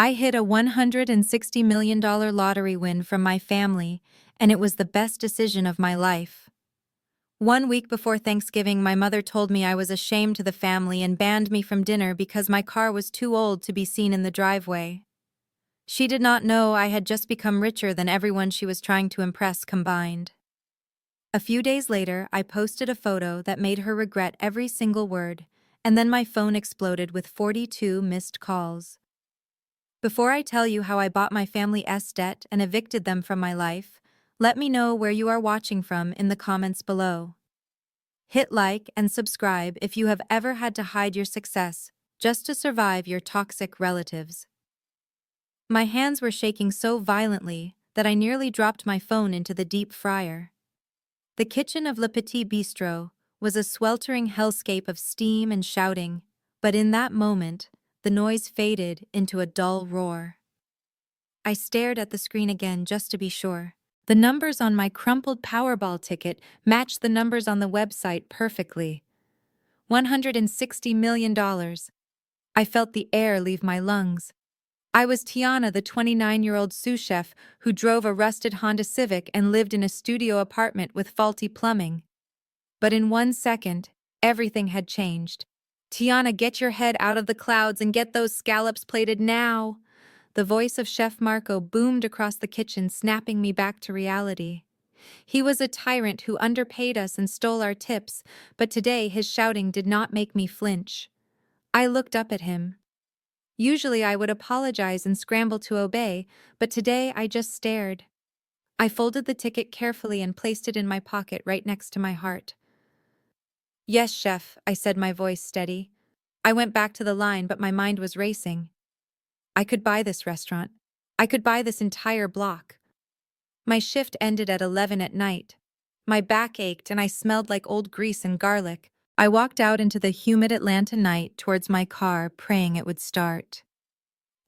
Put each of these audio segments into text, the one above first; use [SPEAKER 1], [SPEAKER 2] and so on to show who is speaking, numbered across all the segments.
[SPEAKER 1] I hit a $160 million lottery win from my family, and it was the best decision of my life. 1 week before Thanksgiving, my mother told me I was a shame to the family and banned me from dinner because my car was too old to be seen in the driveway. She did not know I had just become richer than everyone she was trying to impress combined. A few days later, I posted a photo that made her regret every single word, and then my phone exploded with 42 missed calls. Before I tell you how I bought my family's debt and evicted them from my life, let me know where you are watching from in the comments below. Hit like and subscribe if you have ever had to hide your success just to survive your toxic relatives. My hands were shaking so violently that I nearly dropped my phone into the deep fryer. The kitchen of Le Petit Bistrot was a sweltering hellscape of steam and shouting, but in that moment, the noise faded into a dull roar. I stared at the screen again just to be sure. The numbers on my crumpled Powerball ticket matched the numbers on the website perfectly. $160 million. I felt the air leave my lungs. I was Tiana, the 29-year-old sous chef who drove a rusted Honda Civic and lived in a studio apartment with faulty plumbing. But in 1 second, everything had changed. Tiana, get your head out of the clouds and get those scallops plated now. The voice of Chef Marco boomed across the kitchen, snapping me back to reality. He was a tyrant who underpaid us and stole our tips, but today his shouting did not make me flinch. I looked up at him. Usually I would apologize and scramble to obey, but today I just stared. I folded the ticket carefully and placed it in my pocket right next to my heart. Yes, chef, I said, my voice steady. I went back to the line, but my mind was racing. I could buy this restaurant. I could buy this entire block. My shift ended at 11 at night. My back ached and I smelled like old grease and garlic. I walked out into the humid Atlanta night towards my car, praying it would start.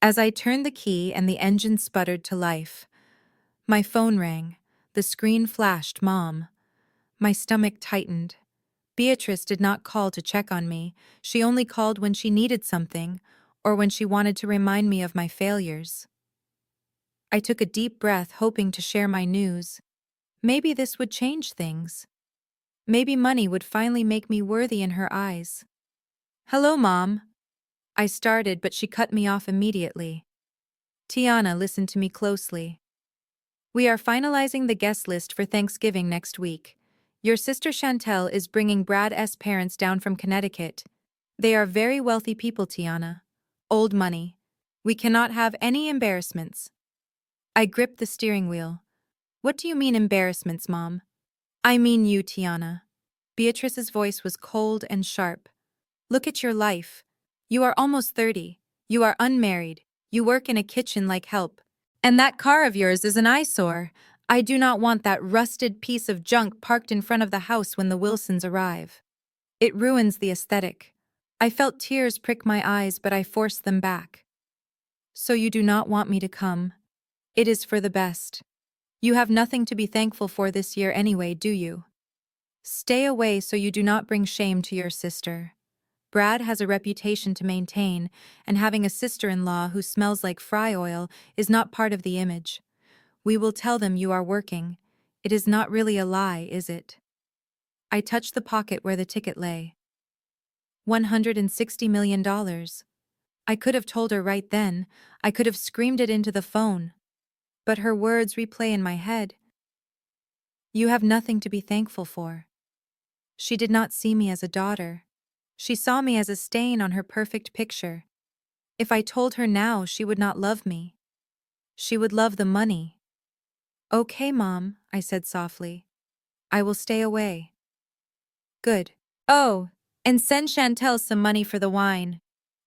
[SPEAKER 1] As I turned the key and the engine sputtered to life, my phone rang. The screen flashed, Mom. My stomach tightened. Beatrice did not call to check on me. She only called when she needed something, or when she wanted to remind me of my failures. I took a deep breath, hoping to share my news. Maybe this would change things. Maybe money would finally make me worthy in her eyes. Hello, Mom. I started, but she cut me off immediately. Tiana, listened to me closely. We are finalizing the guest list for Thanksgiving next week. Your sister Chantel is bringing Brad's parents down from Connecticut. They are very wealthy people, Tiana. Old money. We cannot have any embarrassments. I gripped the steering wheel. What do you mean embarrassments, Mom? I mean you, Tiana. Beatrice's voice was cold and sharp. Look at your life. You are almost 30. You are unmarried. You work in a kitchen like help. And that car of yours is an eyesore. I do not want that rusted piece of junk parked in front of the house when the Wilsons arrive. It ruins the aesthetic. I felt tears prick my eyes, but I forced them back. So you do not want me to come. It is for the best. You have nothing to be thankful for this year anyway, do you? Stay away so you do not bring shame to your sister. Brad has a reputation to maintain, and having a sister-in-law who smells like fry oil is not part of the image. We will tell them you are working. It is not really a lie, is it? I touched the pocket where the ticket lay. $160 million. I could have told her right then. I could have screamed it into the phone. But her words replay in my head. You have nothing to be thankful for. She did not see me as a daughter. She saw me as a stain on her perfect picture. If I told her now, she would not love me. She would love the money. Okay, Mom, I said softly. I will stay away. Good. Oh, and send Chantel some money for the wine.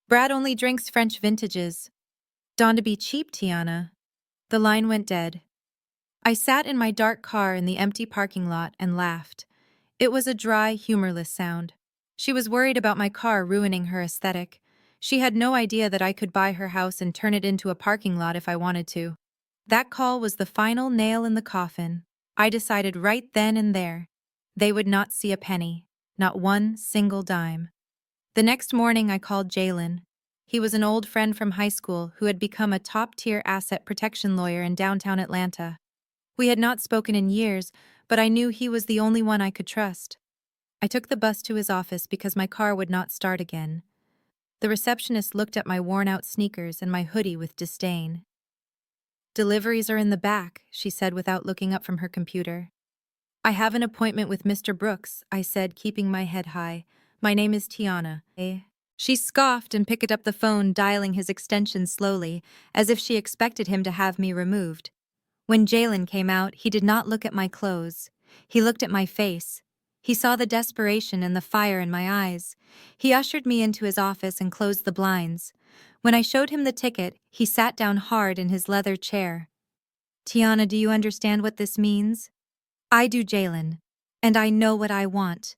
[SPEAKER 1] Brad only drinks French vintages. Dawn to be cheap, Tiana. The line went dead. I sat in my dark car in the empty parking lot and laughed. It was a dry, humorless sound. She was worried about my car ruining her aesthetic. She had no idea that I could buy her house and turn it into a parking lot if I wanted to. That call was the final nail in the coffin. I decided right then and there. They would not see a penny, not one single dime. The next morning I called Jalen. He was an old friend from high school who had become a top-tier asset protection lawyer in downtown Atlanta. We had not spoken in years, but I knew he was the only one I could trust. I took the bus to his office because my car would not start again. The receptionist looked at my worn-out sneakers and my hoodie with disdain. "Deliveries are in the back," she said without looking up from her computer. "I have an appointment with Mr. Brooks," I said, keeping my head high. "My name is Tiana." She scoffed and picked up the phone, dialing his extension slowly, as if she expected him to have me removed. When Jalen came out, he did not look at my clothes. He looked at my face. He saw the desperation and the fire in my eyes. He ushered me into his office and closed the blinds. When I showed him the ticket, he sat down hard in his leather chair. "Tiana, do you understand what this means?" "I do, Jalen. And I know what I want.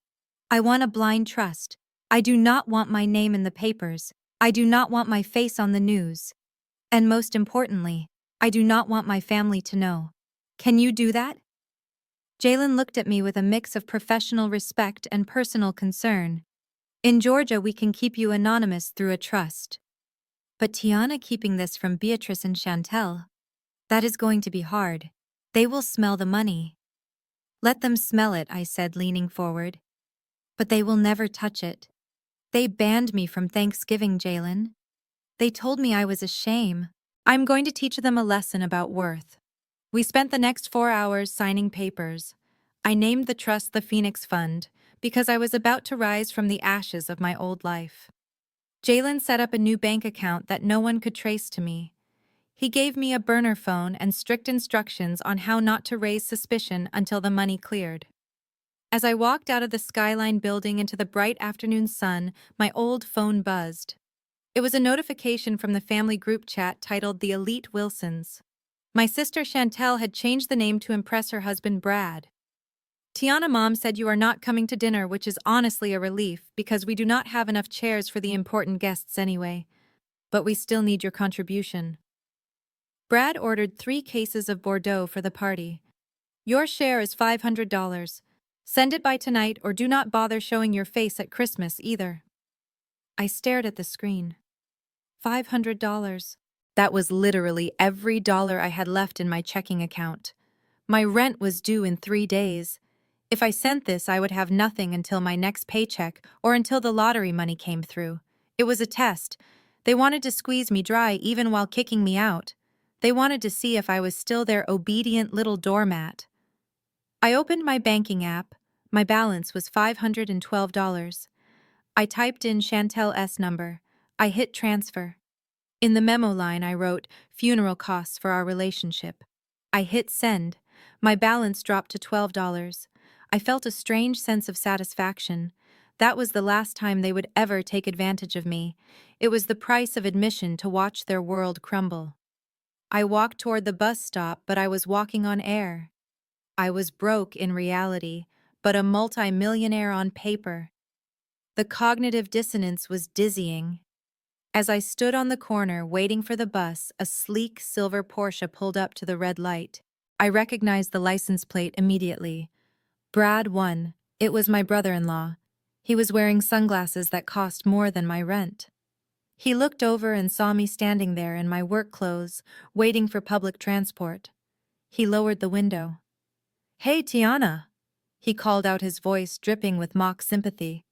[SPEAKER 1] I want a blind trust. I do not want my name in the papers. I do not want my face on the news. And most importantly, I do not want my family to know. Can you do that?" Jalen looked at me with a mix of professional respect and personal concern. "In Georgia, we can keep you anonymous through a trust. But Tiana, keeping this from Beatrice and Chantel, that is going to be hard. They will smell the money." "Let them smell it," I said, leaning forward. "But they will never touch it. They banned me from Thanksgiving, Jalen. They told me I was a shame. I'm going to teach them a lesson about worth." We spent the next 4 hours signing papers. I named the trust the Phoenix Fund because I was about to rise from the ashes of my old life. Jalen set up a new bank account that no one could trace to me. He gave me a burner phone and strict instructions on how not to raise suspicion until the money cleared. As I walked out of the Skyline building into the bright afternoon sun, my old phone buzzed. It was a notification from the family group chat titled The Elite Wilsons. My sister Chantel had changed the name to impress her husband Brad. "Tiana, Mom said you are not coming to dinner, which is honestly a relief because we do not have enough chairs for the important guests anyway. But we still need your contribution." Brad ordered 3 cases of Bordeaux for the party. "Your share is $500. Send it by tonight or do not bother showing your face at Christmas either." I stared at the screen. $500. That was literally every dollar I had left in my checking account. My rent was due in 3 days. If I sent this, I would have nothing until my next paycheck or until the lottery money came through. It was a test. They wanted to squeeze me dry even while kicking me out. They wanted to see if I was still their obedient little doormat. I opened my banking app. My balance was $512. I typed in Chantel's number. I hit transfer. In the memo line, I wrote, "Funeral costs for our relationship." I hit send. My balance dropped to $12. I felt a strange sense of satisfaction. That was the last time they would ever take advantage of me. It was the price of admission to watch their world crumble. I walked toward the bus stop, but I was walking on air. I was broke in reality, but a multi-millionaire on paper. The cognitive dissonance was dizzying. As I stood on the corner waiting for the bus, a sleek silver Porsche pulled up to the red light. I recognized the license plate immediately. Brad 1. It was my brother-in-law. He was wearing sunglasses that cost more than my rent. He looked over and saw me standing there in my work clothes, waiting for public transport. He lowered the window. "Hey, Tiana," he called out, his voice dripping with mock sympathy.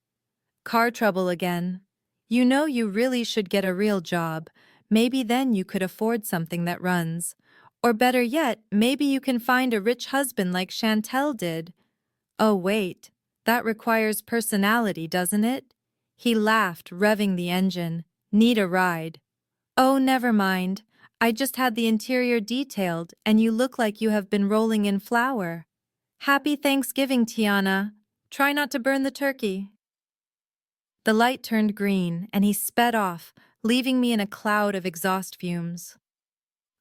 [SPEAKER 1] "Car trouble again. You know, you really should get a real job. Maybe then you could afford something that runs. Or better yet, maybe you can find a rich husband like Chantel did. Oh wait, that requires personality, doesn't it?" He laughed, revving the engine. "Need a ride?" "Oh, never mind. I just had the interior detailed, and you look like you have been rolling in flour. Happy Thanksgiving, Tiana. Try not to burn the turkey." The light turned green, and he sped off, leaving me in a cloud of exhaust fumes.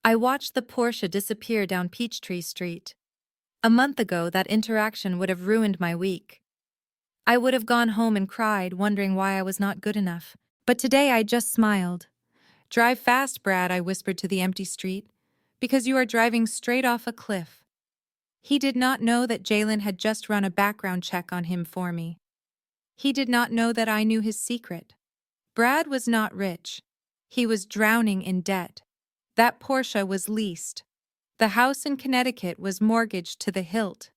[SPEAKER 1] I watched the Porsche disappear down Peachtree Street. A month ago, that interaction would have ruined my week. I would have gone home and cried, wondering why I was not good enough. But today I just smiled. "Drive fast, Brad," I whispered to the empty street, "because you are driving straight off a cliff." He did not know that Jalen had just run a background check on him for me. He did not know that I knew his secret. Brad was not rich. He was drowning in debt. That Porsche was leased. The house in Connecticut was mortgaged to the hilt.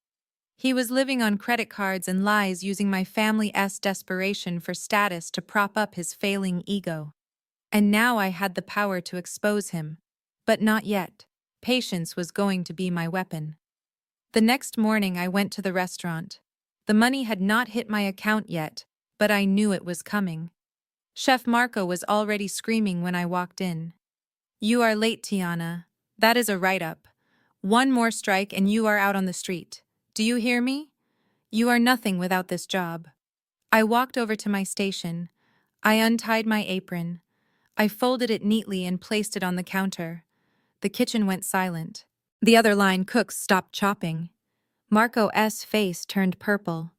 [SPEAKER 1] He was living on credit cards and lies, using my family's desperation for status to prop up his failing ego. And now I had the power to expose him. But not yet. Patience was going to be my weapon. The next morning I went to the restaurant. The money had not hit my account yet, but I knew it was coming. Chef Marco was already screaming when I walked in. "You are late, Tiana. That is a write-up. One more strike and you are out on the street. Do you hear me? You are nothing without this job." I walked over to my station. I untied my apron. I folded it neatly and placed it on the counter. The kitchen went silent. The other line cooks stopped chopping. Marco's face turned purple.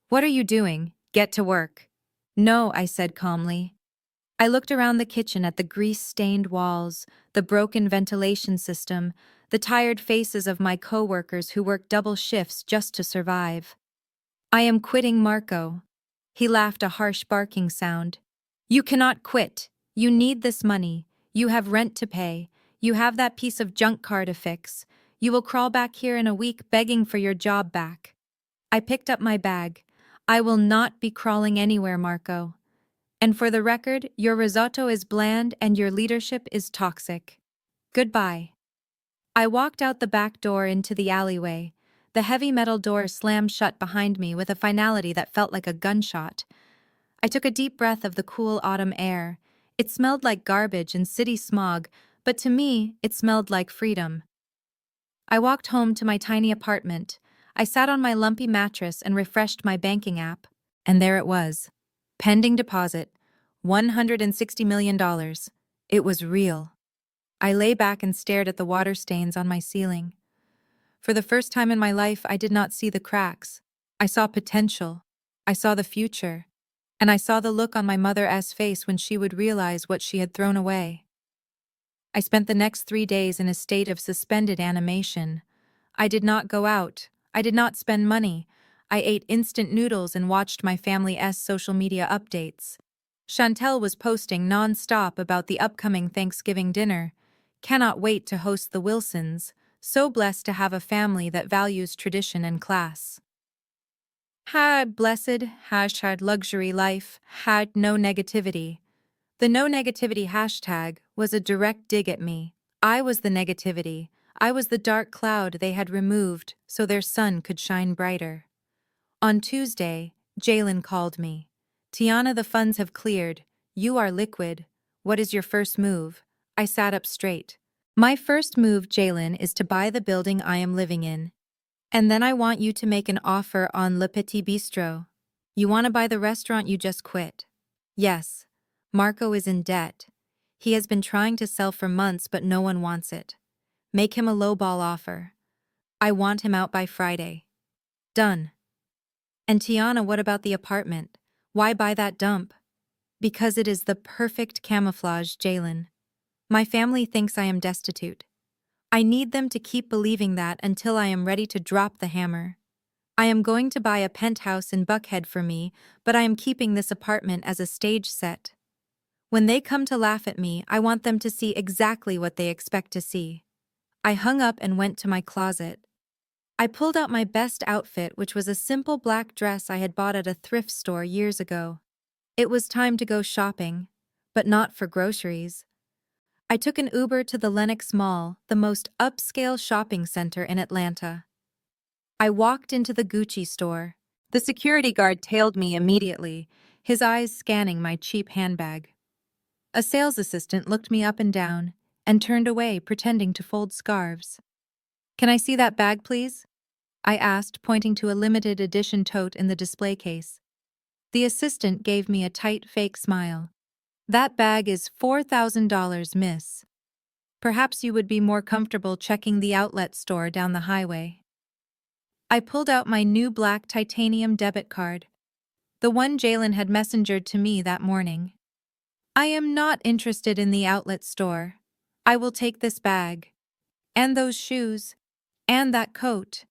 [SPEAKER 1] "What are you doing? Get to work." "No," I said calmly. I looked around the kitchen at the grease-stained walls, the broken ventilation system, the tired faces of my co-workers who worked double shifts just to survive. "I am quitting, Marco." He laughed, a harsh barking sound. "You cannot quit. You need this money. You have rent to pay. You have that piece of junk car to fix. You will crawl back here in a week begging for your job back." I picked up my bag. "I will not be crawling anywhere, Marco. And for the record, your risotto is bland and your leadership is toxic. Goodbye." I walked out the back door into the alleyway. The heavy metal door slammed shut behind me with a finality that felt like a gunshot. I took a deep breath of the cool autumn air. It smelled like garbage and city smog, but to me, it smelled like freedom. I walked home to my tiny apartment. I sat on my lumpy mattress and refreshed my banking app. And there it was. Pending deposit, $160 million. It was real. I lay back and stared at the water stains on my ceiling. For the first time in my life, I did not see the cracks. I saw potential. I saw the future. And I saw the look on my mother's face when she would realize what she had thrown away. I spent the next 3 days in a state of suspended animation. I did not go out. I did not spend money. I ate instant noodles and watched my family's social media updates. Chantel was posting non-stop about the upcoming Thanksgiving dinner. Cannot wait to host the Wilsons. So blessed to have a family that values tradition and class. Had blessed, hashtag luxury life, had no negativity. The no negativity hashtag was a direct dig at me. I was the negativity. I was the dark cloud they had removed so their sun could shine brighter. On Tuesday, Jalen called me. "Tiana, the funds have cleared. You are liquid. What is your first move?" I sat up straight. "My first move, Jalen, is to buy the building I am living in. And then I want you to make an offer on Le Petit Bistro. You want to buy the restaurant you just quit?" "Yes. Marco is in debt. He has been trying to sell for months, but no one wants it. Make him a lowball offer. I want him out by Friday." "Done." "And Tiana, what about the apartment? Why buy that dump?" "Because it is the perfect camouflage, Jalen. My family thinks I am destitute. I need them to keep believing that until I am ready to drop the hammer. I am going to buy a penthouse in Buckhead for me, but I am keeping this apartment as a stage set. When they come to laugh at me, I want them to see exactly what they expect to see." I hung up and went to my closet. I pulled out my best outfit, which was a simple black dress I had bought at a thrift store years ago. It was time to go shopping, but not for groceries. I took an Uber to the Lenox Mall, the most upscale shopping center in Atlanta. I walked into the Gucci store. The security guard tailed me immediately, his eyes scanning my cheap handbag. A sales assistant looked me up and down and turned away, pretending to fold scarves. "Can I see that bag, please?" I asked, pointing to a limited edition tote in the display case. The assistant gave me a tight, fake smile. "That bag is $4,000, miss. Perhaps you would be more comfortable checking the outlet store down the highway." I pulled out my new black titanium debit card, the one Jalen had messengered to me that morning. "I am not interested in the outlet store. I will take this bag. And those shoes. And that coat.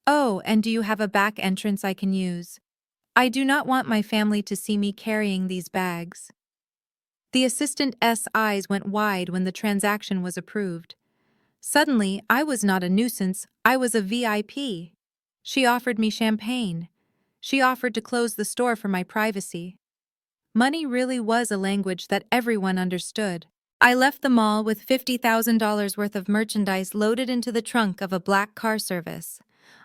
[SPEAKER 1] Oh, and do you have a back entrance I can use? I do not want my family to see me carrying these bags." The assistant's eyes went wide when the transaction was approved. Suddenly, I was not a nuisance, I was a VIP. She offered me champagne. She offered to close the store for my privacy. Money really was a language that everyone understood. I left the mall with $50,000 worth of merchandise loaded into the trunk of a black car service.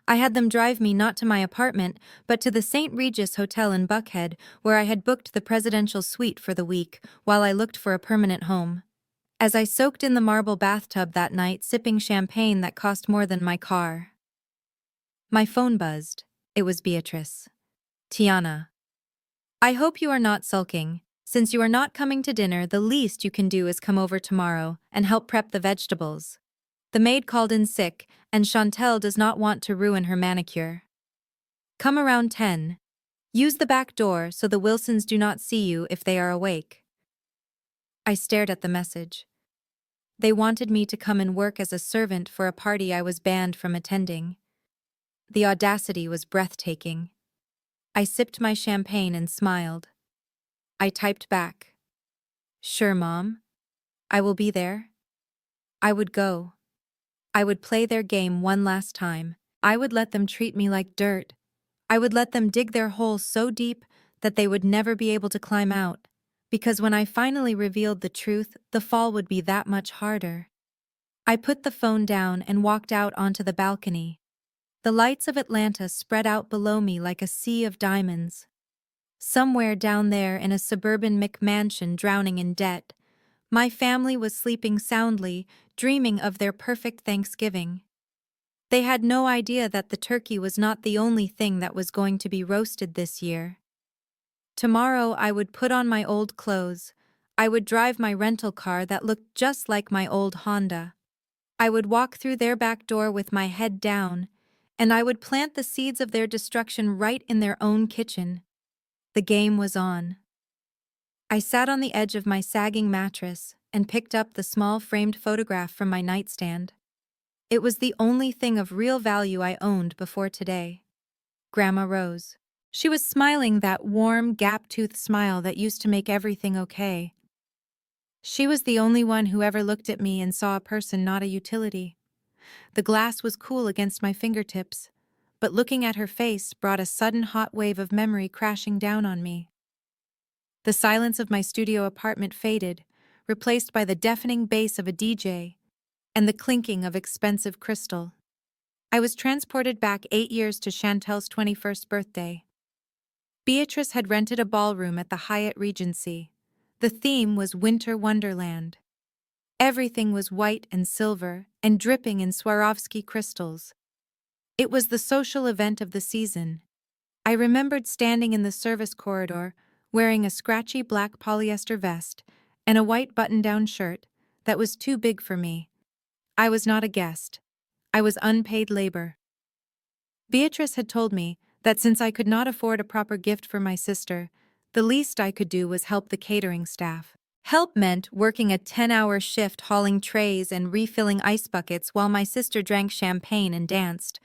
[SPEAKER 1] I had them drive me not to my apartment, but to the St. Regis Hotel in Buckhead, where I had booked the presidential suite for the week, while I looked for a permanent home. As I soaked in the marble bathtub that night, sipping champagne that cost more than my car, my phone buzzed. It was Beatrice. Tiana. I hope you are not sulking. Since you are not coming to dinner, the least you can do is come over tomorrow and help prep the vegetables. The maid called in sick, and Chantel does not want to ruin her manicure. Come around 10. Use the back door so the Wilsons do not see you if they are awake. I stared at the message. They wanted me to come and work as a servant for a party I was banned from attending. The audacity was breathtaking. I sipped my champagne and smiled. I typed back. Sure, Mom. I will be there. I would go. I would play their game one last time. I would let them treat me like dirt. I would let them dig their hole so deep that they would never be able to climb out. Because when I finally revealed the truth, the fall would be that much harder. I put the phone down and walked out onto the balcony. The lights of Atlanta spread out below me like a sea of diamonds. Somewhere down there in a suburban McMansion drowning in debt, my family was sleeping soundly, dreaming of their perfect Thanksgiving. They had no idea that the turkey was not the only thing that was going to be roasted this year. Tomorrow I would put on my old clothes. I would drive my rental car that looked just like my old Honda. I would walk through their back door with my head down, and I would plant the seeds of their destruction right in their own kitchen. The game was on. I sat on the edge of my sagging mattress and picked up the small framed photograph from my nightstand. It was the only thing of real value I owned before today. Grandma Rose. She was smiling that warm, gap-toothed smile that used to make everything okay. She was the only one who ever looked at me and saw a person, not a utility. The glass was cool against my fingertips, but looking at her face brought a sudden hot wave of memory crashing down on me. The silence of my studio apartment faded, replaced by the deafening bass of a DJ and the clinking of expensive crystal. I was transported back 8 years to Chantel's 21st birthday. Beatrice had rented a ballroom at the Hyatt Regency. The theme was Winter Wonderland. Everything was white and silver and dripping in Swarovski crystals. It was the social event of the season. I remembered standing in the service corridor, wearing a scratchy black polyester vest and a white button-down shirt that was too big for me. I was not a guest. I was unpaid labor. Beatrice had told me that since I could not afford a proper gift for my sister, the least I could do was help the catering staff. Help meant working a 10-hour shift hauling trays and refilling ice buckets while my sister drank champagne and danced.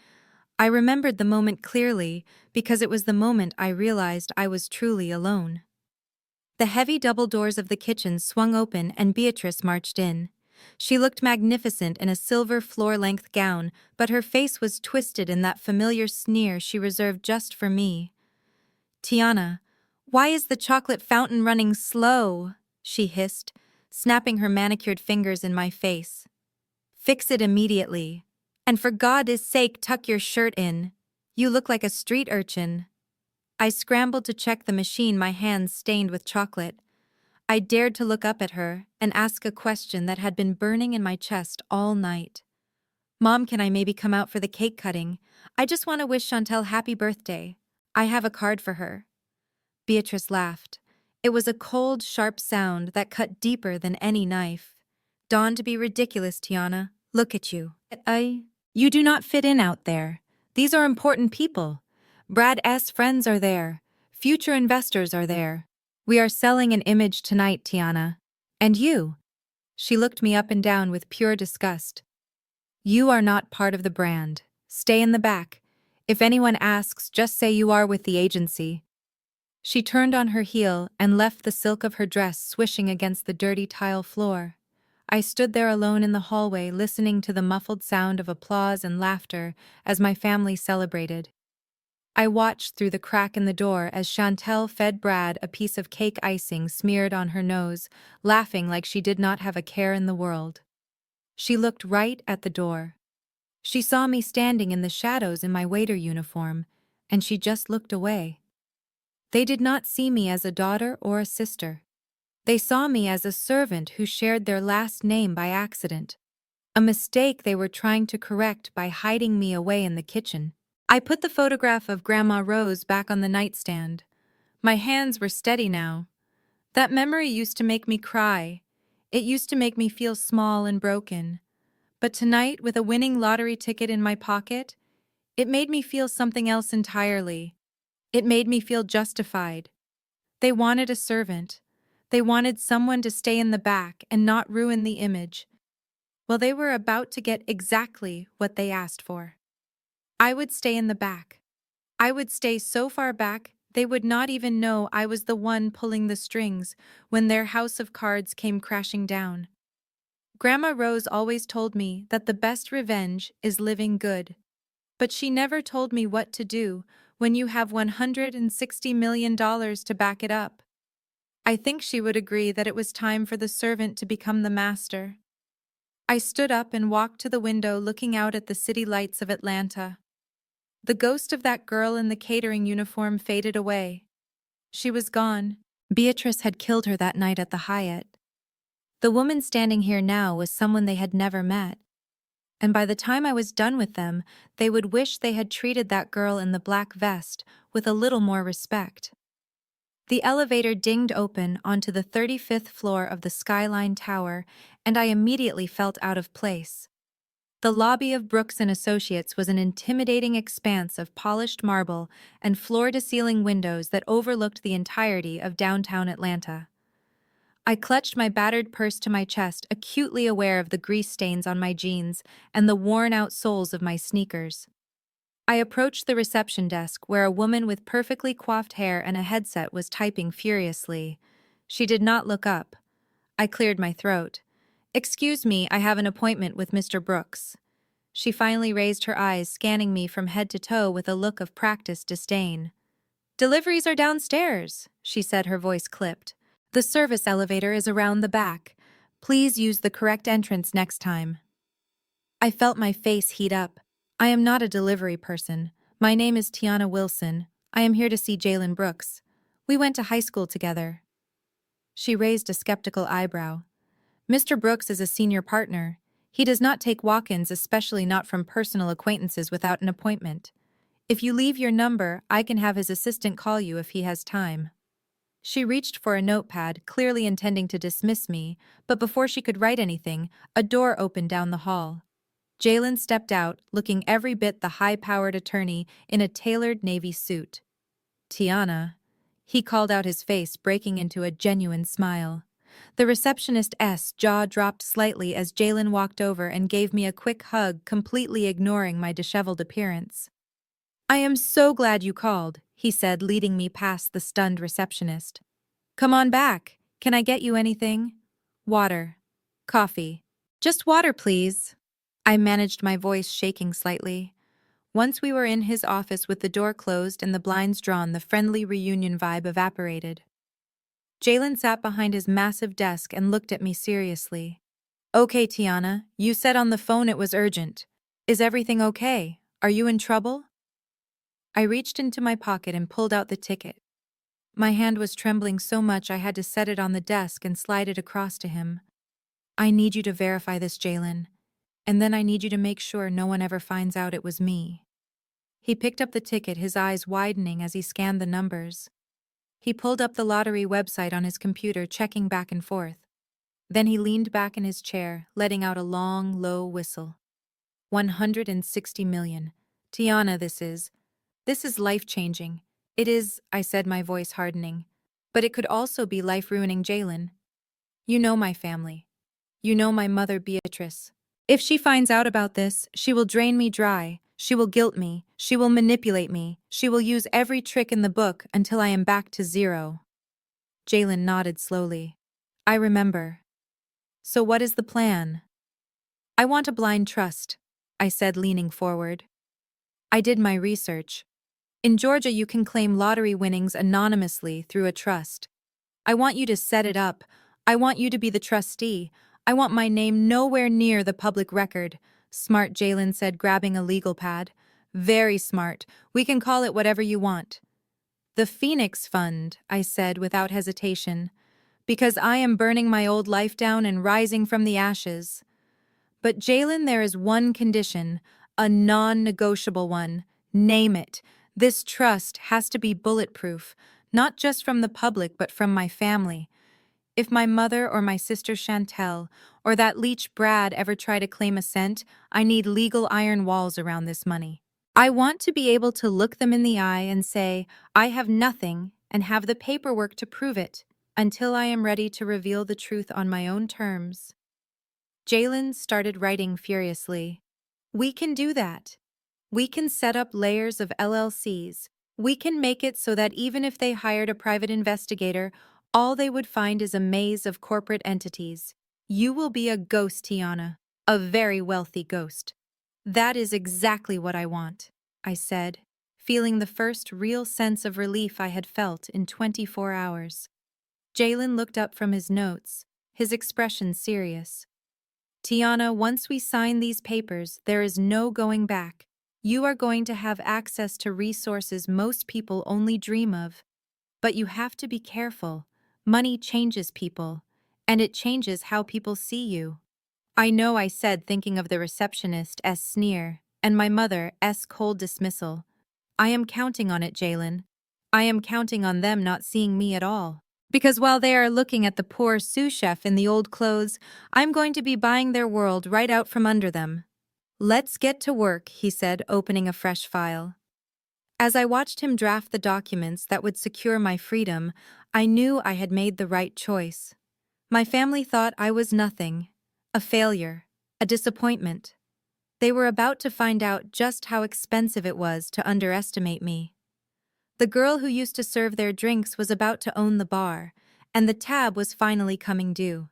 [SPEAKER 1] I remembered the moment clearly because it was the moment I realized I was truly alone. The heavy double doors of the kitchen swung open and Beatrice marched in. She looked magnificent in a silver floor-length gown, but her face was twisted in that familiar sneer she reserved just for me. "Tiana, why is the chocolate fountain running slow?" she hissed, snapping her manicured fingers in my face. "Fix it immediately. And for God's sake, tuck your shirt in. You look like a street urchin." I scrambled to check the machine, my hands stained with chocolate. I dared to look up at her and ask a question that had been burning in my chest all night. "Mom, can I maybe come out for the cake cutting? I just want to wish Chantel happy birthday. I have a card for her." Beatrice laughed. It was a cold, sharp sound that cut deeper than any knife. "Dawn to be ridiculous, Tiana. Look at you. You do not fit in out there. These are important people. Brad's friends are there. Future investors are there. We are selling an image tonight, Tiana. And you?" She looked me up and down with pure disgust. "You are not part of the brand. Stay in the back. If anyone asks, just say you are with the agency." She turned on her heel and left the silk of her dress swishing against the dirty tile floor. I stood there alone in the hallway, listening to the muffled sound of applause and laughter as my family celebrated. I watched through the crack in the door as Chantel fed Brad a piece of cake icing smeared on her nose, laughing like she did not have a care in the world. She looked right at the door. She saw me standing in the shadows in my waiter uniform, and she just looked away. They did not see me as a daughter or a sister. They saw me as a servant who shared their last name by accident, a mistake they were trying to correct by hiding me away in the kitchen. I put the photograph of Grandma Rose back on the nightstand. My hands were steady now. That memory used to make me cry. It used to make me feel small and broken. But tonight, with a winning lottery ticket in my pocket, it made me feel something else entirely. It made me feel justified. They wanted a servant. They wanted someone to stay in the back and not ruin the image. Well, they were about to get exactly what they asked for. I would stay in the back. I would stay so far back they would not even know I was the one pulling the strings when their house of cards came crashing down. Grandma Rose always told me that the best revenge is living good. But she never told me what to do when you have $160 million to back it up. I think she would agree that it was time for the servant to become the master. I stood up and walked to the window looking out at the city lights of Atlanta. The ghost of that girl in the catering uniform faded away. She was gone. Beatrice had killed her that night at the Hyatt. The woman standing here now was someone they had never met. And by the time I was done with them, they would wish they had treated that girl in the black vest with a little more respect. The elevator dinged open onto the 35th floor of the Skyline Tower, and I immediately felt out of place. The lobby of Brooks & Associates was an intimidating expanse of polished marble and floor-to-ceiling windows that overlooked the entirety of downtown Atlanta. I clutched my battered purse to my chest, acutely aware of the grease stains on my jeans and the worn-out soles of my sneakers. I approached the reception desk where a woman with perfectly coiffed hair and a headset was typing furiously. She did not look up. I cleared my throat. "Excuse me, I have an appointment with Mr. Brooks." She finally raised her eyes, scanning me from head to toe with a look of practiced disdain. "Deliveries are downstairs," she said, her voice clipped. "The service elevator is around the back. Please use the correct entrance next time." I felt my face heat up. "I am not a delivery person. My name is Tiana Wilson. I am here to see Jalen Brooks. We went to high school together." She raised a skeptical eyebrow. "Mr. Brooks is a senior partner. He does not take walk-ins, especially not from personal acquaintances without an appointment. If you leave your number, I can have his assistant call you if he has time." She reached for a notepad, clearly intending to dismiss me, but before she could write anything, a door opened down the hall. Jalen stepped out, looking every bit the high-powered attorney in a tailored navy suit. "Tiana," he called out, his face breaking into a genuine smile. The receptionist's jaw dropped slightly as Jalen walked over and gave me a quick hug, completely ignoring my disheveled appearance. "I am so glad you called," he said, leading me past the stunned receptionist. "Come on back. Can I get you anything?" "Water. Coffee. Just water, please." I managed, my voice shaking slightly. Once we were in his office with the door closed and the blinds drawn, the friendly reunion vibe evaporated. Jalen sat behind his massive desk and looked at me seriously. "Okay, Tiana, you said on the phone it was urgent. Is everything okay? Are you in trouble?" I reached into my pocket and pulled out the ticket. My hand was trembling so much I had to set it on the desk and slide it across to him. "I need you to verify this, Jalen. And then I need you to make sure no one ever finds out it was me." He picked up the ticket, his eyes widening as he scanned the numbers. He pulled up the lottery website on his computer, checking back and forth. Then he leaned back in his chair, letting out a long, low whistle. 160 million. Tiana, this is life-changing. It is, I said, my voice hardening. But it could also be life-ruining, Jalen. You know my family. You know my mother, Beatrice. If she finds out about this, she will drain me dry. She will guilt me, she will manipulate me, she will use every trick in the book until I am back to zero. Jalen nodded slowly. I remember. So what is the plan? I want a blind trust, I said, leaning forward. I did my research. In Georgia, you can claim lottery winnings anonymously through a trust. I want you to set it up. I want you to be the trustee. I want my name nowhere near the public record, smart Jalen said, grabbing a legal pad. Very smart. We can call it whatever you want. The Phoenix Fund, I said without hesitation, because I am burning my old life down and rising from the ashes. But Jalen, there is one condition, a non-negotiable one. Name it. This trust has to be bulletproof, not just from the public but from my family. If my mother or my sister Chantel or that leech Brad ever try to claim a cent, I need legal iron walls around this money. I want to be able to look them in the eye and say, I have nothing, and have the paperwork to prove it, until I am ready to reveal the truth on my own terms. Jalen started writing furiously. We can do that. We can set up layers of LLCs. We can make it so that even if they hired a private investigator, all they would find is a maze of corporate entities. You will be a ghost, Tiana. A very wealthy ghost. That is exactly what I want, I said, feeling the first real sense of relief I had felt in 24 hours. Jalen looked up from his notes, his expression serious. Tiana, once we sign these papers, there is no going back. You are going to have access to resources most people only dream of. But you have to be careful. Money changes people, and it changes how people see you. I know, I said, thinking of the receptionist's sneer, and my mother's cold dismissal. I am counting on it, Jalen. I am counting on them not seeing me at all. Because while they are looking at the poor sous chef in the old clothes, I'm going to be buying their world right out from under them. Let's get to work, he said, opening a fresh file. As I watched him draft the documents that would secure my freedom, I knew I had made the right choice. My family thought I was nothing, a failure, a disappointment. They were about to find out just how expensive it was to underestimate me. The girl who used to serve their drinks was about to own the bar, and the tab was finally coming due.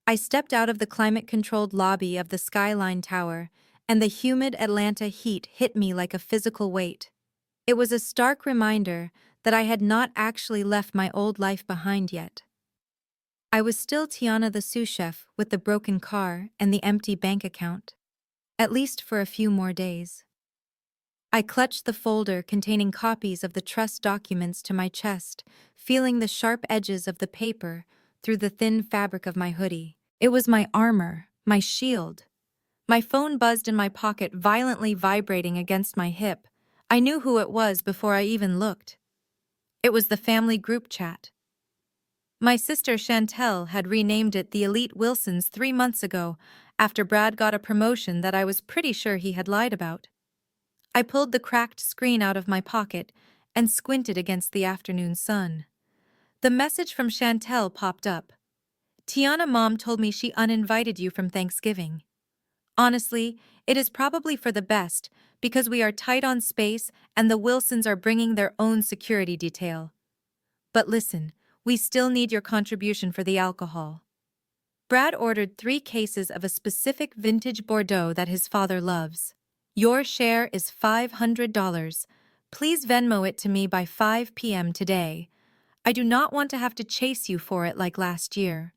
[SPEAKER 1] I stepped out of the climate-controlled lobby of the Skyline Tower, and the humid Atlanta heat hit me like a physical weight. It was a stark reminder that I had not actually left my old life behind yet. I was still Tiana the sous chef with the broken car and the empty bank account, at least for a few more days. I clutched the folder containing copies of the trust documents to my chest, feeling the sharp edges of the paper through the thin fabric of my hoodie. It was my armor, my shield. My phone buzzed in my pocket, violently vibrating against my hip. I knew who it was before I even looked. It was the family group chat. My sister Chantel had renamed it the Elite Wilsons 3 months ago, after Brad got a promotion that I was pretty sure he had lied about. I pulled the cracked screen out of my pocket and squinted against the afternoon sun. The message from Chantel popped up. Tiana, Mom told me she uninvited you from Thanksgiving. Honestly, it is probably for the best because we are tight on space and the Wilsons are bringing their own security detail. But listen, we still need your contribution for the alcohol. Brad ordered 3 cases of a specific vintage Bordeaux that his father loves. Your share is $500. Please Venmo it to me by 5 p.m. today. I do not want to have to chase you for it like last year.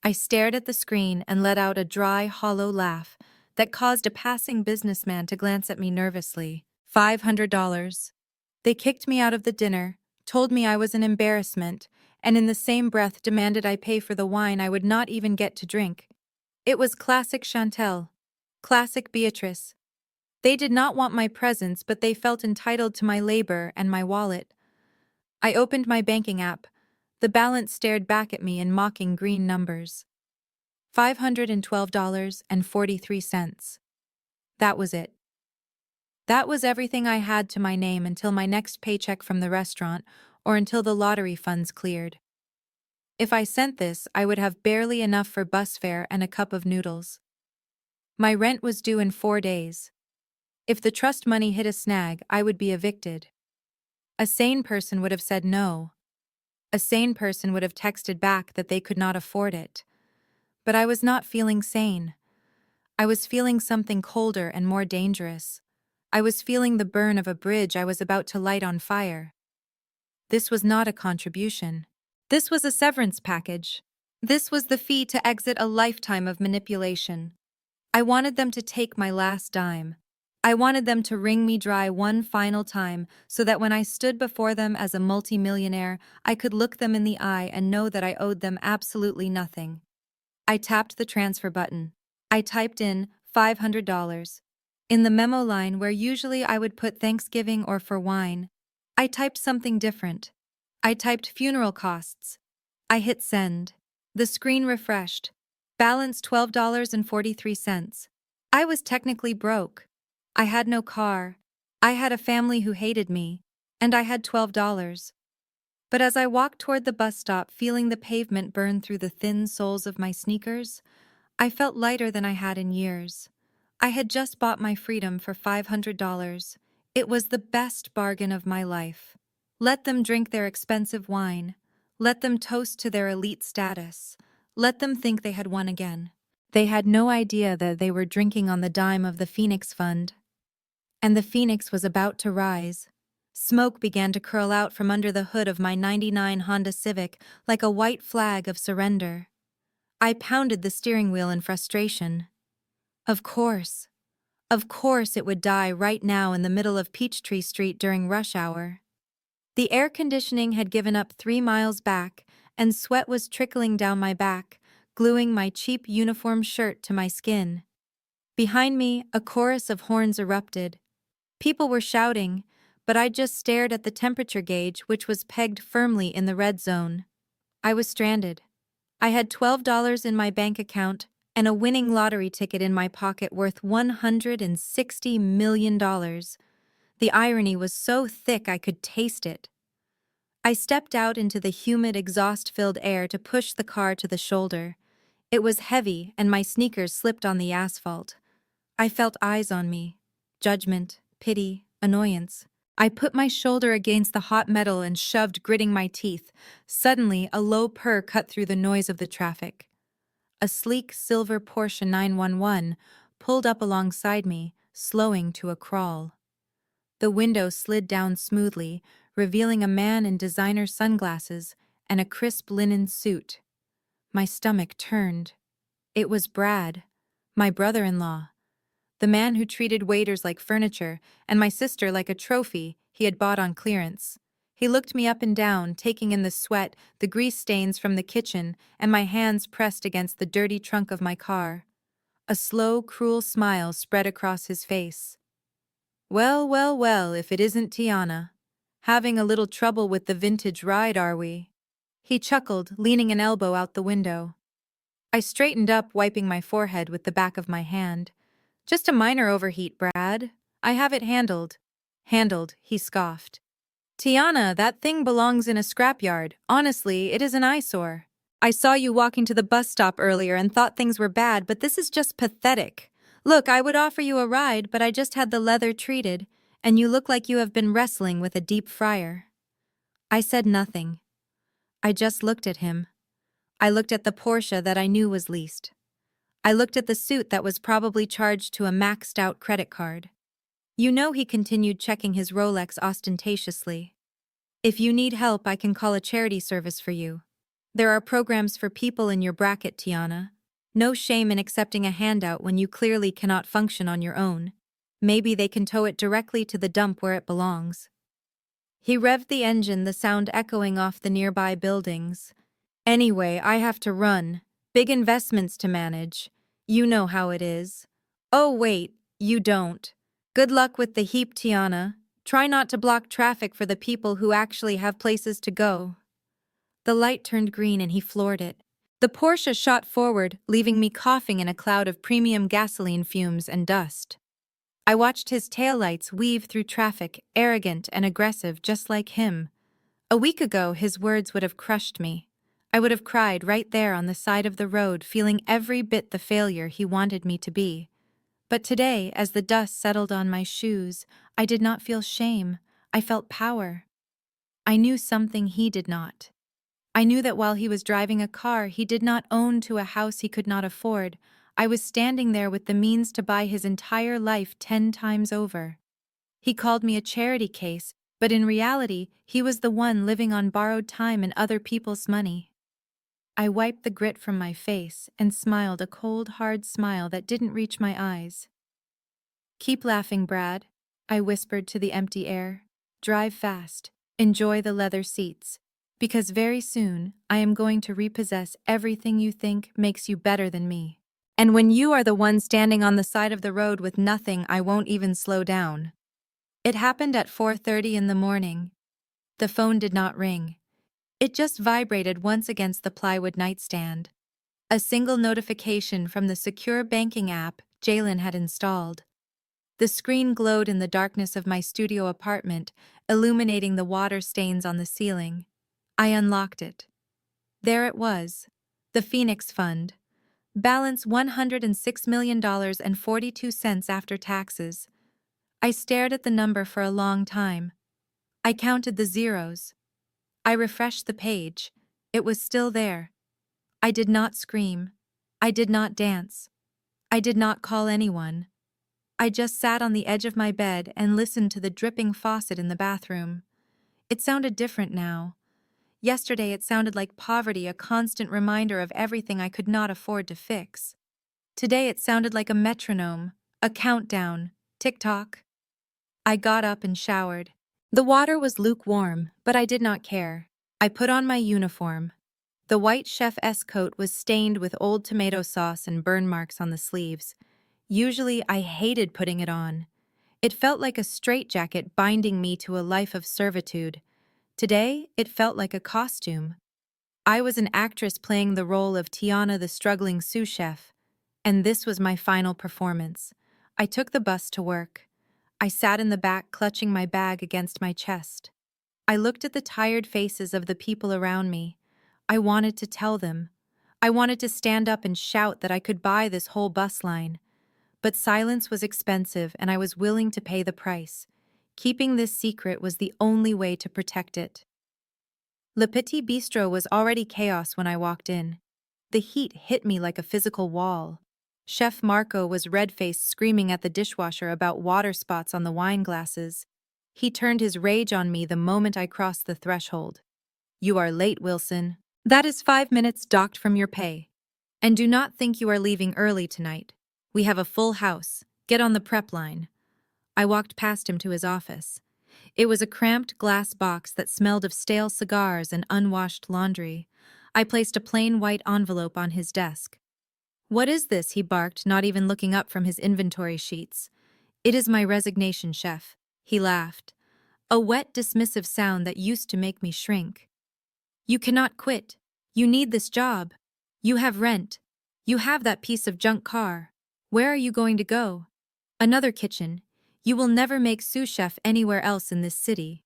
[SPEAKER 1] I stared at the screen and let out a dry, hollow laugh that caused a passing businessman to glance at me nervously. $500. They kicked me out of the dinner, told me I was an embarrassment, and in the same breath demanded I pay for the wine I would not even get to drink. It was classic Chantel. Classic Beatrice. They did not want my presence, but they felt entitled to my labor and my wallet. I opened my banking app. The balance stared back at me in mocking green numbers. $512.43. That was it. That was everything I had to my name until my next paycheck from the restaurant or until the lottery funds cleared. If I sent this, I would have barely enough for bus fare and a cup of noodles. My rent was due in 4 days. If the trust money hit a snag, I would be evicted. A sane person would have said no. A sane person would have texted back that they could not afford it. But I was not feeling sane. I was feeling something colder and more dangerous. I was feeling the burn of a bridge I was about to light on fire. This was not a contribution. This was a severance package. This was the fee to exit a lifetime of manipulation. I wanted them to take my last dime. I wanted them to wring me dry one final time so that when I stood before them as a multimillionaire, I could look them in the eye and know that I owed them absolutely nothing. I tapped the transfer button. I typed in $500. In the memo line where usually I would put Thanksgiving or for wine, I typed something different. I typed funeral costs. I hit send. The screen refreshed. Balance $12.43. I was technically broke. I had no car. I had a family who hated me. And I had $12. But as I walked toward the bus stop feeling the pavement burn through the thin soles of my sneakers, I felt lighter than I had in years. I had just bought my freedom for $500. It was the best bargain of my life. Let them drink their expensive wine. Let them toast to their elite status. Let them think they had won again. They had no idea that they were drinking on the dime of the Phoenix Fund. And the Phoenix was about to rise. Smoke began to curl out from under the hood of my '99 Honda Civic like a white flag of surrender. I pounded the steering wheel in frustration. Of course it would die right now in the middle of Peachtree Street during rush hour. The air conditioning had given up 3 miles back, and sweat was trickling down my back, gluing my cheap uniform shirt to my skin. Behind me, a chorus of horns erupted. People were shouting, but I just stared at the temperature gauge, which was pegged firmly in the red zone. I was stranded. I had $12 in my bank account and a winning lottery ticket in my pocket worth $160 million. The irony was so thick I could taste it. I stepped out into the humid, exhaust-filled air to push the car to the shoulder. It was heavy, and my sneakers slipped on the asphalt. I felt eyes on me. Judgment, pity, annoyance. I put my shoulder against the hot metal and shoved, gritting my teeth. Suddenly, a low purr cut through the noise of the traffic. A sleek silver Porsche 911 pulled up alongside me, slowing to a crawl. The window slid down smoothly, revealing a man in designer sunglasses and a crisp linen suit. My stomach turned. It was Brad, my brother-in-law, the man who treated waiters like furniture and my sister like a trophy he had bought on clearance. He looked me up and down, taking in the sweat, the grease stains from the kitchen, and my hands pressed against the dirty trunk of my car. A slow, cruel smile spread across his face. Well, if it isn't Tiana. Having a little trouble with the vintage ride, are we? He chuckled, leaning an elbow out the window. I straightened up, wiping my forehead with the back of my hand. Just a minor overheat, Brad. I have it handled. Handled, he scoffed. Tiana, that thing belongs in a scrapyard. Honestly, it is an eyesore. I saw you walking to the bus stop earlier and thought things were bad, but this is just pathetic. Look, I would offer you a ride, but I just had the leather treated, and you look like you have been wrestling with a deep fryer. I said nothing. I just looked at him. I looked at the Porsche that I knew was leased. I looked at the suit that was probably charged to a maxed-out credit card. You know, he continued, checking his Rolex ostentatiously. If you need help, I can call a charity service for you. There are programs for people in your bracket, Tiana. No shame in accepting a handout when you clearly cannot function on your own. Maybe they can tow it directly to the dump where it belongs. He revved the engine, the sound echoing off the nearby buildings. Anyway, I have to run. Big investments to manage. You know how it is. Oh wait, you don't. Good luck with the heap, Tiana. Try not to block traffic for the people who actually have places to go. The light turned green and he floored it. The Porsche shot forward, leaving me coughing in a cloud of premium gasoline fumes and dust. I watched his taillights weave through traffic, arrogant and aggressive, just like him. A week ago, his words would have crushed me. I would have cried right there on the side of the road, feeling every bit the failure he wanted me to be. But today, as the dust settled on my shoes, I did not feel shame. I felt power. I knew something he did not. I knew that while he was driving a car he did not own to a house he could not afford, I was standing there with the means to buy his entire life 10 times over. He called me a charity case, but in reality, he was the one living on borrowed time and other people's money. I wiped the grit from my face and smiled a cold, hard smile that didn't reach my eyes. "Keep laughing, Brad," I whispered to the empty air. "Drive fast. Enjoy the leather seats. Because very soon, I am going to repossess everything you think makes you better than me. And when you are the one standing on the side of the road with nothing, I won't even slow down." It happened at 4:30 in the morning. The phone did not ring. It just vibrated once against the plywood nightstand. A single notification from the secure banking app Jalen had installed. The screen glowed in the darkness of my studio apartment, illuminating the water stains on the ceiling. I unlocked it. There it was. The Phoenix Fund. Balance $106,000,042 after taxes. I stared at the number for a long time. I counted the zeros. I refreshed the page. It was still there. I did not scream. I did not dance. I did not call anyone. I just sat on the edge of my bed and listened to the dripping faucet in the bathroom. It sounded different now. Yesterday it sounded like poverty, a constant reminder of everything I could not afford to fix. Today it sounded like a metronome, a countdown, tick-tock. I got up and showered. The water was lukewarm, but I did not care. I put on my uniform. The white chef's coat was stained with old tomato sauce and burn marks on the sleeves. Usually I hated putting it on. It felt like a straitjacket binding me to a life of servitude. Today, it felt like a costume. I was an actress playing the role of Tiana, the struggling sous chef, and this was my final performance. I took the bus to work. I sat in the back, clutching my bag against my chest. I looked at the tired faces of the people around me. I wanted to tell them. I wanted to stand up and shout that I could buy this whole bus line. But silence was expensive, and I was willing to pay the price. Keeping this secret was the only way to protect it. Le Petit Bistro was already chaos when I walked in. The heat hit me like a physical wall. Chef Marco was red-faced, screaming at the dishwasher about water spots on the wine glasses. He turned his rage on me the moment I crossed the threshold. "You are late, Wilson. That is 5 minutes docked from your pay. And do not think you are leaving early tonight. We have a full house. Get on the prep line." I walked past him to his office. It was a cramped glass box that smelled of stale cigars and unwashed laundry. I placed a plain white envelope on his desk. "What is this?" he barked, not even looking up from his inventory sheets. "It is my resignation, chef." He laughed. A wet, dismissive sound that used to make me shrink. "You cannot quit. You need this job. You have rent. You have that piece of junk car. Where are you going to go? Another kitchen. You will never make sous chef anywhere else in this city."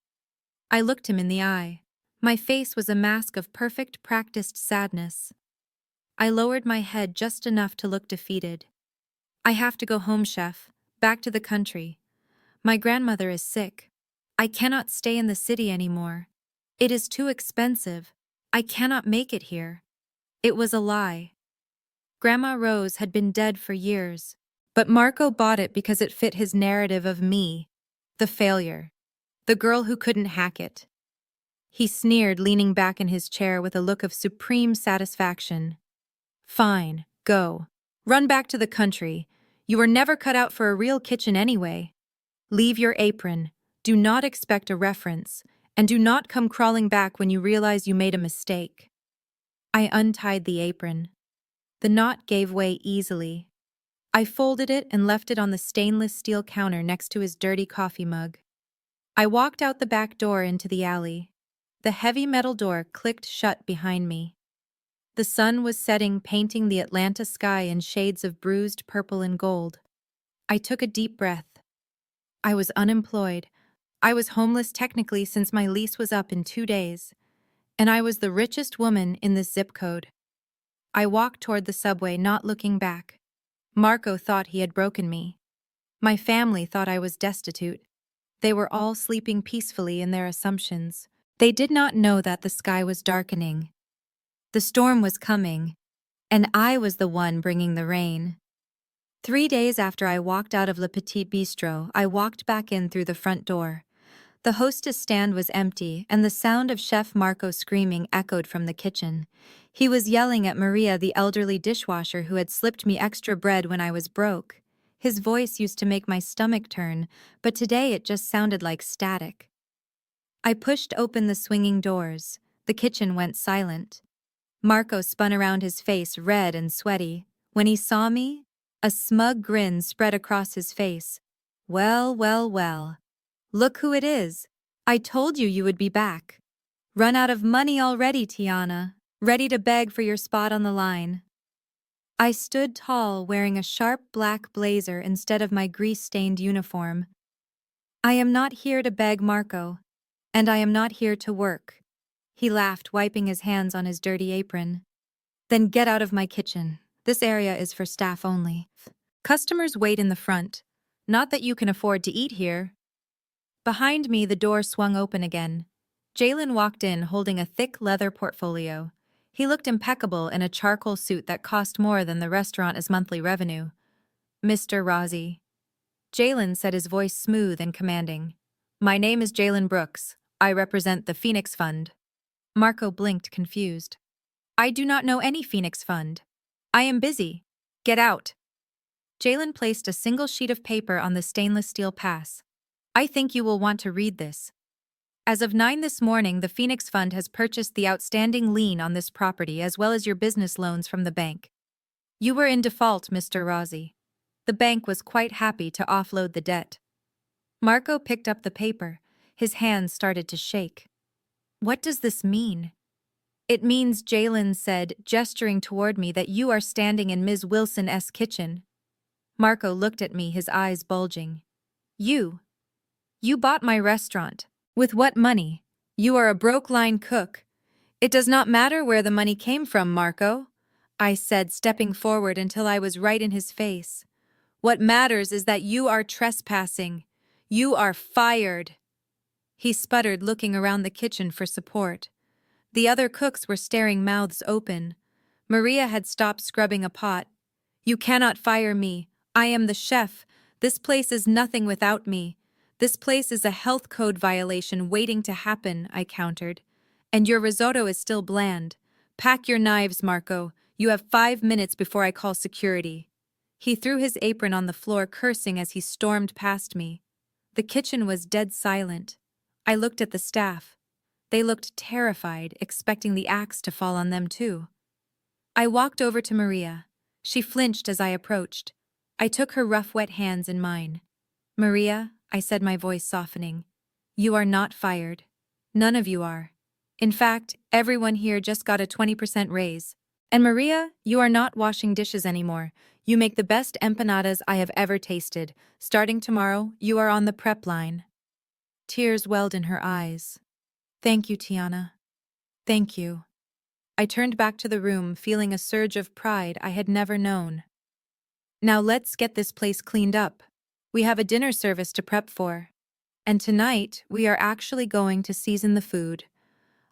[SPEAKER 1] I looked him in the eye. My face was a mask of perfect, practiced sadness. I lowered my head just enough to look defeated. "I have to go home, chef. Back to the country. My grandmother is sick. I cannot stay in the city anymore. It is too expensive. I cannot make it here." It was a lie. Grandma Rose had been dead for years, but Marco bought it because it fit his narrative of me, the failure, the girl who couldn't hack it. He sneered, leaning back in his chair with a look of supreme satisfaction. "Fine, go. Run back to the country. You were never cut out for a real kitchen anyway. Leave your apron. Do not expect a reference, and do not come crawling back when you realize you made a mistake." I untied the apron. The knot gave way easily. I folded it and left it on the stainless steel counter next to his dirty coffee mug. I walked out the back door into the alley. The heavy metal door clicked shut behind me. The sun was setting, painting the Atlanta sky in shades of bruised purple and gold. I took a deep breath. I was unemployed. I was homeless technically since my lease was up in 2 days. And I was the richest woman in this zip code. I walked toward the subway, not looking back. Marco thought he had broken me. My family thought I was destitute. They were all sleeping peacefully in their assumptions. They did not know that the sky was darkening. The storm was coming, and I was the one bringing the rain. 3 days after I walked out of Le Petit Bistro, I walked back in through the front door. The hostess stand was empty, and the sound of Chef Marco screaming echoed from the kitchen. He was yelling at Maria, the elderly dishwasher who had slipped me extra bread when I was broke. His voice used to make my stomach turn, but today it just sounded like static. I pushed open the swinging doors. The kitchen went silent. Marco spun around, his face red and sweaty. When he saw me, a smug grin spread across his face. Well, well, well. Look who it is. I told you would be back. Run out of money already, Tiana. Ready to beg for your spot on the line. I stood tall, wearing a sharp black blazer instead of my grease-stained uniform. I am not here to beg, Marco. And I am not here to work. He laughed, wiping his hands on his dirty apron. Then get out of my kitchen. This area is for staff only. Customers wait in the front. Not that you can afford to eat here. Behind me, the door swung open again. Jalen walked in holding a thick leather portfolio. He looked impeccable in a charcoal suit that cost more than the restaurant's monthly revenue. Mr. Rozzi. Jalen said, his voice smooth and commanding. My name is Jalen Brooks. I represent the Phoenix Fund. Marco blinked, confused. I do not know any Phoenix Fund. I am busy. Get out. Jalen placed a single sheet of paper on the stainless steel pass. I think you will want to read this. As of 9 this morning, the Phoenix Fund has purchased the outstanding lien on this property as well as your business loans from the bank. You were in default, Mr. Rozzi. The bank was quite happy to offload the debt. Marco picked up the paper. His hands started to shake. What does this mean? It means, Jalen said, gesturing toward me, that you are standing in Ms. Wilson's kitchen. Marco looked at me, his eyes bulging. You bought my restaurant. With what money? You are a broke-line cook. It does not matter where the money came from, Marco, I said, stepping forward until I was right in his face. What matters is that you are trespassing. You are fired. He sputtered, looking around the kitchen for support. The other cooks were staring, mouths open. Maria had stopped scrubbing a pot. You cannot fire me. I am the chef. This place is nothing without me. This place is a health code violation waiting to happen, I countered. And your risotto is still bland. Pack your knives, Marco. You have 5 minutes before I call security. He threw his apron on the floor, cursing as he stormed past me. The kitchen was dead silent. I looked at the staff. They looked terrified, expecting the axe to fall on them too. I walked over to Maria. She flinched as I approached. I took her rough, wet hands in mine. Maria, I said, my voice softening, you are not fired. None of you are. In fact, everyone here just got a 20% raise. And Maria, you are not washing dishes anymore. You make the best empanadas I have ever tasted. Starting tomorrow, you are on the prep line. Tears welled in her eyes. Thank you, Tiana. Thank you. I turned back to the room, feeling a surge of pride I had never known. Now let's get this place cleaned up. We have a dinner service to prep for. And tonight, we are actually going to season the food.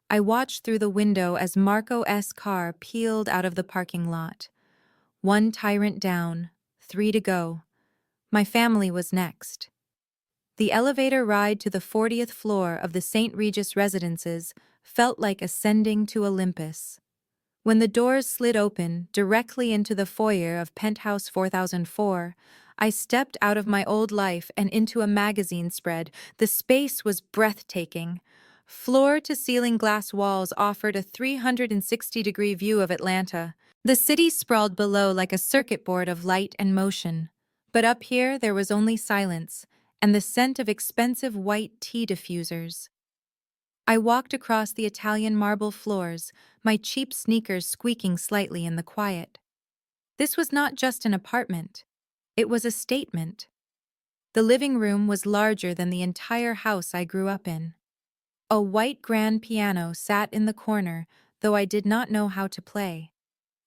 [SPEAKER 1] I watched through the window as Marco's car peeled out of the parking lot. 1 tyrant down, 3 to go. My family was next. The elevator ride to the 40th floor of the St. Regis residences felt like ascending to Olympus. When the doors slid open directly into the foyer of Penthouse 4004, I stepped out of my old life and into a magazine spread. The space was breathtaking. Floor-to-ceiling glass walls offered a 360-degree view of Atlanta. The city sprawled below like a circuit board of light and motion. But up here there was only silence and the scent of expensive white tea diffusers. I walked across the Italian marble floors, my cheap sneakers squeaking slightly in the quiet. This was not just an apartment. It was a statement. The living room was larger than the entire house I grew up in. A white grand piano sat in the corner, though I did not know how to play.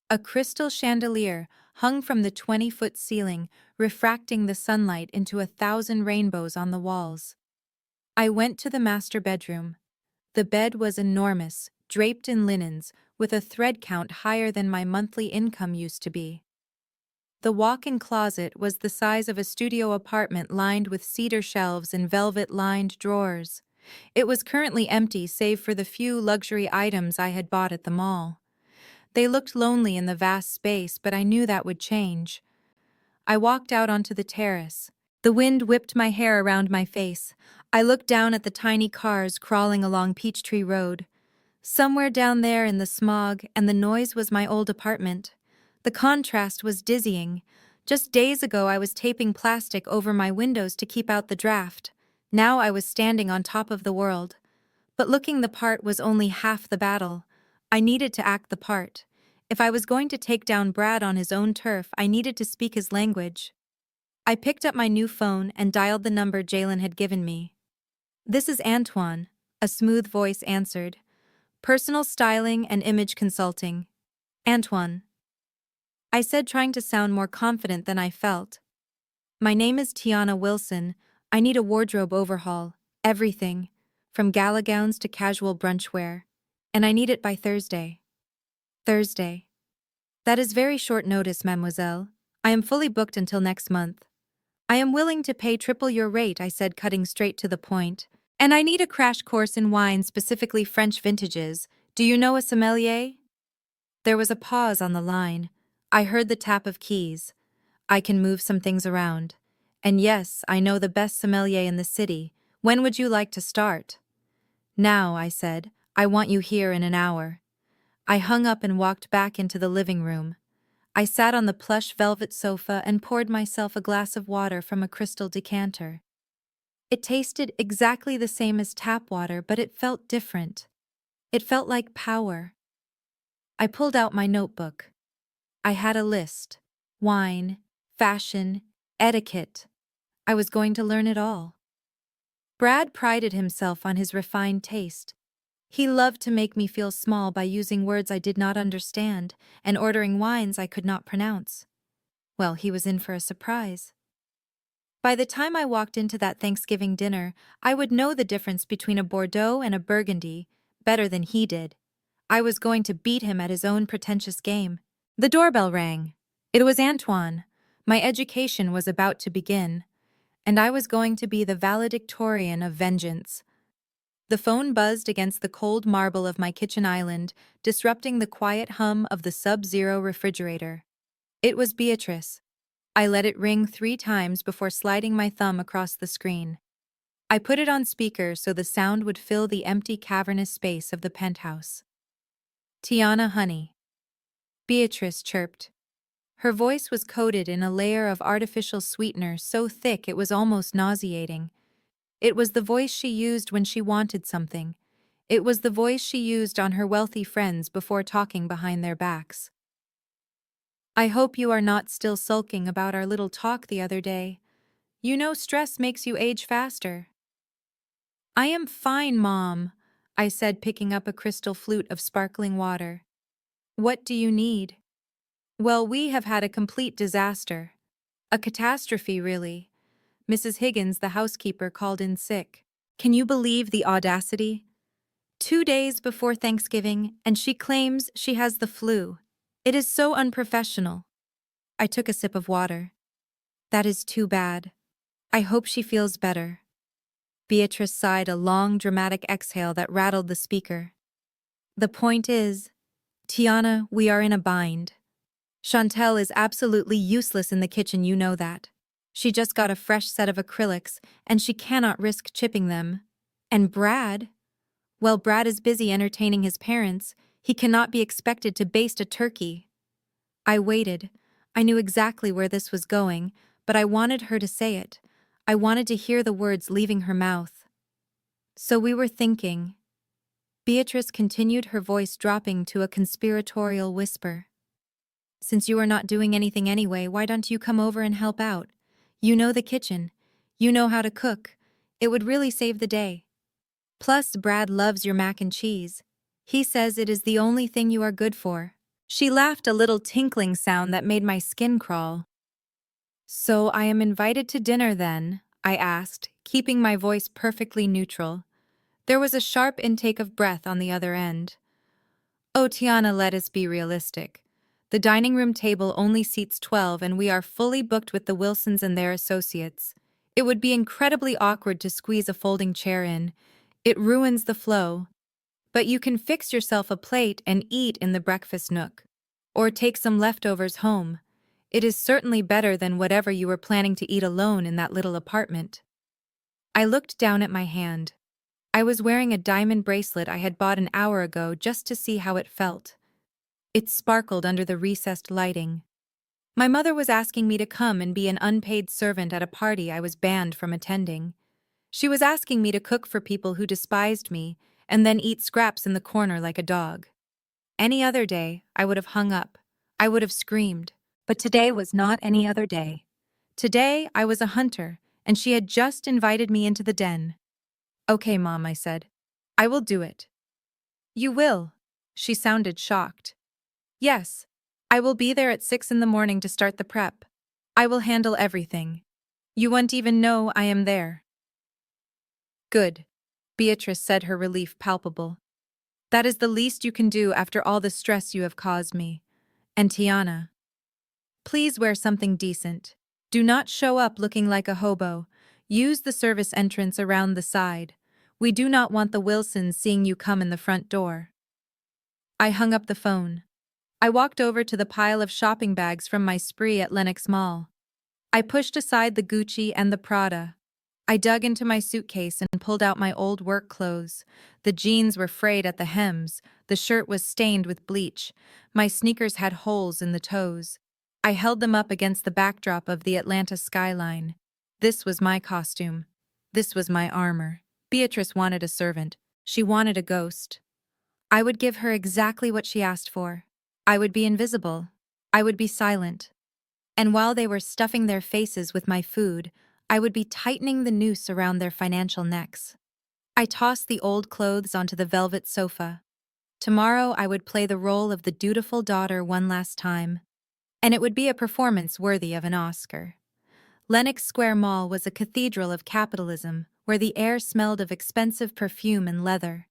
[SPEAKER 1] A crystal chandelier hung from the 20-foot ceiling, refracting the sunlight into 1,000 rainbows on the walls. I went to the master bedroom. The bed was enormous, draped in linens, with a thread count higher than my monthly income used to be. The walk-in closet was the size of a studio apartment lined with cedar shelves and velvet-lined drawers. It was currently empty save for the few luxury items I had bought at the mall. They looked lonely in the vast space, but I knew that would change. I walked out onto the terrace. The wind whipped my hair around my face. I looked down at the tiny cars crawling along Peachtree Road. Somewhere down there in the smog and the noise was my old apartment. The contrast was dizzying. Just days ago I was taping plastic over my windows to keep out the draft. Now I was standing on top of the world. But looking the part was only half the battle. I needed to act the part. If I was going to take down Brad on his own turf, I needed to speak his language. I picked up my new phone and dialed the number Jalen had given me. "This is Antoine," a smooth voice answered. "Personal styling and image consulting." "Antoine," I said, trying to sound more confident than I felt. "My name is Tiana Wilson. I need a wardrobe overhaul. Everything, from gala gowns to casual brunch wear. And I need it by Thursday." "Thursday. That is very short notice, mademoiselle. I am fully booked until next month." "I am willing to pay triple your rate," I said, cutting straight to the point. "And I need a crash course in wine, specifically French vintages. Do you know a sommelier?" There was a pause on the line. I heard the tap of keys. "I can move some things around. And yes, I know the best sommelier in the city. When would you like to start?" "Now," I said. "I want you here in an hour." I hung up and walked back into the living room. I sat on the plush velvet sofa and poured myself a glass of water from a crystal decanter. It tasted exactly the same as tap water, but it felt different. It felt like power. I pulled out my notebook. I had a list. Wine, fashion, etiquette. I was going to learn it all. Brad prided himself on his refined taste. He loved to make me feel small by using words I did not understand and ordering wines I could not pronounce. Well, he was in for a surprise. By the time I walked into that Thanksgiving dinner, I would know the difference between a Bordeaux and a Burgundy better than he did. I was going to beat him at his own pretentious game. The doorbell rang. It was Antoine. My education was about to begin, and I was going to be the valedictorian of vengeance. The phone buzzed against the cold marble of my kitchen island, disrupting the quiet hum of the sub-zero refrigerator. It was Beatrice. I let it ring 3 times before sliding my thumb across the screen. I put it on speaker so the sound would fill the empty cavernous space of the penthouse. "Tiana, honey," Beatrice chirped. Her voice was coated in a layer of artificial sweetener so thick it was almost nauseating. It was the voice she used when she wanted something. It was the voice she used on her wealthy friends before talking behind their backs. "I hope you are not still sulking about our little talk the other day. You know stress makes you age faster." "I am fine, Mom," I said, picking up a crystal flute of sparkling water. "What do you need?" "Well, we have had a complete disaster. A catastrophe, really. Mrs. Higgins, the housekeeper, called in sick. Can you believe the audacity? 2 days before Thanksgiving, and she claims she has the flu. It is so unprofessional." I took a sip of water. "That is too bad. I hope she feels better." Beatrice sighed a long, dramatic exhale that rattled the speaker. "The point is, Tiana, we are in a bind. Chantel is absolutely useless in the kitchen, you know that. She just got a fresh set of acrylics, and she cannot risk chipping them. And Brad? Well, Brad is busy entertaining his parents. He cannot be expected to baste a turkey." I waited. I knew exactly where this was going, but I wanted her to say it. I wanted to hear the words leaving her mouth. "So we were thinking." Beatrice continued, her voice dropping to a conspiratorial whisper. "Since you are not doing anything anyway, why don't you come over and help out? You know the kitchen. You know how to cook. It would really save the day. Plus, Brad loves your mac and cheese. He says it is the only thing you are good for." She laughed, a little tinkling sound that made my skin crawl. "So I am invited to dinner then?" I asked, keeping my voice perfectly neutral. There was a sharp intake of breath on the other end. "Oh, Tiana, let us be realistic. The dining room table only seats 12 and we are fully booked with the Wilsons and their associates. It would be incredibly awkward to squeeze a folding chair in. It ruins the flow. But you can fix yourself a plate and eat in the breakfast nook. Or take some leftovers home. It is certainly better than whatever you were planning to eat alone in that little apartment." I looked down at my hand. I was wearing a diamond bracelet I had bought an hour ago just to see how it felt. It sparkled under the recessed lighting. My mother was asking me to come and be an unpaid servant at a party I was banned from attending. She was asking me to cook for people who despised me and then eat scraps in the corner like a dog. Any other day, I would have hung up. I would have screamed. But today was not any other day. Today, I was a hunter, and she had just invited me into the den. "Okay, Mom," I said. "I will do it." "You will?" She sounded shocked. "Yes. I will be there at 6 in the morning to start the prep. I will handle everything. You won't even know I am there." "Good," Beatrice said, her relief palpable. "That is the least you can do after all the stress you have caused me. And Tiana, please wear something decent. Do not show up looking like a hobo. Use the service entrance around the side. We do not want the Wilsons seeing you come in the front door." I hung up the phone. I walked over to the pile of shopping bags from my spree at Lenox Mall. I pushed aside the Gucci and the Prada. I dug into my suitcase and pulled out my old work clothes. The jeans were frayed at the hems, the shirt was stained with bleach, my sneakers had holes in the toes. I held them up against the backdrop of the Atlanta skyline. This was my costume. This was my armor. Beatrice wanted a servant. She wanted a ghost. I would give her exactly what she asked for. I would be invisible. I would be silent. And while they were stuffing their faces with my food, I would be tightening the noose around their financial necks. I tossed the old clothes onto the velvet sofa. Tomorrow I would play the role of the dutiful daughter one last time. And it would be a performance worthy of an Oscar. Lenox Square Mall was a cathedral of capitalism, where the air smelled of expensive perfume and leather.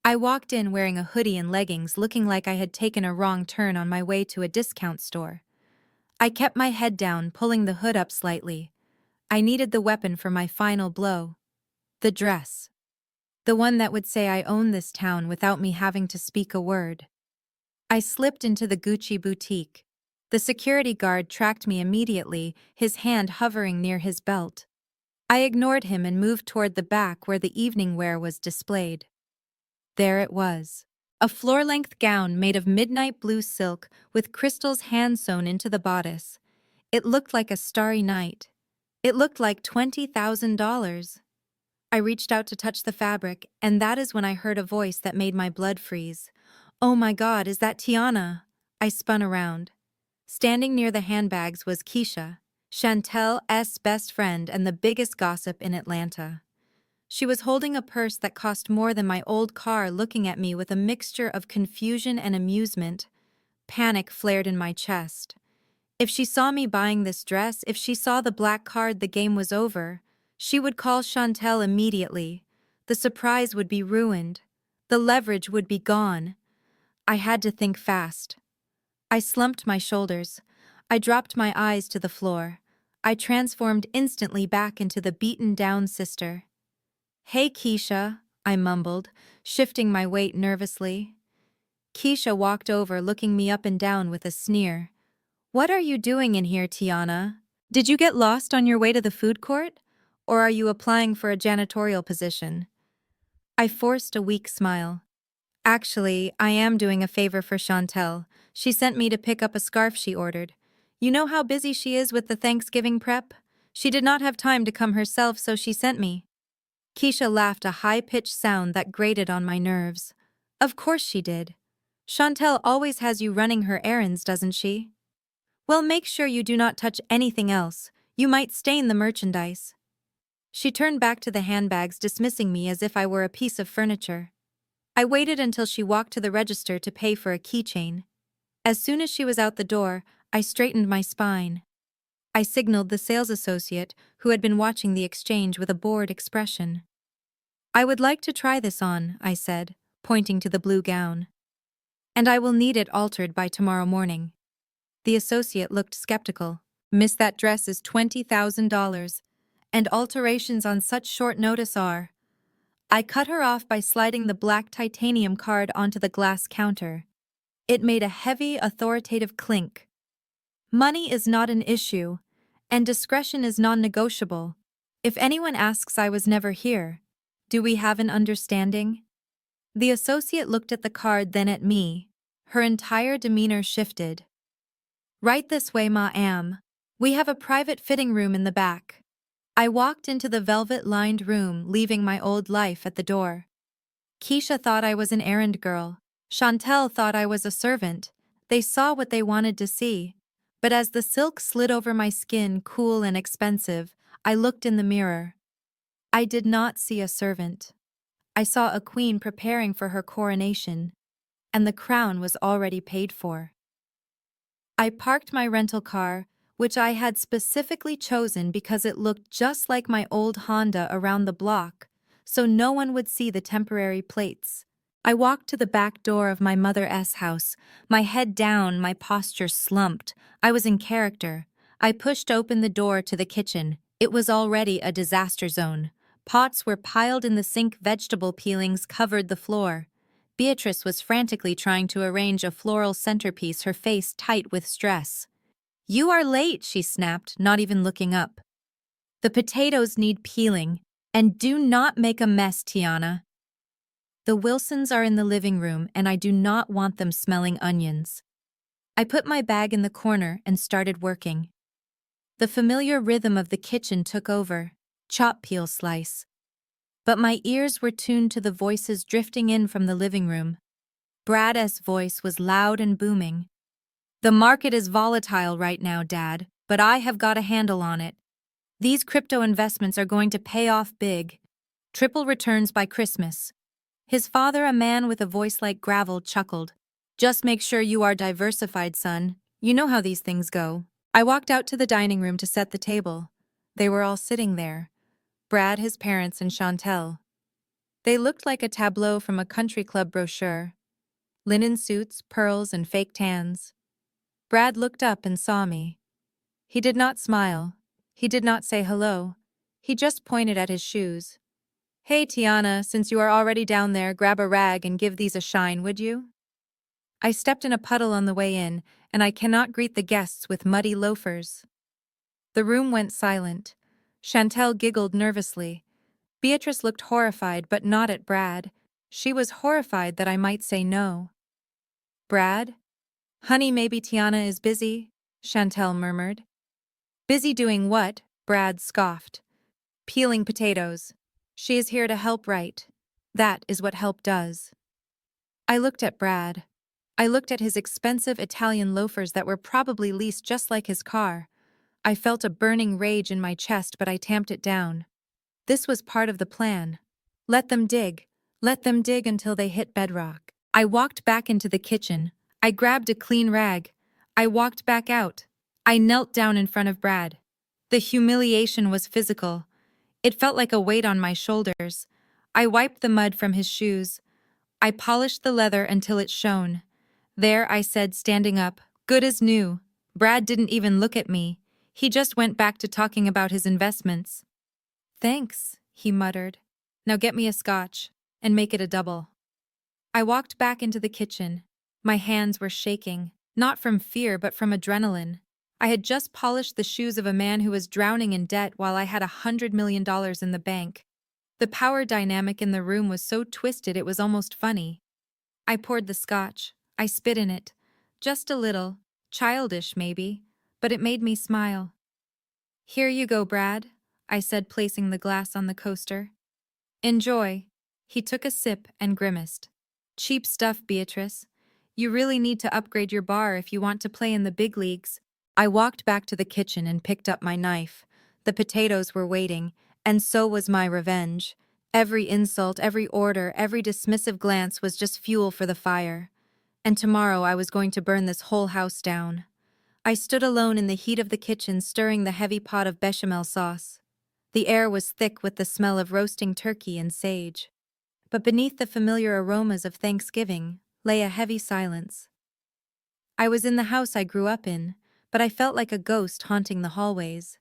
[SPEAKER 1] I walked in wearing a hoodie and leggings, looking like I had taken a wrong turn on my way to a discount store. I kept my head down, pulling the hood up slightly. I needed the weapon for my final blow. The dress. The one that would say I own this town without me having to speak a word. I slipped into the Gucci boutique. The security guard tracked me immediately, his hand hovering near his belt. I ignored him and moved toward the back where the evening wear was displayed. There it was. A floor-length gown made of midnight blue silk with crystals hand-sewn into the bodice. It looked like a starry night. It looked like $20,000. I reached out to touch the fabric, and that is when I heard a voice that made my blood freeze. "Oh my God, is that Tiana?" I spun around. Standing near the handbags was Keisha, Chantel's best friend and the biggest gossip in Atlanta. She was holding a purse that cost more than my old car, looking at me with a mixture of confusion and amusement. Panic flared in my chest. If she saw me buying this dress, if she saw the black card, the game was over. She would call Chantel immediately. The surprise would be ruined. The leverage would be gone. I had to think fast. I slumped my shoulders. I dropped my eyes to the floor. I transformed instantly back into the beaten-down sister. "Hey, Keisha," I mumbled, shifting my weight nervously. Keisha walked over, looking me up and down with a sneer. "What are you doing in here, Tiana? Did you get lost on your way to the food court? Or are you applying for a janitorial position?" I forced a weak smile. "Actually, I am doing a favor for Chantel. She sent me to pick up a scarf she ordered. You know how busy she is with the Thanksgiving prep? She did not have time to come herself, so she sent me." Keisha laughed, a high-pitched sound that grated on my nerves. "Of course she did. Chantel always has you running her errands, doesn't she? Well, make sure you do not touch anything else. You might stain the merchandise." She turned back to the handbags, dismissing me as if I were a piece of furniture. I waited until she walked to the register to pay for a keychain. As soon as she was out the door, I straightened my spine. I signaled the sales associate who had been watching the exchange with a bored expression. "I would like to try this on," I said, pointing to the blue gown. "And I will need it altered by tomorrow morning." The associate looked skeptical. "Miss, that dress is $20,000, and alterations on such short notice are—" I cut her off by sliding the black titanium card onto the glass counter. It made a heavy, authoritative clink. "Money is not an issue, and discretion is non-negotiable. If anyone asks, I was never here. Do we have an understanding?" The associate looked at the card, then at me. Her entire demeanor shifted. "Right this way, ma'am. We have a private fitting room in the back." I walked into the velvet-lined room, leaving my old life at the door. Keisha thought I was an errand girl. Chantel thought I was a servant. They saw what they wanted to see. But as the silk slid over my skin, cool and expensive, I looked in the mirror. I did not see a servant. I saw a queen preparing for her coronation, and the crown was already paid for. I parked my rental car, which I had specifically chosen because it looked just like my old Honda, around the block, so no one would see the temporary plates. I walked to the back door of my mother's house, my head down, my posture slumped. I was in character. I pushed open the door to the kitchen. It was already a disaster zone. Pots were piled in the sink, vegetable peelings covered the floor. Beatrice was frantically trying to arrange a floral centerpiece, her face tight with stress. "You are late," she snapped, not even looking up. "The potatoes need peeling, and do not make a mess, Tiana. The Wilsons are in the living room, and I do not want them smelling onions." I put my bag in the corner and started working. The familiar rhythm of the kitchen took over. Chop, peel, slice. But my ears were tuned to the voices drifting in from the living room. Brad's voice was loud and booming. "The market is volatile right now, Dad, but I have got a handle on it. These crypto investments are going to pay off big. Triple returns by Christmas." His father, a man with a voice like gravel, chuckled. "Just make sure you are diversified, son. You know how these things go." I walked out to the dining room to set the table. They were all sitting there. Brad, his parents, and Chantel. They looked like a tableau from a country club brochure. Linen suits, pearls, and fake tans. Brad looked up and saw me. He did not smile. He did not say hello. He just pointed at his shoes. "Hey, Tiana, since you are already down there, grab a rag and give these a shine, would you?" I stepped in a puddle on the way in, and I cannot greet the guests with muddy loafers. The room went silent. Chantel giggled nervously. Beatrice looked horrified, but not at Brad. She was horrified that I might say no. "Brad? Honey, maybe Tiana is busy," Chantel murmured. "Busy doing what?" Brad scoffed. "Peeling potatoes. She is here to help, right? That is what help does." I looked at Brad. I looked at his expensive Italian loafers that were probably leased just like his car. I felt a burning rage in my chest, but I tamped it down. This was part of the plan. Let them dig. Let them dig until they hit bedrock. I walked back into the kitchen. I grabbed a clean rag. I walked back out. I knelt down in front of Brad. The humiliation was physical. It felt like a weight on my shoulders. I wiped the mud from his shoes. I polished the leather until it shone. "There," I said, standing up, "good as new." Brad didn't even look at me. He just went back to talking about his investments. "Thanks," he muttered. "Now get me a scotch, and make it a double." I walked back into the kitchen. My hands were shaking, not from fear but from adrenaline. I had just polished the shoes of a man who was drowning in debt while I had $100 million in the bank. The power dynamic in the room was so twisted it was almost funny. I poured the scotch. I spit in it. Just a little. Childish, maybe. But it made me smile. "Here you go, Brad," I said, placing the glass on the coaster. "Enjoy." He took a sip and grimaced. "Cheap stuff, Beatrice. You really need to upgrade your bar if you want to play in the big leagues." I walked back to the kitchen and picked up my knife. The potatoes were waiting, and so was my revenge. Every insult, every order, every dismissive glance was just fuel for the fire. and tomorrow I was going to burn this whole house down. I stood alone in the heat of the kitchen stirring the heavy pot of bechamel sauce. The air was thick with the smell of roasting turkey and sage. But beneath the familiar aromas of Thanksgiving lay a heavy silence. I was in the house I grew up in, but I felt like a ghost haunting the hallways.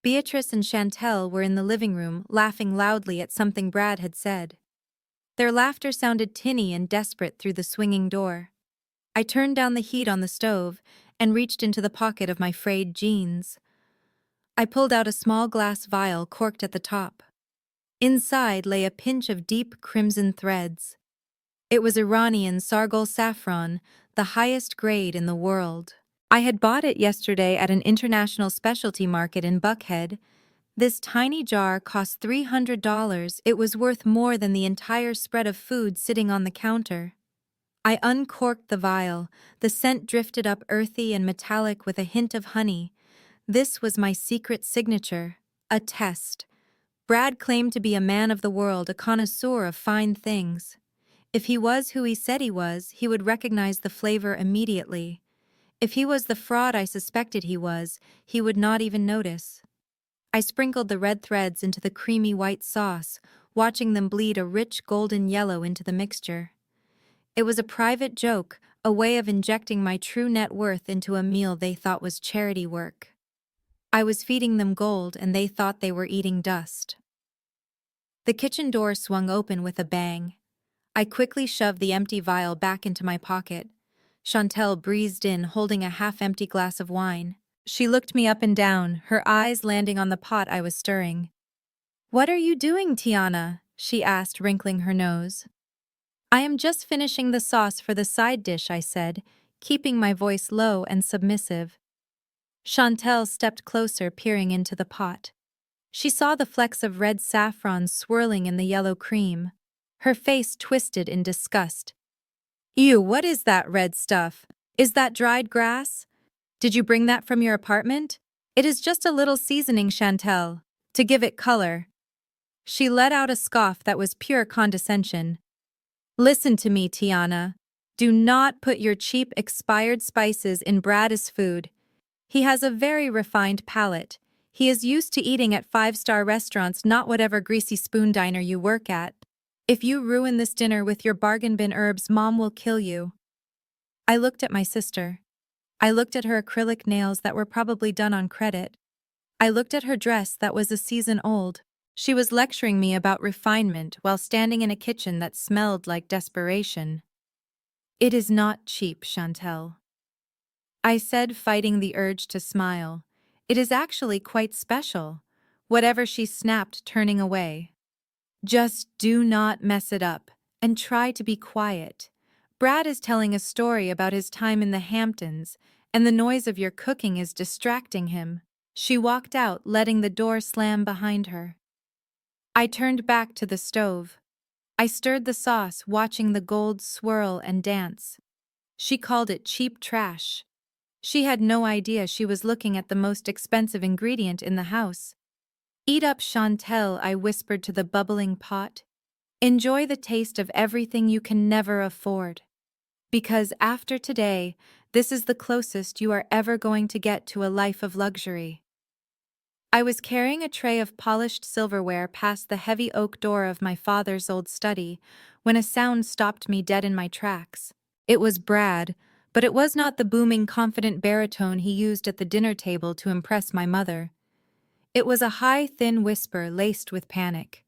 [SPEAKER 1] Beatrice and Chantel were in the living room, laughing loudly at something Brad had said. Their laughter sounded tinny and desperate through the swinging door. I turned down the heat on the stove and reached into the pocket of my frayed jeans. I pulled out a small glass vial corked at the top. Inside lay a pinch of deep crimson threads. It was Iranian Sargol saffron, the highest grade in the world. I had bought it yesterday at an international specialty market in Buckhead. This tiny jar cost $300. It was worth more than the entire spread of food sitting on the counter. I uncorked the vial. The scent drifted up earthy and metallic with a hint of honey. This was my secret signature, a test. Brad claimed to be a man of the world, a connoisseur of fine things. If he was who he said he was, he would recognize the flavor immediately. If he was the fraud I suspected he was, he would not even notice. I sprinkled the red threads into the creamy white sauce, watching them bleed a rich golden yellow into the mixture. It was a private joke, a way of injecting my true net worth into a meal they thought was charity work. I was feeding them gold and they thought they were eating dust. The kitchen door swung open with a bang. I quickly shoved the empty vial back into my pocket. Chantel breezed in, holding a half-empty glass of wine. She looked me up and down, her eyes landing on the pot I was stirring. "What are you doing, Tiana?" she asked, wrinkling her nose. "I am just finishing the sauce for the side dish," I said, keeping my voice low and submissive. Chantel stepped closer, peering into the pot. She saw the flecks of red saffron swirling in the yellow cream. Her face twisted in disgust. "Ew, what is that red stuff? Is that dried grass? Did you bring that from your apartment? It is just a little seasoning, Chantel, to give it color." She let out a scoff that was pure condescension. "Listen to me, Tiana. Do not put your cheap expired spices in Brad's food. He has a very refined palate. He is used to eating at five-star restaurants, not whatever greasy spoon diner you work at. If you ruin this dinner with your bargain bin herbs, Mom will kill you." I looked at my sister. I looked at her acrylic nails that were probably done on credit. I looked at her dress that was a season old. She was lecturing me about refinement while standing in a kitchen that smelled like desperation. "It is not cheap, Chantel," I said, fighting the urge to smile. "It is actually quite special." Whatever, she snapped, turning away. "Just do not mess it up, and try to be quiet. Brad is telling a story about his time in the Hamptons, and the noise of your cooking is distracting him." She walked out, letting the door slam behind her. I turned back to the stove. I stirred the sauce, watching the gold swirl and dance. She called it cheap trash. She had no idea she was looking at the most expensive ingredient in the house. "Eat up, Chantel," I whispered to the bubbling pot. "Enjoy the taste of everything you can never afford. Because after today, this is the closest you are ever going to get to a life of luxury." I was carrying a tray of polished silverware past the heavy oak door of my father's old study when a sound stopped me dead in my tracks. It was Brad, but it was not the booming, confident baritone he used at the dinner table to impress my mother. It was a high, thin whisper laced with panic.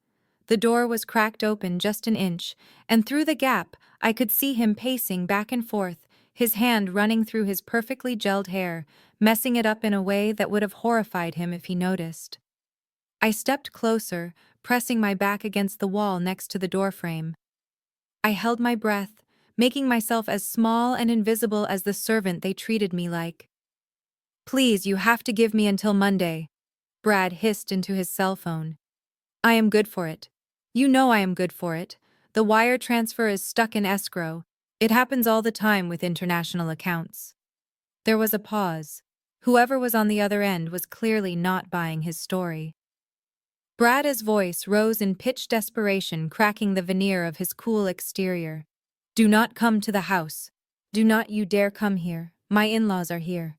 [SPEAKER 1] The door was cracked open just an inch, and through the gap I could see him pacing back and forth, his hand running through his perfectly gelled hair, messing it up in a way that would have horrified him if he noticed. I stepped closer, pressing my back against the wall next to the doorframe. I held my breath, making myself as small and invisible as the servant they treated me like. "Please, you have to give me until Monday," Brad hissed into his cell phone. "I am good for it. You know I am good for it. The wire transfer is stuck in escrow. It happens all the time with international accounts." There was a pause. Whoever was on the other end was clearly not buying his story. Brad's voice rose in pitched desperation, cracking the veneer of his cool exterior. "Do not come to the house. Do not you dare come here. My in-laws are here.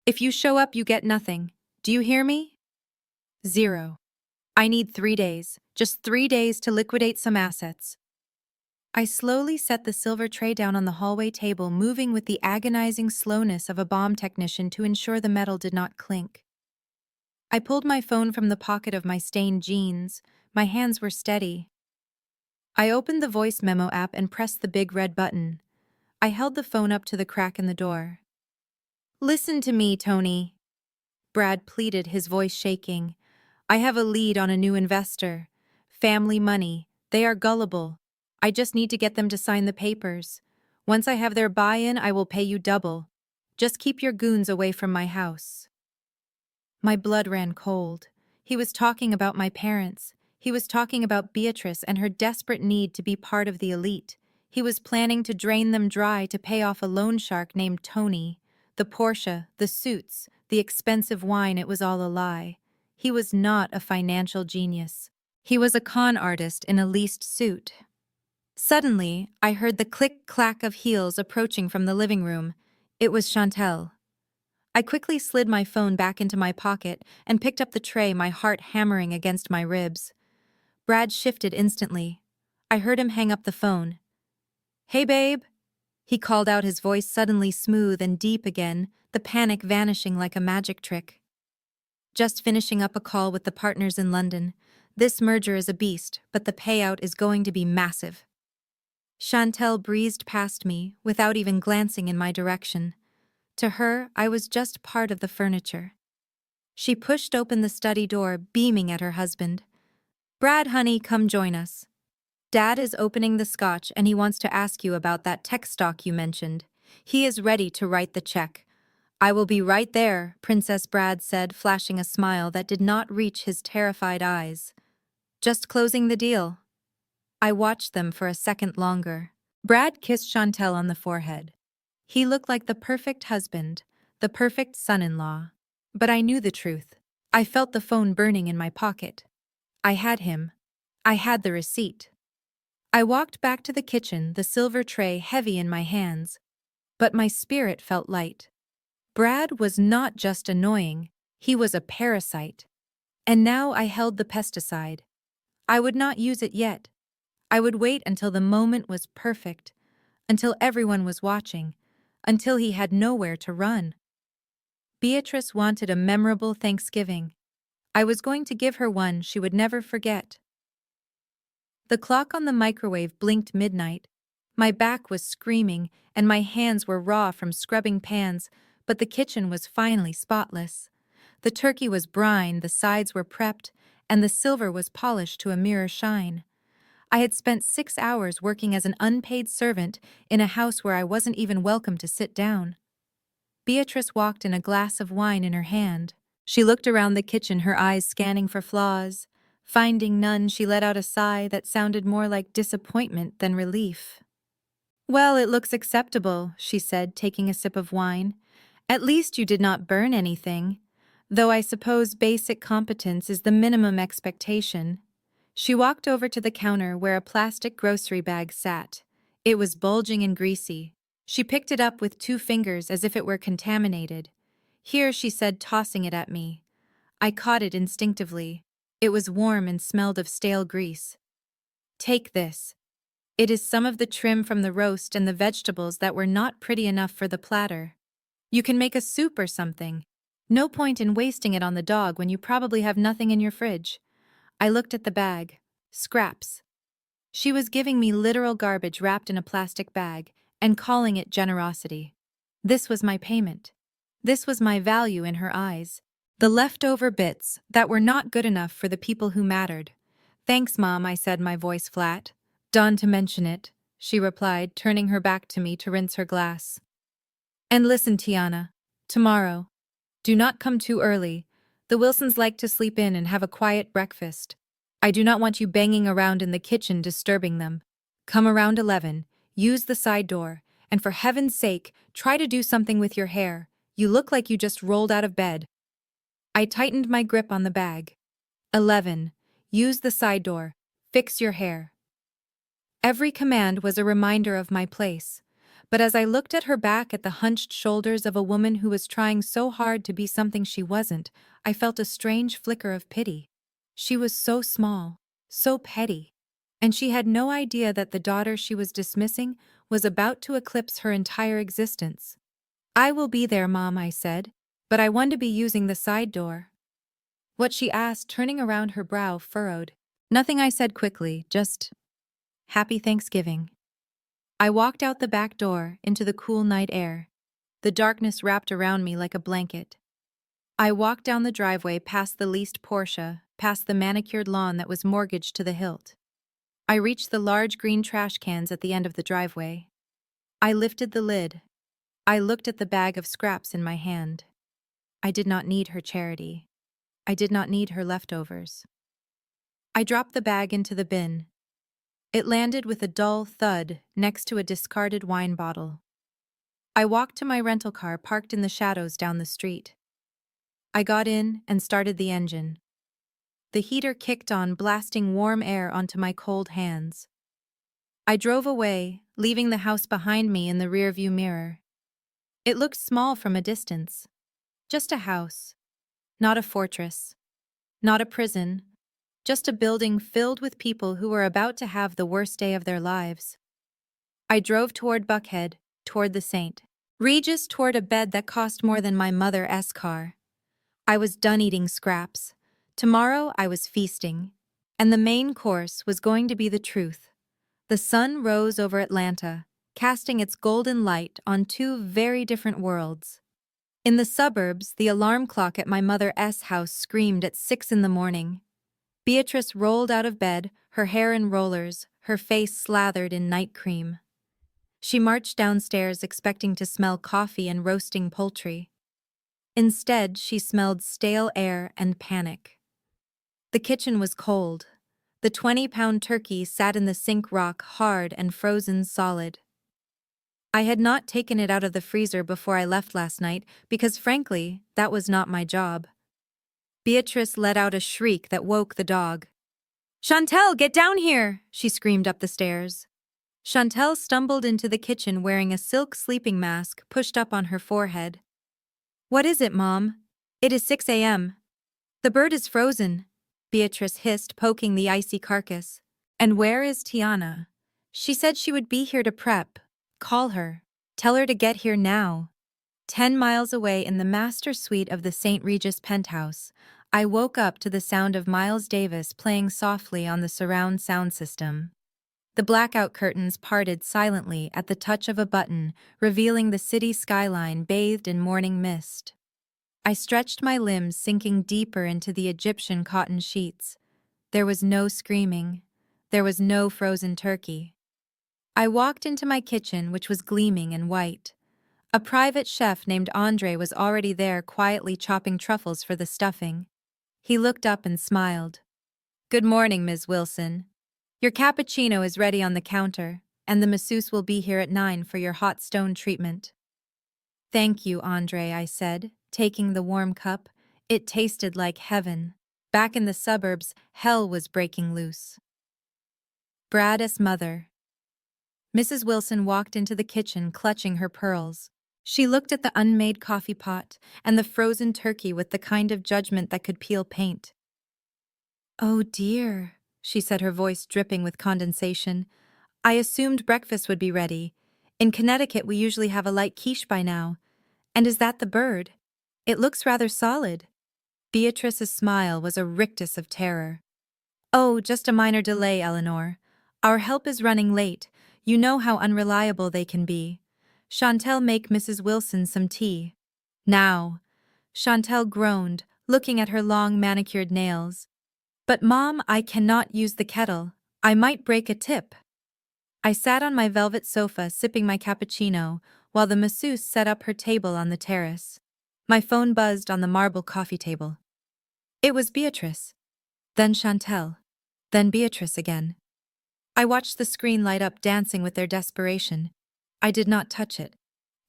[SPEAKER 1] If you show up, you get nothing. Do you hear me? 0. I need 3 days. Just 3 days to liquidate some assets. I slowly set the silver tray down on the hallway table, moving with the agonizing slowness of a bomb technician to ensure the metal did not clink. I pulled my phone from the pocket of my stained jeans. My hands were steady. I opened the voice memo app and pressed the big red button. I held the phone up to the crack in the door. Listen to me, Tony. Brad pleaded, his voice shaking. I have a lead on a new investor. Family money. They are gullible. I just need to get them to sign the papers. Once I have their buy-in, I will pay you double. Just keep your goons away from my house. My blood ran cold. He was talking about my parents. He was talking about Beatrice and her desperate need to be part of the elite. He was planning to drain them dry to pay off a loan shark named Tony. The Porsche, the suits, the expensive wine, it was all a lie. He was not a financial genius. He was a con artist in a leased suit. Suddenly, I heard the click-clack of heels approaching from the living room. It was Chantel. I quickly slid my phone back into my pocket and picked up the tray, my heart hammering against my ribs. Brad shifted instantly. I heard him hang up the phone. Hey, babe, he called out, his voice suddenly smooth and deep again, the panic vanishing like a magic trick. Just finishing up a call with the partners in London. This merger is a beast, but the payout is going to be massive. Chantel breezed past me without even glancing in my direction. To her, I was just part of the furniture. She pushed open the study door, beaming at her husband. Brad, honey, come join us. Dad is opening the scotch and he wants to ask you about that tech stock you mentioned. He is ready to write the check. I will be right there, Princess Brad said, flashing a smile that did not reach his terrified eyes. Just closing the deal. I watched them for a second longer. Brad kissed Chantel on the forehead. He looked like the perfect husband, the perfect son-in-law. But I knew the truth. I felt the phone burning in my pocket. I had him. I had the receipt. I walked back to the kitchen, the silver tray heavy in my hands. But my spirit felt light. Brad was not just annoying, he was a parasite. And now I held the pesticide. I would not use it yet. I would wait until the moment was perfect, until everyone was watching, until he had nowhere to run. Beatrice wanted a memorable Thanksgiving. I was going to give her one she would never forget. The clock on the microwave blinked midnight. My back was screaming, and my hands were raw from scrubbing pans, but the kitchen was finally spotless. The turkey was brine, the sides were prepped, and the silver was polished to a mirror shine. I had spent 6 hours working as an unpaid servant in a house where I wasn't even welcome to sit down. Beatrice walked in, a glass of wine in her hand. She looked around the kitchen, her eyes scanning for flaws. Finding none, she let out a sigh that sounded more like disappointment than relief. Well, it looks acceptable, she said, taking a sip of wine. At least you did not burn anything, though I suppose basic competence is the minimum expectation. She walked over to the counter where a plastic grocery bag sat. It was bulging and greasy. She picked it up with 2 fingers as if it were contaminated. Here, she said, tossing it at me. I caught it instinctively. It was warm and smelled of stale grease. Take this. It is some of the trim from the roast and the vegetables that were not pretty enough for the platter. You can make a soup or something. No point in wasting it on the dog when you probably have nothing in your fridge. I looked at the bag. Scraps. She was giving me literal garbage wrapped in a plastic bag and calling it generosity. This was my payment. This was my value in her eyes. The leftover bits that were not good enough for the people who mattered. Thanks, Mom, I said, my voice flat. Done to mention it, she replied, turning her back to me to rinse her glass. And listen, Tiana. Tomorrow. Do not come too early. The Wilsons like to sleep in and have a quiet breakfast. I do not want you banging around in the kitchen disturbing them. Come around 11, use the side door, and for heaven's sake, try to do something with your hair. You look like you just rolled out of bed. I tightened my grip on the bag. 11, use the side door, fix your hair. Every command was a reminder of my place. But as I looked at her back at the hunched shoulders of a woman who was trying so hard to be something she wasn't, I felt a strange flicker of pity. She was so small, so petty, and she had no idea that the daughter she was dismissing was about to eclipse her entire existence. "I will be there, Mom," I said, "but I want to be using the side door." What she asked, turning around, her brow furrowed. Nothing, I said quickly, just, "Happy Thanksgiving." I walked out the back door, into the cool night air. The darkness wrapped around me like a blanket. I walked down the driveway, past the leased Porsche, past the manicured lawn that was mortgaged to the hilt. I reached the large green trash cans at the end of the driveway. I lifted the lid. I looked at the bag of scraps in my hand. I did not need her charity. I did not need her leftovers. I dropped the bag into the bin. It landed with a dull thud next to a discarded wine bottle. I walked to my rental car parked in the shadows down the street. I got in and started the engine. The heater kicked on, blasting warm air onto my cold hands. I drove away, leaving the house behind me in the rearview mirror. It looked small from a distance. Just a house. Not a fortress. Not a prison. Just a building filled with people who were about to have the worst day of their lives. I drove toward Buckhead, toward the St. Regis, toward a bed that cost more than my mother's car. I was done eating scraps. Tomorrow I was feasting. And the main course was going to be the truth. The sun rose over Atlanta, casting its golden light on two very different worlds. In the suburbs, the alarm clock at my mother's house screamed at 6 in the morning. Beatrice rolled out of bed, her hair in rollers, her face slathered in night cream. She marched downstairs expecting to smell coffee and roasting poultry. Instead, she smelled stale air and panic. The kitchen was cold. The 20-pound turkey sat in the sink rock hard and frozen solid. I had not taken it out of the freezer before I left last night because, frankly, that was not my job. Beatrice let out a shriek that woke the dog. "Chantel, get down here!" she screamed up the stairs. Chantel stumbled into the kitchen wearing a silk sleeping mask pushed up on her forehead. "What is it, Mom?" "It is 6 a.m. The bird is frozen," Beatrice hissed, poking the icy carcass. "And where is Tiana? She said she would be here to prep. Call her. Tell her to get here now." 10 miles away in the master suite of the St. Regis penthouse, I woke up to the sound of Miles Davis playing softly on the surround sound system. The blackout curtains parted silently at the touch of a button, revealing the city skyline bathed in morning mist. I stretched my limbs, sinking deeper into the Egyptian cotton sheets. There was no screaming. There was no frozen turkey. I walked into my kitchen, which was gleaming and white. A private chef named Andre was already there, quietly chopping truffles for the stuffing. He looked up and smiled. "Good morning, Ms. Wilson. Your cappuccino is ready on the counter, and the masseuse will be here at 9 for your hot stone treatment." "Thank you, Andre," I said, taking the warm cup. It tasted like heaven. Back in the suburbs, hell was breaking loose. Brad's mother. Mrs. Wilson walked into the kitchen clutching her pearls. She looked at the unmade coffee pot and the frozen turkey with the kind of judgment that could peel paint. "Oh dear," she said, her voice dripping with condensation. "I assumed breakfast would be ready. In Connecticut, we usually have a light quiche by now. And is that the bird? It looks rather solid." Beatrice's smile was a rictus of terror. "Oh, just a minor delay, Eleanor. Our help is running late. You know how unreliable they can be. Chantel, make Mrs. Wilson some tea." "Now." Chantel groaned, looking at her long manicured nails. "But Mom, I cannot use the kettle. I might break a tip." I sat on my velvet sofa sipping my cappuccino while the masseuse set up her table on the terrace. My phone buzzed on the marble coffee table. It was Beatrice. Then Chantel. Then Beatrice again. I watched the screen light up, dancing with their desperation. I did not touch it.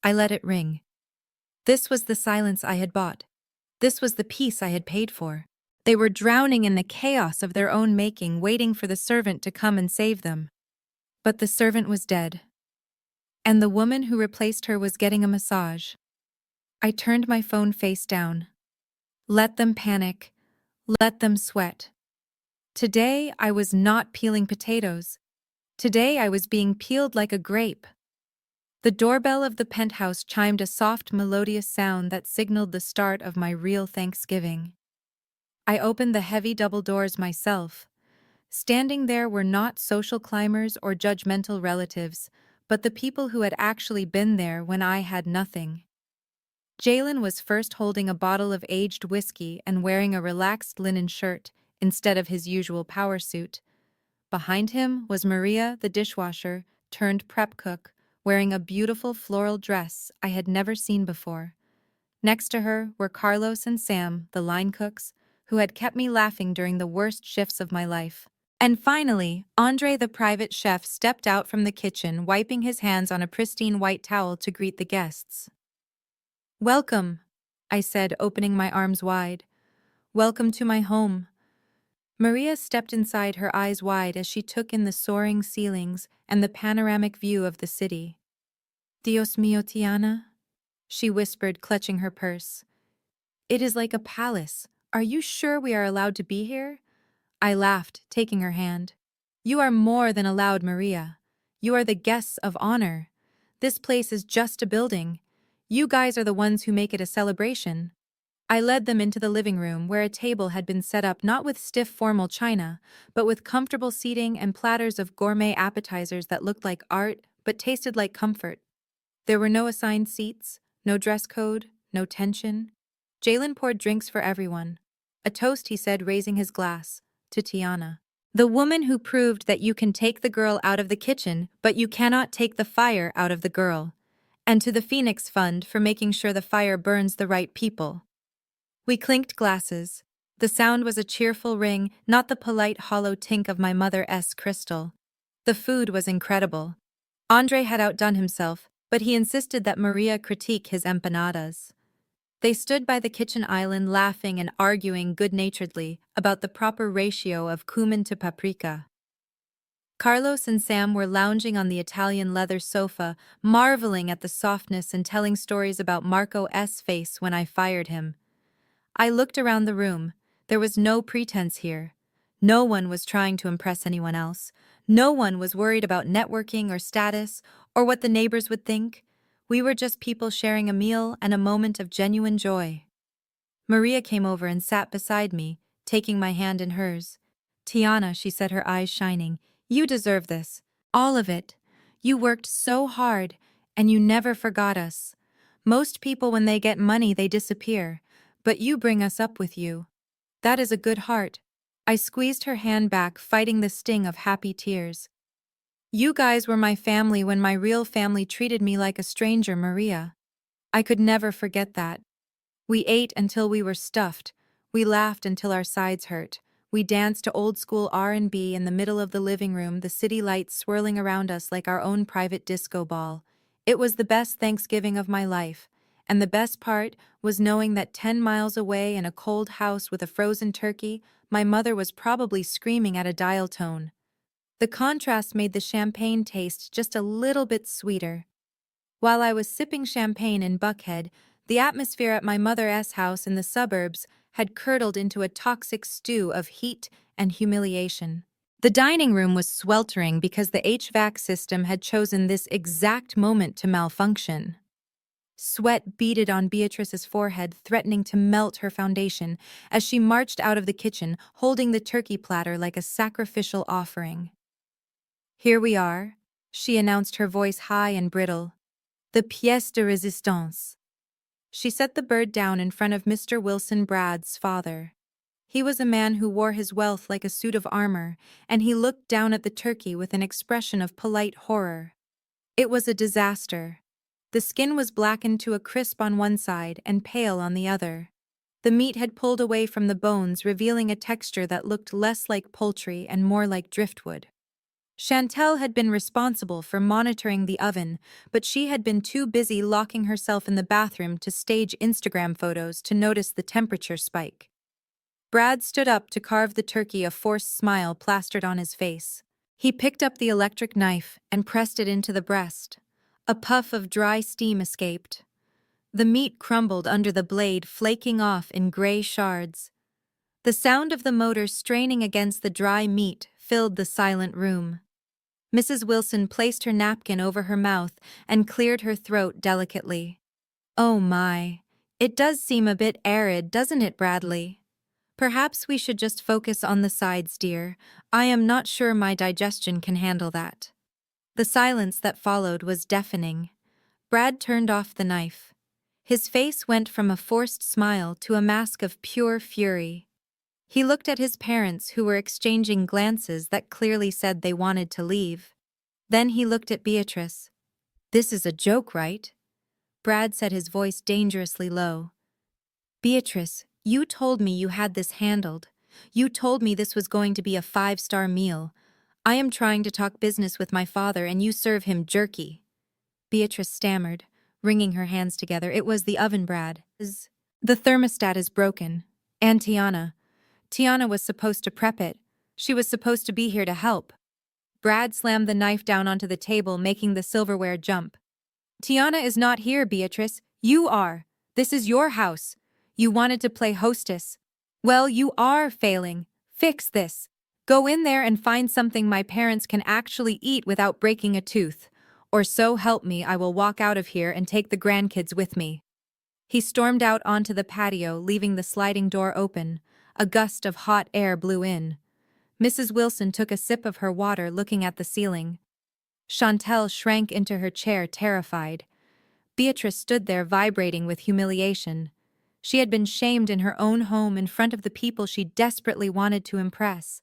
[SPEAKER 1] I let it ring. This was the silence I had bought. This was the peace I had paid for. They were drowning in the chaos of their own making, waiting for the servant to come and save them. But the servant was dead. and the woman who replaced her was getting a massage. I turned my phone face down. Let them panic. Let them sweat. Today I was not peeling potatoes. Today I was being peeled like a grape. The doorbell of the penthouse chimed a soft, melodious sound that signaled the start of my real Thanksgiving. I opened the heavy double doors myself. Standing there were not social climbers or judgmental relatives, but the people who had actually been there when I had nothing. Jalen was first holding a bottle of aged whiskey and wearing a relaxed linen shirt instead of his usual power suit. Behind him was Maria, the dishwasher, turned prep cook, wearing a beautiful floral dress I had never seen before. Next to her were Carlos and Sam, the line cooks, who had kept me laughing during the worst shifts of my life. And finally, Andre, the private chef, stepped out from the kitchen, wiping his hands on a pristine white towel to greet the guests. "Welcome," I said, opening my arms wide. "Welcome to my home." Maria stepped inside, her eyes wide as she took in the soaring ceilings and the panoramic view of the city. "Dios mío, Tiana," she whispered, clutching her purse. "It is like a palace. Are you sure we are allowed to be here?" I laughed, taking her hand. "You are more than allowed, Maria. You are the guests of honor. This place is just a building. You guys are the ones who make it a celebration." I led them into the living room, where a table had been set up not with stiff formal china, but with comfortable seating and platters of gourmet appetizers that looked like art but tasted like comfort. There were no assigned seats, no dress code, no tension. Jalen poured drinks for everyone. A toast, he said, raising his glass, to Tiana. "The woman who proved that you can take the girl out of the kitchen, but you cannot take the fire out of the girl. And to the Phoenix Fund for making sure the fire burns the right people." We clinked glasses. The sound was a cheerful ring, not the polite hollow tink of my mother's crystal. The food was incredible. Andre had outdone himself, but he insisted that Maria critique his empanadas. They stood by the kitchen island laughing and arguing good-naturedly about the proper ratio of cumin to paprika. Carlos and Sam were lounging on the Italian leather sofa, marveling at the softness and telling stories about Marco's face when I fired him. I looked around the room. There was no pretense here. No one was trying to impress anyone else. No one was worried about networking or status or what the neighbors would think. We were just people sharing a meal and a moment of genuine joy. Maria came over and sat beside me, taking my hand in hers. "Tiana," she said, her eyes shining, "you deserve this. All of it. You worked so hard, and you never forgot us. Most people, when they get money, they disappear. But you bring us up with you. That is a good heart." I squeezed her hand back, fighting the sting of happy tears. "You guys were my family when my real family treated me like a stranger, Maria. I could never forget that. We ate until we were stuffed. We laughed until our sides hurt. We danced to old-school R&B in the middle of the living room, the city lights swirling around us like our own private disco ball. It was the best Thanksgiving of my life. And the best part was knowing that 10 miles away in a cold house with a frozen turkey, my mother was probably screaming at a dial tone. The contrast made the champagne taste just a little bit sweeter. While I was sipping champagne in Buckhead, the atmosphere at my mother's house in the suburbs had curdled into a toxic stew of heat and humiliation. The dining room was sweltering because the HVAC system had chosen this exact moment to malfunction. Sweat beaded on Beatrice's forehead, threatening to melt her foundation, as she marched out of the kitchen, holding the turkey platter like a sacrificial offering. "Here we are," she announced, her voice high and brittle. "The pièce de résistance." She set the bird down in front of Mr. Wilson, Brad's father. He was a man who wore his wealth like a suit of armor, and he looked down at the turkey with an expression of polite horror. It was a disaster. The skin was blackened to a crisp on one side and pale on the other. The meat had pulled away from the bones, revealing a texture that looked less like poultry and more like driftwood. Chantel had been responsible for monitoring the oven, but she had been too busy locking herself in the bathroom to stage Instagram photos to notice the temperature spike. Brad stood up to carve the turkey, a forced smile plastered on his face. He picked up the electric knife and pressed it into the breast. A puff of dry steam escaped. The meat crumbled under the blade, flaking off in gray shards. The sound of the motor straining against the dry meat filled the silent room. Mrs. Wilson placed her napkin over her mouth and cleared her throat delicately. "Oh my. It does seem a bit arid, doesn't it, Bradley? Perhaps we should just focus on the sides, dear. I am not sure my digestion can handle that." The silence that followed was deafening. Brad turned off the knife. His face went from a forced smile to a mask of pure fury. He looked at his parents, who were exchanging glances that clearly said they wanted to leave. Then he looked at Beatrice. "This is a joke, right?" Brad said, his voice dangerously low. "Beatrice, you told me you had this handled. You told me this was going to be a 5-star meal. I am trying to talk business with my father and you serve him jerky." Beatrice stammered, wringing her hands together. "It was the oven, Brad. The thermostat is broken. And Tiana was supposed to prep it. She was supposed to be here to help." Brad slammed the knife down onto the table, making the silverware jump. "Tiana is not here, Beatrice. You are. This is your house. You wanted to play hostess. Well, you are failing. Fix this. Go in there and find something my parents can actually eat without breaking a tooth. Or so help me, I will walk out of here and take the grandkids with me." He stormed out onto the patio, leaving the sliding door open. A gust of hot air blew in. Mrs. Wilson took a sip of her water, looking at the ceiling. Chantel shrank into her chair, terrified. Beatrice stood there, vibrating with humiliation. She had been shamed in her own home in front of the people she desperately wanted to impress.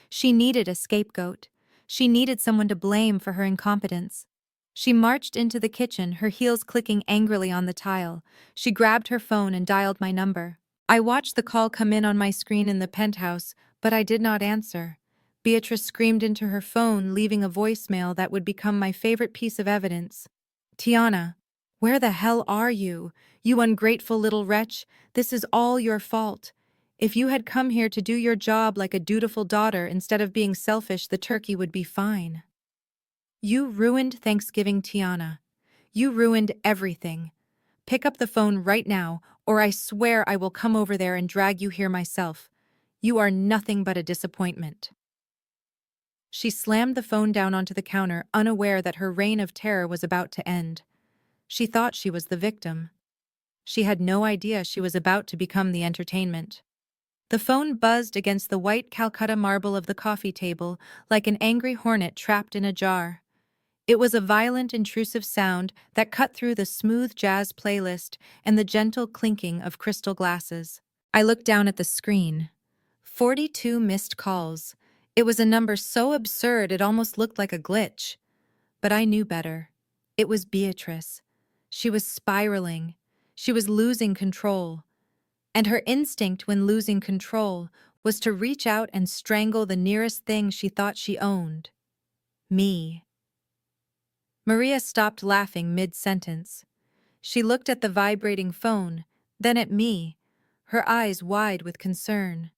[SPEAKER 1] She needed a scapegoat. She needed someone to blame for her incompetence. She marched into the kitchen, her heels clicking angrily on the tile. She grabbed her phone and dialed my number. I watched the call come in on my screen in the penthouse, but I did not answer. Beatrice screamed into her phone, leaving a voicemail that would become my favorite piece of evidence. "Tiana, where the hell are you? You ungrateful little wretch. This is all your fault. If you had come here to do your job like a dutiful daughter instead of being selfish, the turkey would be fine. You ruined Thanksgiving, Tiana. You ruined everything. Pick up the phone right now, or I swear I will come over there and drag you here myself. You are nothing but a disappointment." She slammed the phone down onto the counter, unaware that her reign of terror was about to end. She thought she was the victim. She had no idea she was about to become the entertainment. The phone buzzed against the white Calcutta marble of the coffee table like an angry hornet trapped in a jar. It was a violent, intrusive sound that cut through the smooth jazz playlist and the gentle clinking of crystal glasses. I looked down at the screen. 42 missed calls. It was a number so absurd it almost looked like a glitch. But I knew better. It was Beatrice. She was spiraling. She was losing control. And her instinct when losing control was to reach out and strangle the nearest thing she thought she owned. Me. Maria stopped laughing mid-sentence. She looked at the vibrating phone, then at me, her eyes wide with concern.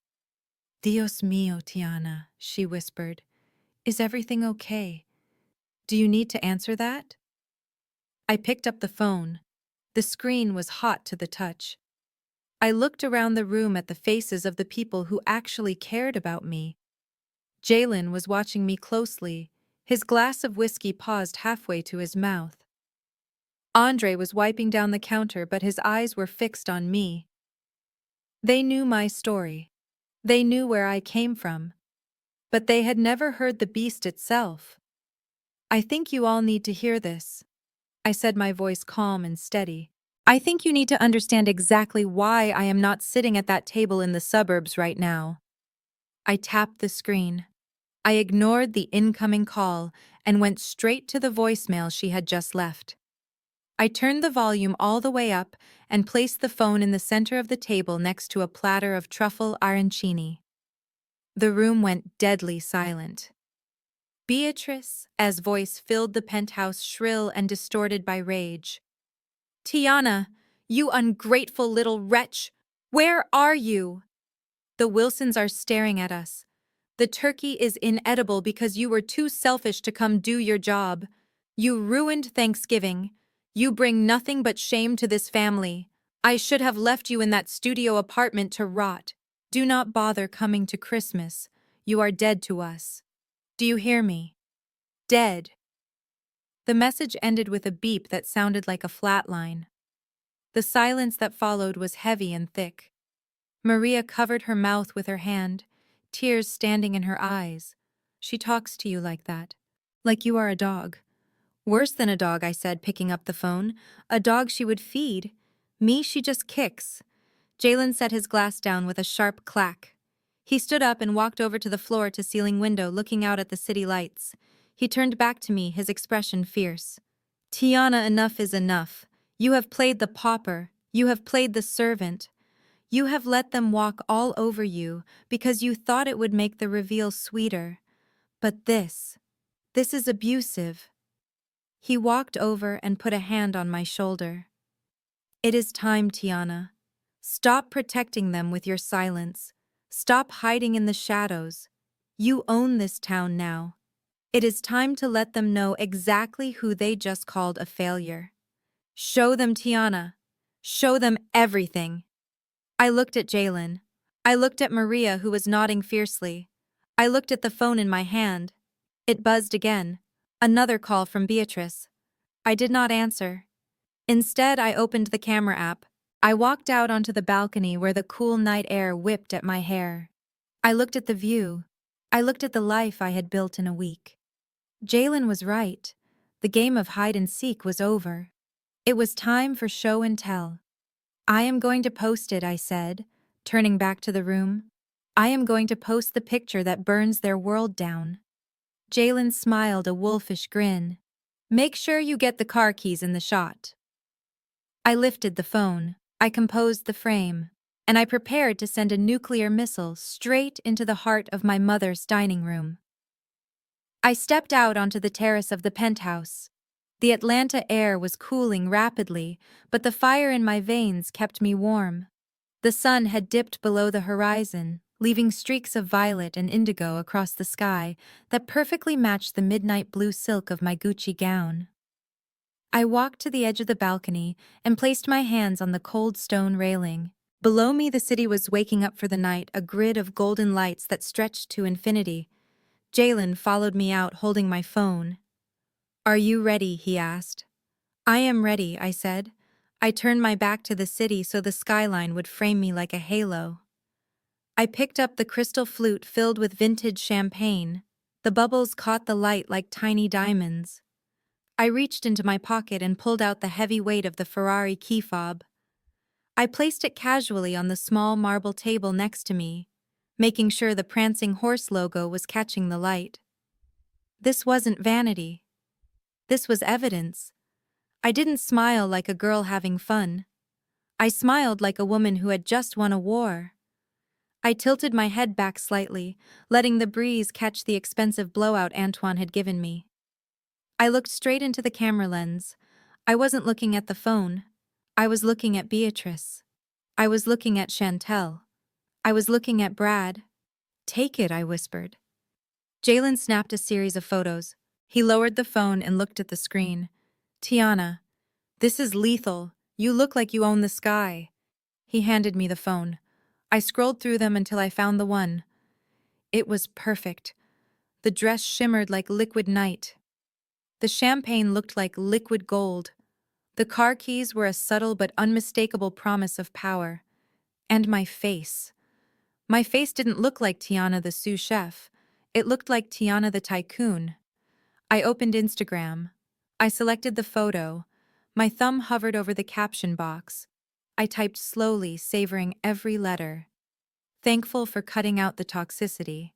[SPEAKER 1] "Dios mío, Tiana," she whispered. "Is everything okay? Do you need to answer that?" I picked up the phone. The screen was hot to the touch. I looked around the room at the faces of the people who actually cared about me. Jalen was watching me closely, his glass of whiskey paused halfway to his mouth. Andre was wiping down the counter, but his eyes were fixed on me. They knew my story. They knew where I came from. But they had never heard the beast itself. "I think you all need to hear this," I said, my voice calm and steady. "I think you need to understand exactly why I am not sitting at that table in the suburbs right now." I tapped the screen. I ignored the incoming call and went straight to the voicemail she had just left. I turned the volume all the way up and placed the phone in the center of the table next to a platter of truffle arancini. The room went deadly silent. Beatrice's voice filled the penthouse, shrill and distorted by rage. "Tiana, you ungrateful little wretch! Where are you? The Wilsons are staring at us. The turkey is inedible because you were too selfish to come do your job. You ruined Thanksgiving. You bring nothing but shame to this family. I should have left you in that studio apartment to rot. Do not bother coming to Christmas. You are dead to us. Do you hear me? Dead. The message ended with a beep that sounded like a flatline. The silence that followed was heavy and thick. Maria covered her mouth with her hand, tears standing in her eyes. She talks to you like that. Like you are a dog. Worse than a dog, I said, picking up the phone. A dog she would feed. Me, she just kicks. Jalen set his glass down with a sharp clack. He stood up and walked over to the floor-to-ceiling window, looking out at the city lights. He turned back to me, his expression fierce. Tiana, enough is enough. You have played the pauper. You have played the servant. You have let them walk all over you because you thought it would make the reveal sweeter. But this is abusive. He walked over and put a hand on my shoulder. It is time, Tiana. Stop protecting them with your silence. Stop hiding in the shadows. You own this town now. It is time to let them know exactly who they just called a failure. Show them, Tiana. Show them everything. I looked at Jalen. I looked at Maria, who was nodding fiercely. I looked at the phone in my hand. It buzzed again. Another call from Beatrice. I did not answer. Instead, I opened the camera app. I walked out onto the balcony where the cool night air whipped at my hair. I looked at the view. I looked at the life I had built in a week. Jalen was right. The game of hide and seek was over. It was time for show and tell. I am going to post it, I said, turning back to the room. I am going to post the picture that burns their world down. Jalen smiled a wolfish grin. Make sure you get the car keys in the shot. I lifted the phone, I composed the frame, and I prepared to send a nuclear missile straight into the heart of my mother's dining room. I stepped out onto the terrace of the penthouse. The Atlanta air was cooling rapidly, but the fire in my veins kept me warm. The sun had dipped below the horizon, leaving streaks of violet and indigo across the sky that perfectly matched the midnight blue silk of my Gucci gown. I walked to the edge of the balcony and placed my hands on the cold stone railing. Below me, the city was waking up for the night, a grid of golden lights that stretched to infinity. Jalen followed me out, holding my phone. Are you ready? He asked. I am ready, I said. I turned my back to the city so the skyline would frame me like a halo. I picked up the crystal flute filled with vintage champagne. The bubbles caught the light like tiny diamonds. I reached into my pocket and pulled out the heavy weight of the Ferrari key fob. I placed it casually on the small marble table next to me, making sure the prancing horse logo was catching the light. This wasn't vanity. This was evidence. I didn't smile like a girl having fun. I smiled like a woman who had just won a war. I tilted my head back slightly, letting the breeze catch the expensive blowout Antoine had given me. I looked straight into the camera lens. I wasn't looking at the phone. I was looking at Beatrice. I was looking at Chantel. I was looking at Brad. Take it, I whispered. Jalen snapped a series of photos. He lowered the phone and looked at the screen. Tiana, this is lethal. You look like you own the sky. He handed me the phone. I scrolled through them until I found the one. It was perfect. The dress shimmered like liquid night. The champagne looked like liquid gold. The car keys were a subtle but unmistakable promise of power. And my face. My face didn't look like Tiana the sous chef. It looked like Tiana the tycoon. I opened Instagram. I selected the photo. My thumb hovered over the caption box. I typed slowly, savoring every letter. Thankful for cutting out the toxicity.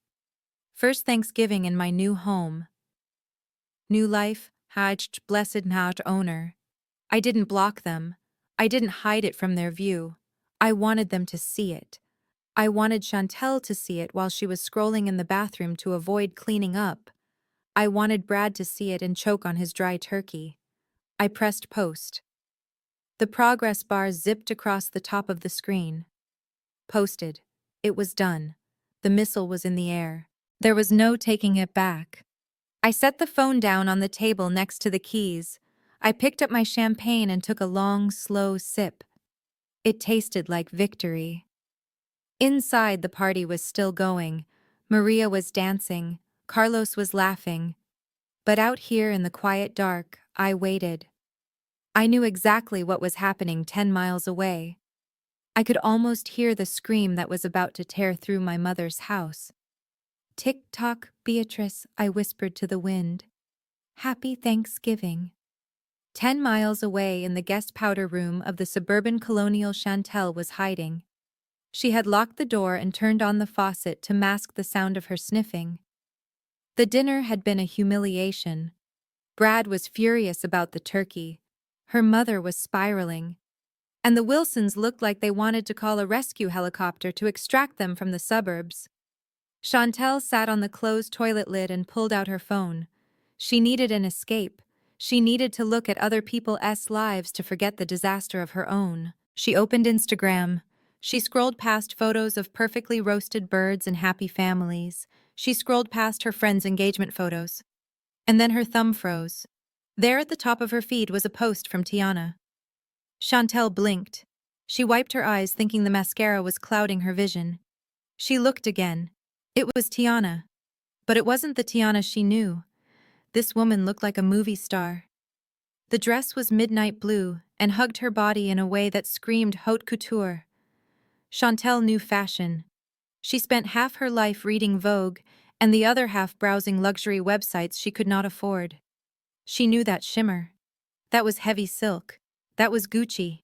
[SPEAKER 1] First Thanksgiving in my new home. New life, Hajj, blessed Naut owner. I didn't block them. I didn't hide it from their view. I wanted them to see it. I wanted Chantel to see it while she was scrolling in the bathroom to avoid cleaning up. I wanted Brad to see it and choke on his dry turkey. I pressed post. The progress bar zipped across the top of the screen. Posted. It was done. The missile was in the air. There was no taking it back. I set the phone down on the table next to the keys. I picked up my champagne and took a long, slow sip. It tasted like victory. Inside, the party was still going. Maria was dancing. Carlos was laughing. But out here in the quiet dark, I waited. I knew exactly what was happening 10 miles away. I could almost hear the scream that was about to tear through my mother's house. "Tick-tock, Beatrice," I whispered to the wind. "Happy Thanksgiving." 10 miles away in the guest powder room of the suburban colonial Chantel was hiding. She had locked the door and turned on the faucet to mask the sound of her sniffing. The dinner had been a humiliation. Brad was furious about the turkey. Her mother was spiraling. And the Wilsons looked like they wanted to call a rescue helicopter to extract them from the suburbs. Chantel sat on the closed toilet lid and pulled out her phone. She needed an escape. She needed to look at other people's lives to forget the disaster of her own. She opened Instagram. She scrolled past photos of perfectly roasted birds and happy families. She scrolled past her friends' engagement photos. And then her thumb froze. There at the top of her feed was a post from Tiana. Chantel blinked. She wiped her eyes, thinking the mascara was clouding her vision. She looked again. It was Tiana. But it wasn't the Tiana she knew. This woman looked like a movie star. The dress was midnight blue and hugged her body in a way that screamed haute couture. Chantel knew fashion. She spent half her life reading Vogue and the other half browsing luxury websites she could not afford. She knew that shimmer. That was heavy silk. That was Gucci.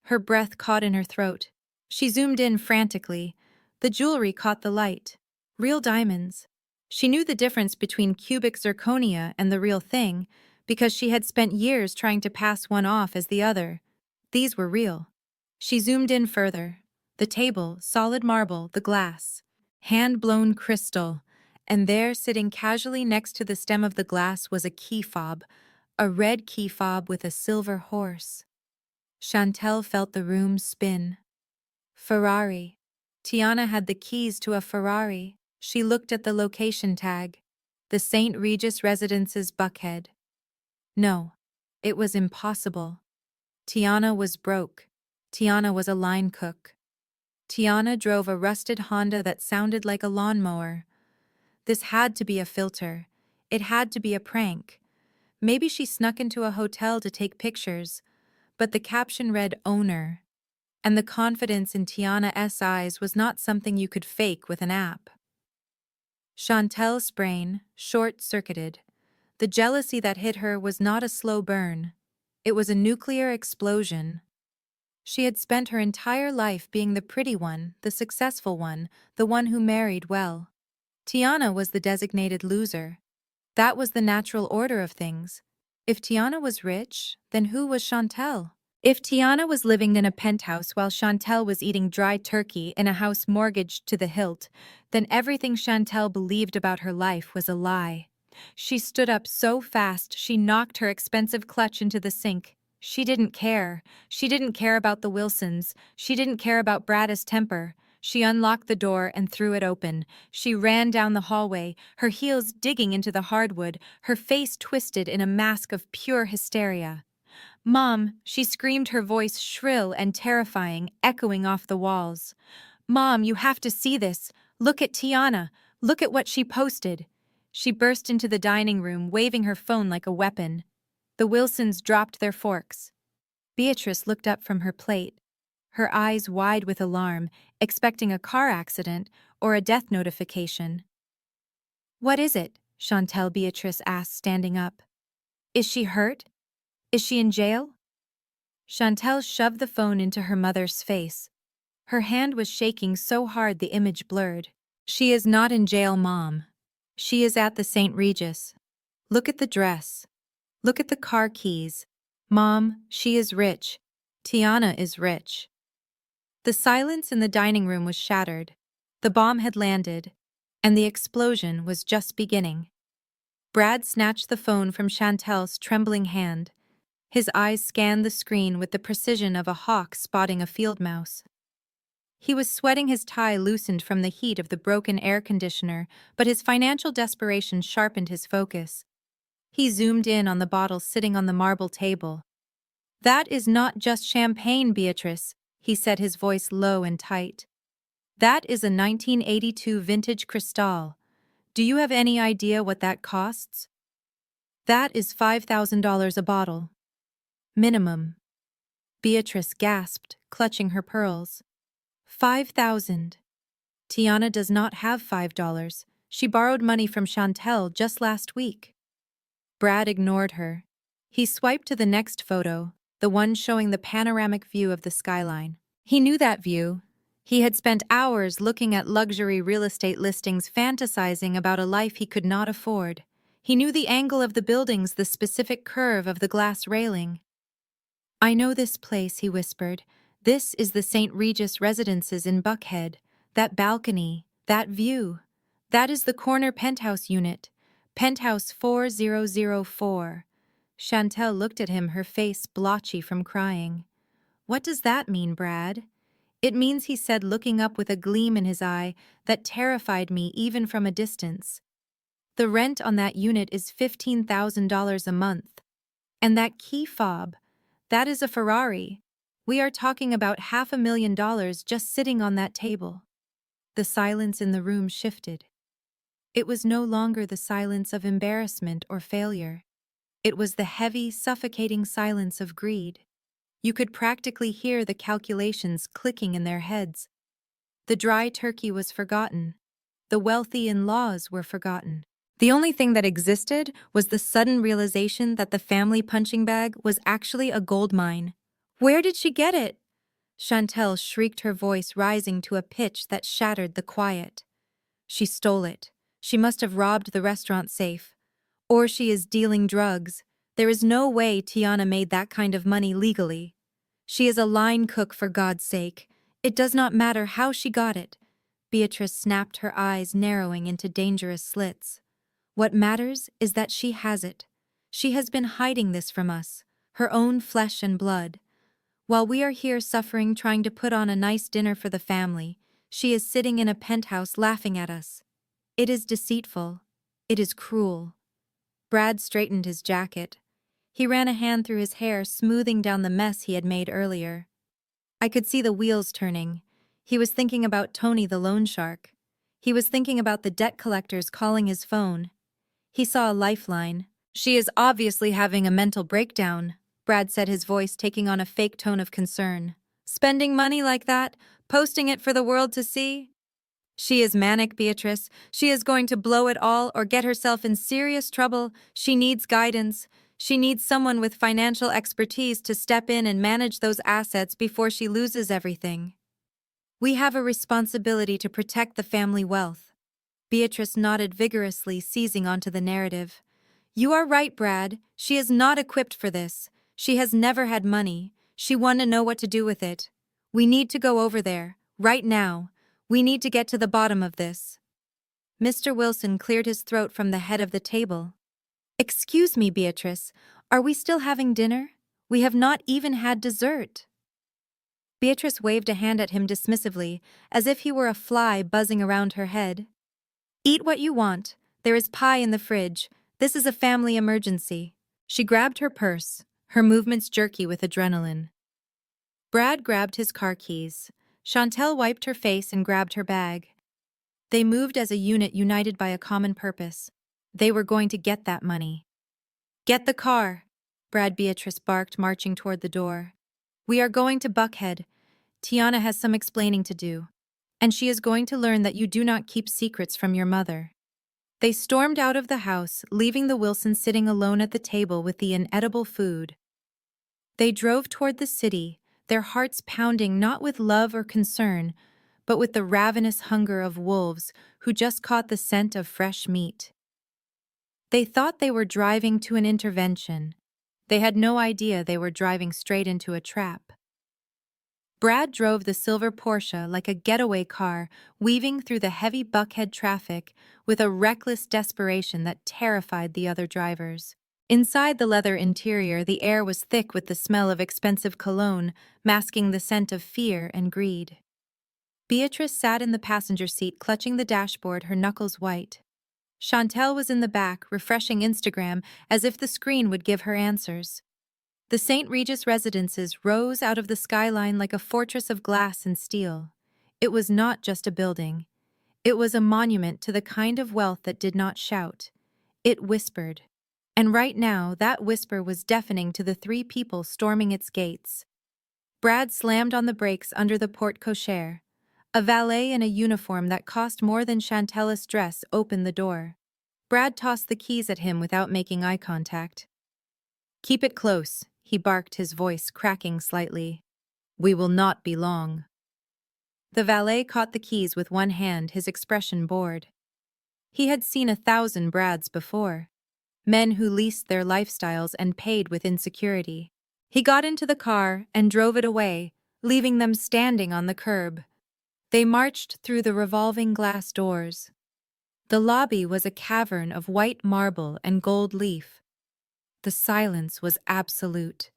[SPEAKER 1] Her breath caught in her throat. She zoomed in frantically. The jewelry caught the light. Real diamonds. She knew the difference between cubic zirconia and the real thing because she had spent years trying to pass one off as the other. These were real. She zoomed in further. The table, solid marble, the glass. Hand-blown crystal. And there, sitting casually next to the stem of the glass, was a key fob. A red key fob with a silver horse. Chantel felt the room spin. Ferrari. Tiana had the keys to a Ferrari. She looked at the location tag. The St. Regis Residences, Buckhead. No, it was impossible. Tiana was broke. Tiana was a line cook. Tiana drove a rusted Honda that sounded like a lawnmower. This had to be a filter. It had to be a prank. Maybe she snuck into a hotel to take pictures, but the caption read owner. And the confidence in Tiana's eyes was not something you could fake with an app. Chantel's brain short-circuited. The jealousy that hit her was not a slow burn. It was a nuclear explosion. She had spent her entire life being the pretty one, the successful one, the one who married well. Tiana was the designated loser. That was the natural order of things. If Tiana was rich, then who was Chantel? If Tiana was living in a penthouse while Chantel was eating dry turkey in a house mortgaged to the hilt, then everything Chantel believed about her life was a lie. She stood up so fast she knocked her expensive clutch into the sink. She didn't care. She didn't care about the Wilsons. She didn't care about Brad's temper. She unlocked the door and threw it open. She ran down the hallway, her heels digging into the hardwood, her face twisted in a mask of pure hysteria. "Mom," she screamed, her voice shrill and terrifying, echoing off the walls. "Mom, you have to see this. Look at Tiana. Look at what she posted." She burst into the dining room, waving her phone like a weapon. The Wilsons dropped their forks. Beatrice looked up from her plate, her eyes wide with alarm, expecting a car accident or a death notification. "What is it?" Chantel Beatrice asked, standing up. "Is she hurt? Is she in jail?" Chantel shoved the phone into her mother's face. Her hand was shaking so hard the image blurred. "She is not in jail, Mom. She is at the St. Regis. Look at the dress. Look at the car keys. Mom, she is rich. Tiana is rich." The silence in the dining room was shattered. The bomb had landed, and the explosion was just beginning. Brad snatched the phone from Chantel's trembling hand. His eyes scanned the screen with the precision of a hawk spotting a field mouse. He was sweating, his tie loosened from the heat of the broken air conditioner, but his financial desperation sharpened his focus. He zoomed in on the bottle sitting on the marble table. "That is not just champagne, Beatrice," he said, his voice low and tight. "That is a 1982 vintage Cristal. Do you have any idea what that costs?" "That is $5,000 a bottle. Minimum." Beatrice gasped, clutching her pearls. 5,000. Tiana does not have $5. She borrowed money from Chantel just last week. Brad ignored her. He swiped to the next photo, the one showing the panoramic view of the skyline. He knew that view. He had spent hours looking at luxury real estate listings, fantasizing about a life he could not afford. He knew the angle of the buildings, the specific curve of the glass railing. "I know this place," he whispered. "This is the St. Regis Residences in Buckhead. That balcony, that view. That is the corner penthouse unit. Penthouse 4004. Chantel looked at him, her face blotchy from crying. "What does that mean, Brad?" "It means," he said, looking up with a gleam in his eye that terrified me even from a distance. "The rent on that unit is $15,000 a month. And that key fob, that is a Ferrari. We are talking about $500,000 just sitting on that table." The silence in the room shifted. It was no longer the silence of embarrassment or failure. It was the heavy, suffocating silence of greed. You could practically hear the calculations clicking in their heads. The dry turkey was forgotten. The wealthy in-laws were forgotten. The only thing that existed was the sudden realization that the family punching bag was actually a gold mine. "Where did she get it?" Chantel shrieked, her voice rising to a pitch that shattered the quiet. "She stole it. She must have robbed the restaurant safe. Or she is dealing drugs. There is no way Tiana made that kind of money legally. She is a line cook, for God's sake. It does not matter how she got it." Beatrice snapped, her eyes narrowing into dangerous slits. "What matters is that she has it. She has been hiding this from us, her own flesh and blood. While we are here suffering, trying to put on a nice dinner for the family, she is sitting in a penthouse laughing at us. It is deceitful. It is cruel." Brad straightened his jacket. He ran a hand through his hair, smoothing down the mess he had made earlier. I could see the wheels turning. He was thinking about Tony the loan shark. He was thinking about the debt collectors calling his phone. He saw a lifeline. "She is obviously having a mental breakdown," Brad said, his voice taking on a fake tone of concern. "Spending money like that, posting it for the world to see. She is manic, Beatrice. She is going to blow it all or get herself in serious trouble. She needs guidance. She needs someone with financial expertise to step in and manage those assets before she loses everything. We have a responsibility to protect the family wealth." Beatrice nodded vigorously, seizing onto the narrative. "You are right, Brad. She is not equipped for this. She has never had money. She wants to know what to do with it. We need to go over there, right now. We need to get to the bottom of this." Mr. Wilson cleared his throat from the head of the table. "Excuse me, Beatrice. Are we still having dinner? We have not even had dessert." Beatrice waved a hand at him dismissively, as if he were a fly buzzing around her head. "Eat what you want. There is pie in the fridge. This is a family emergency." She grabbed her purse, her movements jerky with adrenaline. Brad grabbed his car keys. Chantel wiped her face and grabbed her bag. They moved as a unit, united by a common purpose. They were going to get that money. "Get the car," Brad, Beatrice barked, marching toward the door. "We are going to Buckhead. Tiana has some explaining to do. And she is going to learn that you do not keep secrets from your mother." They stormed out of the house, leaving the Wilsons sitting alone at the table with the inedible food. They drove toward the city, their hearts pounding not with love or concern, but with the ravenous hunger of wolves who just caught the scent of fresh meat. They thought they were driving to an intervention. They had no idea they were driving straight into a trap. Brad drove the silver Porsche like a getaway car, weaving through the heavy Buckhead traffic with a reckless desperation that terrified the other drivers. Inside the leather interior, the air was thick with the smell of expensive cologne, masking the scent of fear and greed. Beatrice sat in the passenger seat clutching the dashboard, her knuckles white. Chantel was in the back, refreshing Instagram as if the screen would give her answers. The St. Regis residences rose out of the skyline like a fortress of glass and steel. It was not just a building. It was a monument to the kind of wealth that did not shout. It whispered. And right now, that whisper was deafening to the three people storming its gates. Brad slammed on the brakes under the porte-cochere. A valet in a uniform that cost more than Chantella's dress opened the door. Brad tossed the keys at him without making eye contact. "Keep it close," he barked, his voice cracking slightly. "We will not be long." The valet caught the keys with one hand, his expression bored. He had seen 1,000 Brads before. Men who leased their lifestyles and paid with insecurity. He got into the car and drove it away, leaving them standing on the curb. They marched through the revolving glass doors. The lobby was a cavern of white marble and gold leaf. The silence was absolute.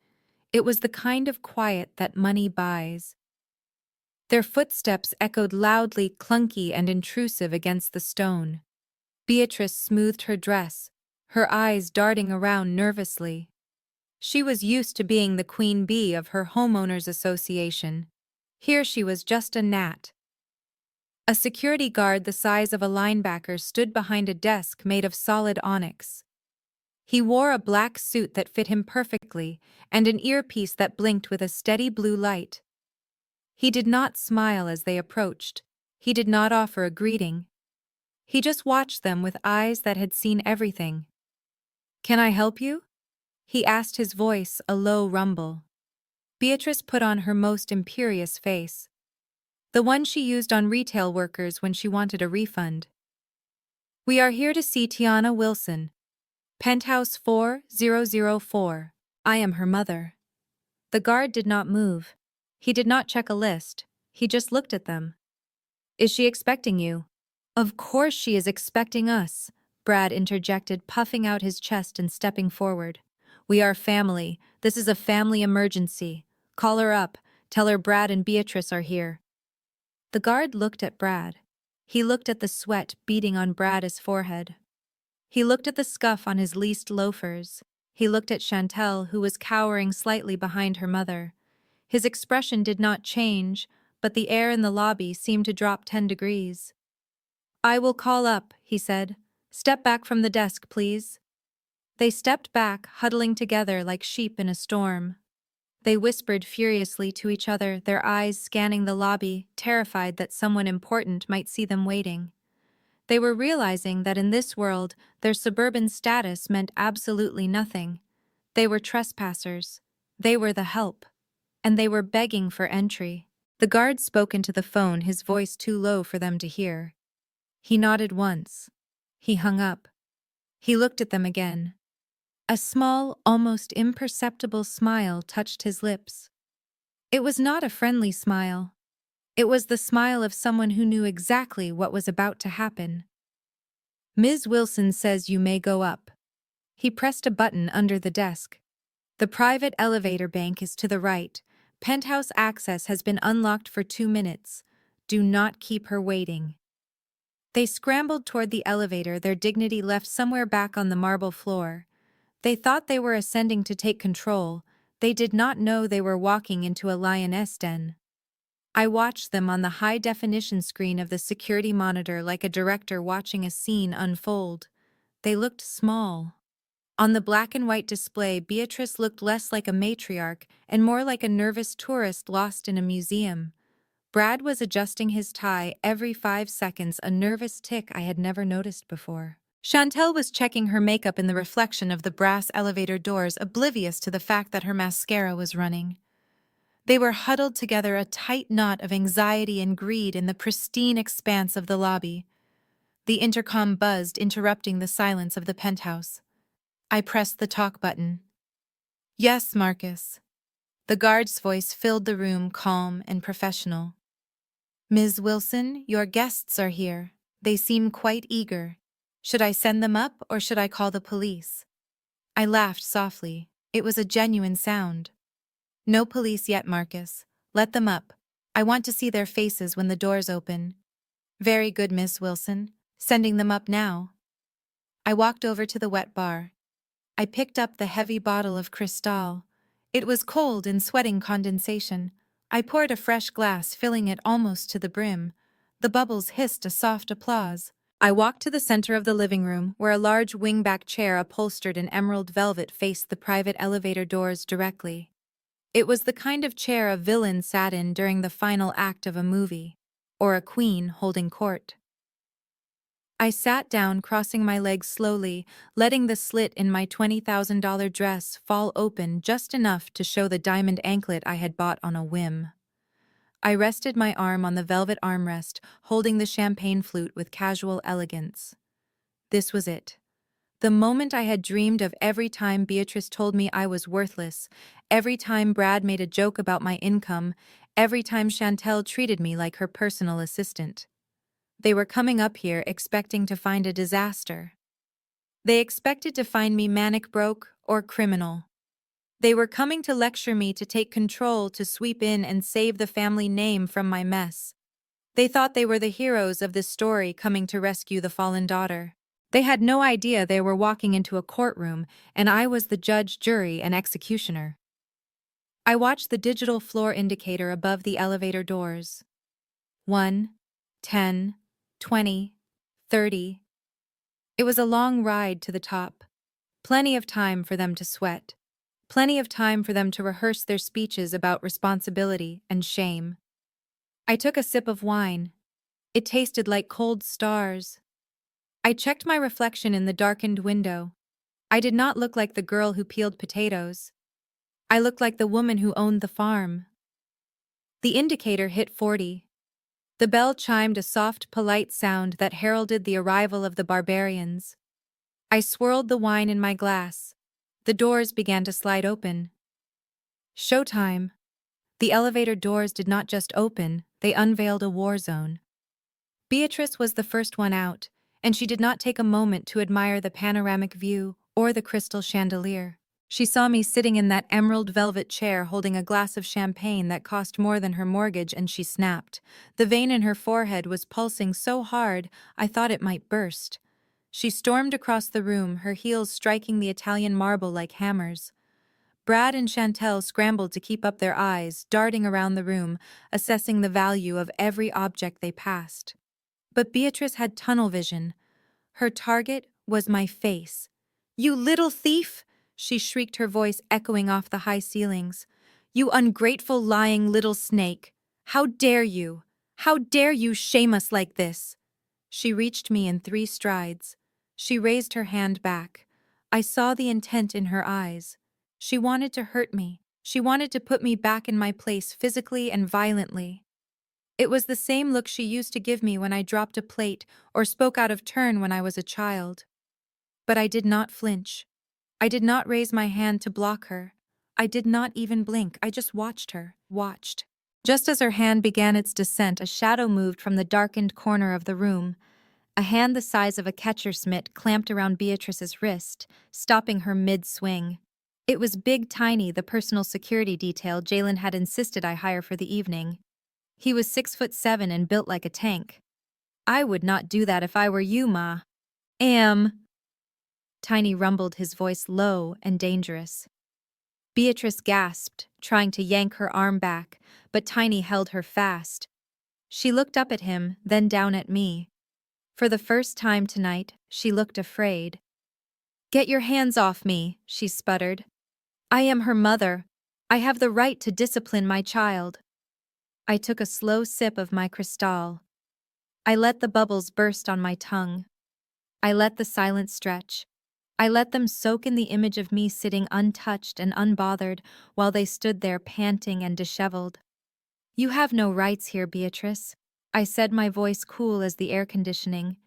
[SPEAKER 1] It was the kind of quiet that money buys. Their footsteps echoed loudly, clunky and intrusive against the stone. Beatrice smoothed her dress, her eyes darting around nervously. She was used to being the queen bee of her homeowners association. Here she was just a gnat. A security guard the size of a linebacker stood behind a desk made of solid onyx. He wore a black suit that fit him perfectly and an earpiece that blinked with a steady blue light. He did not smile as they approached. He did not offer a greeting. He just watched them with eyes that had seen everything. "Can I help you?" he asked, his voice a low rumble. Beatrice put on her most imperious face. The one she used on retail workers when she wanted a refund. "We are here to see Tiana Wilson. Penthouse 4004. I am her mother." The guard did not move. He did not check a list. He just looked at them. "Is she expecting you?" "Of course she is expecting us," Brad interjected, puffing out his chest and stepping forward. "We are family. This is a family emergency. Call her up. Tell her Brad and Beatrice are here." The guard looked at Brad. He looked at the sweat beading on Brad's forehead. He looked at the scuff on his leased loafers. He looked at Chantel, who was cowering slightly behind her mother. His expression did not change, but the air in the lobby seemed to drop 10 degrees. "I will call up," he said. "Step back from the desk, please." They stepped back, huddling together like sheep in a storm. They whispered furiously to each other, their eyes scanning the lobby, terrified that someone important might see them waiting. They were realizing that in this world, their suburban status meant absolutely nothing. They were trespassers. They were the help. And they were begging for entry. The guard spoke into the phone, his voice too low for them to hear. He nodded once. He hung up. He looked at them again. A small, almost imperceptible smile touched his lips. It was not a friendly smile. It was the smile of someone who knew exactly what was about to happen. "Ms. Wilson says you may go up." He pressed a button under the desk. "The private elevator bank is to the right. Penthouse access has been unlocked for 2 minutes. Do not keep her waiting." They scrambled toward the elevator, their dignity left somewhere back on the marble floor. They thought they were ascending to take control. They did not know they were walking into a lioness den. I watched them on the high-definition screen of the security monitor like a director watching a scene unfold. They looked small. On the black-and-white display, Beatrice looked less like a matriarch and more like a nervous tourist lost in a museum. Brad was adjusting his tie every 5 seconds, a nervous tick I had never noticed before. Chantel was checking her makeup in the reflection of the brass elevator doors, oblivious to the fact that her mascara was running. They were huddled together, a tight knot of anxiety and greed in the pristine expanse of the lobby. The intercom buzzed, interrupting the silence of the penthouse. I pressed the talk button. "Yes, Marcus." The guard's voice filled the room, calm and professional. "Ms. Wilson, your guests are here. They seem quite eager. Should I send them up or should I call the police?" I laughed softly. It was a genuine sound. "No police yet, Marcus. Let them up. I want to see their faces when the doors open. Very good, Miss Wilson. Sending them up now. I walked over to the wet bar. I picked up the heavy bottle of Cristal. It was cold and sweating condensation. I poured a fresh glass, filling it almost to the brim. The bubbles hissed a soft applause. I walked to the center of the living room, where a large wingback chair upholstered in emerald velvet faced the private elevator doors directly. It was the kind of chair a villain sat in during the final act of a movie, or a queen holding court. I sat down, crossing my legs slowly, letting the slit in my $20,000 dress fall open just enough to show the diamond anklet I had bought on a whim. I rested my arm on the velvet armrest, holding the champagne flute with casual elegance. This was it. The moment I had dreamed of. Every time Beatrice told me I was worthless, every time Brad made a joke about my income, every time Chantel treated me like her personal assistant. They were coming up here expecting to find a disaster. They expected to find me manic broke or criminal. They were coming to lecture me, to take control, to sweep in and save the family name from my mess. They thought they were the heroes of this story, coming to rescue the fallen daughter. They had no idea they were walking into a courtroom, and I was the judge, jury, and executioner. I watched the digital floor indicator above the elevator doors. 1, 10, 20, 30. It was a long ride to the top. Plenty of time for them to sweat. Plenty of time for them to rehearse their speeches about responsibility and shame. I took a sip of wine. It tasted like cold stars. I checked my reflection in the darkened window. I did not look like the girl who peeled potatoes. I looked like the woman who owned the farm. The indicator hit 40. The bell chimed, a soft, polite sound that heralded the arrival of the barbarians. I swirled the wine in my glass. The doors began to slide open. Showtime. The elevator doors did not just open, they unveiled a war zone. Beatrice was the first one out, and she did not take a moment to admire the panoramic view or the crystal chandelier. She saw me sitting in that emerald velvet chair holding a glass of champagne that cost more than her mortgage, and she snapped. The vein in her forehead was pulsing so hard I thought it might burst. She stormed across the room, her heels striking the Italian marble like hammers. Brad and Chantel scrambled to keep up their eyes, darting around the room, assessing the value of every object they passed. But Beatrice had tunnel vision. Her target was my face. "You little thief!" she shrieked, her voice echoing off the high ceilings. "You ungrateful, lying little snake! How dare you? How dare you shame us like this?" She reached me in 3 strides. She raised her hand back. I saw the intent in her eyes. She wanted to hurt me. She wanted to put me back in my place, physically and violently. It was the same look she used to give me when I dropped a plate or spoke out of turn when I was a child. But I did not flinch. I did not raise my hand to block her. I did not even blink. I just watched her. Watched. Just as her hand began its descent, a shadow moved from the darkened corner of the room. A hand the size of a catcher's mitt clamped around Beatrice's wrist, stopping her mid-swing. It was Big Tiny, the personal security detail Jalen had insisted I hire for the evening. He was 6'7" and built like a tank. "I would not do that if I were you, Ma." Tiny rumbled, his voice low and dangerous. Beatrice gasped, trying to yank her arm back, but Tiny held her fast. She looked up at him, then down at me. For the first time tonight, she looked afraid. "Get your hands off me," she sputtered. "I am her mother. I have the right to discipline my child." I took a slow sip of my Cristal. I let the bubbles burst on my tongue. I let the silence stretch. I let them soak in the image of me sitting untouched and unbothered while they stood there panting and disheveled. "You have no rights here, Beatrice," I said, my voice cool as the air conditioning.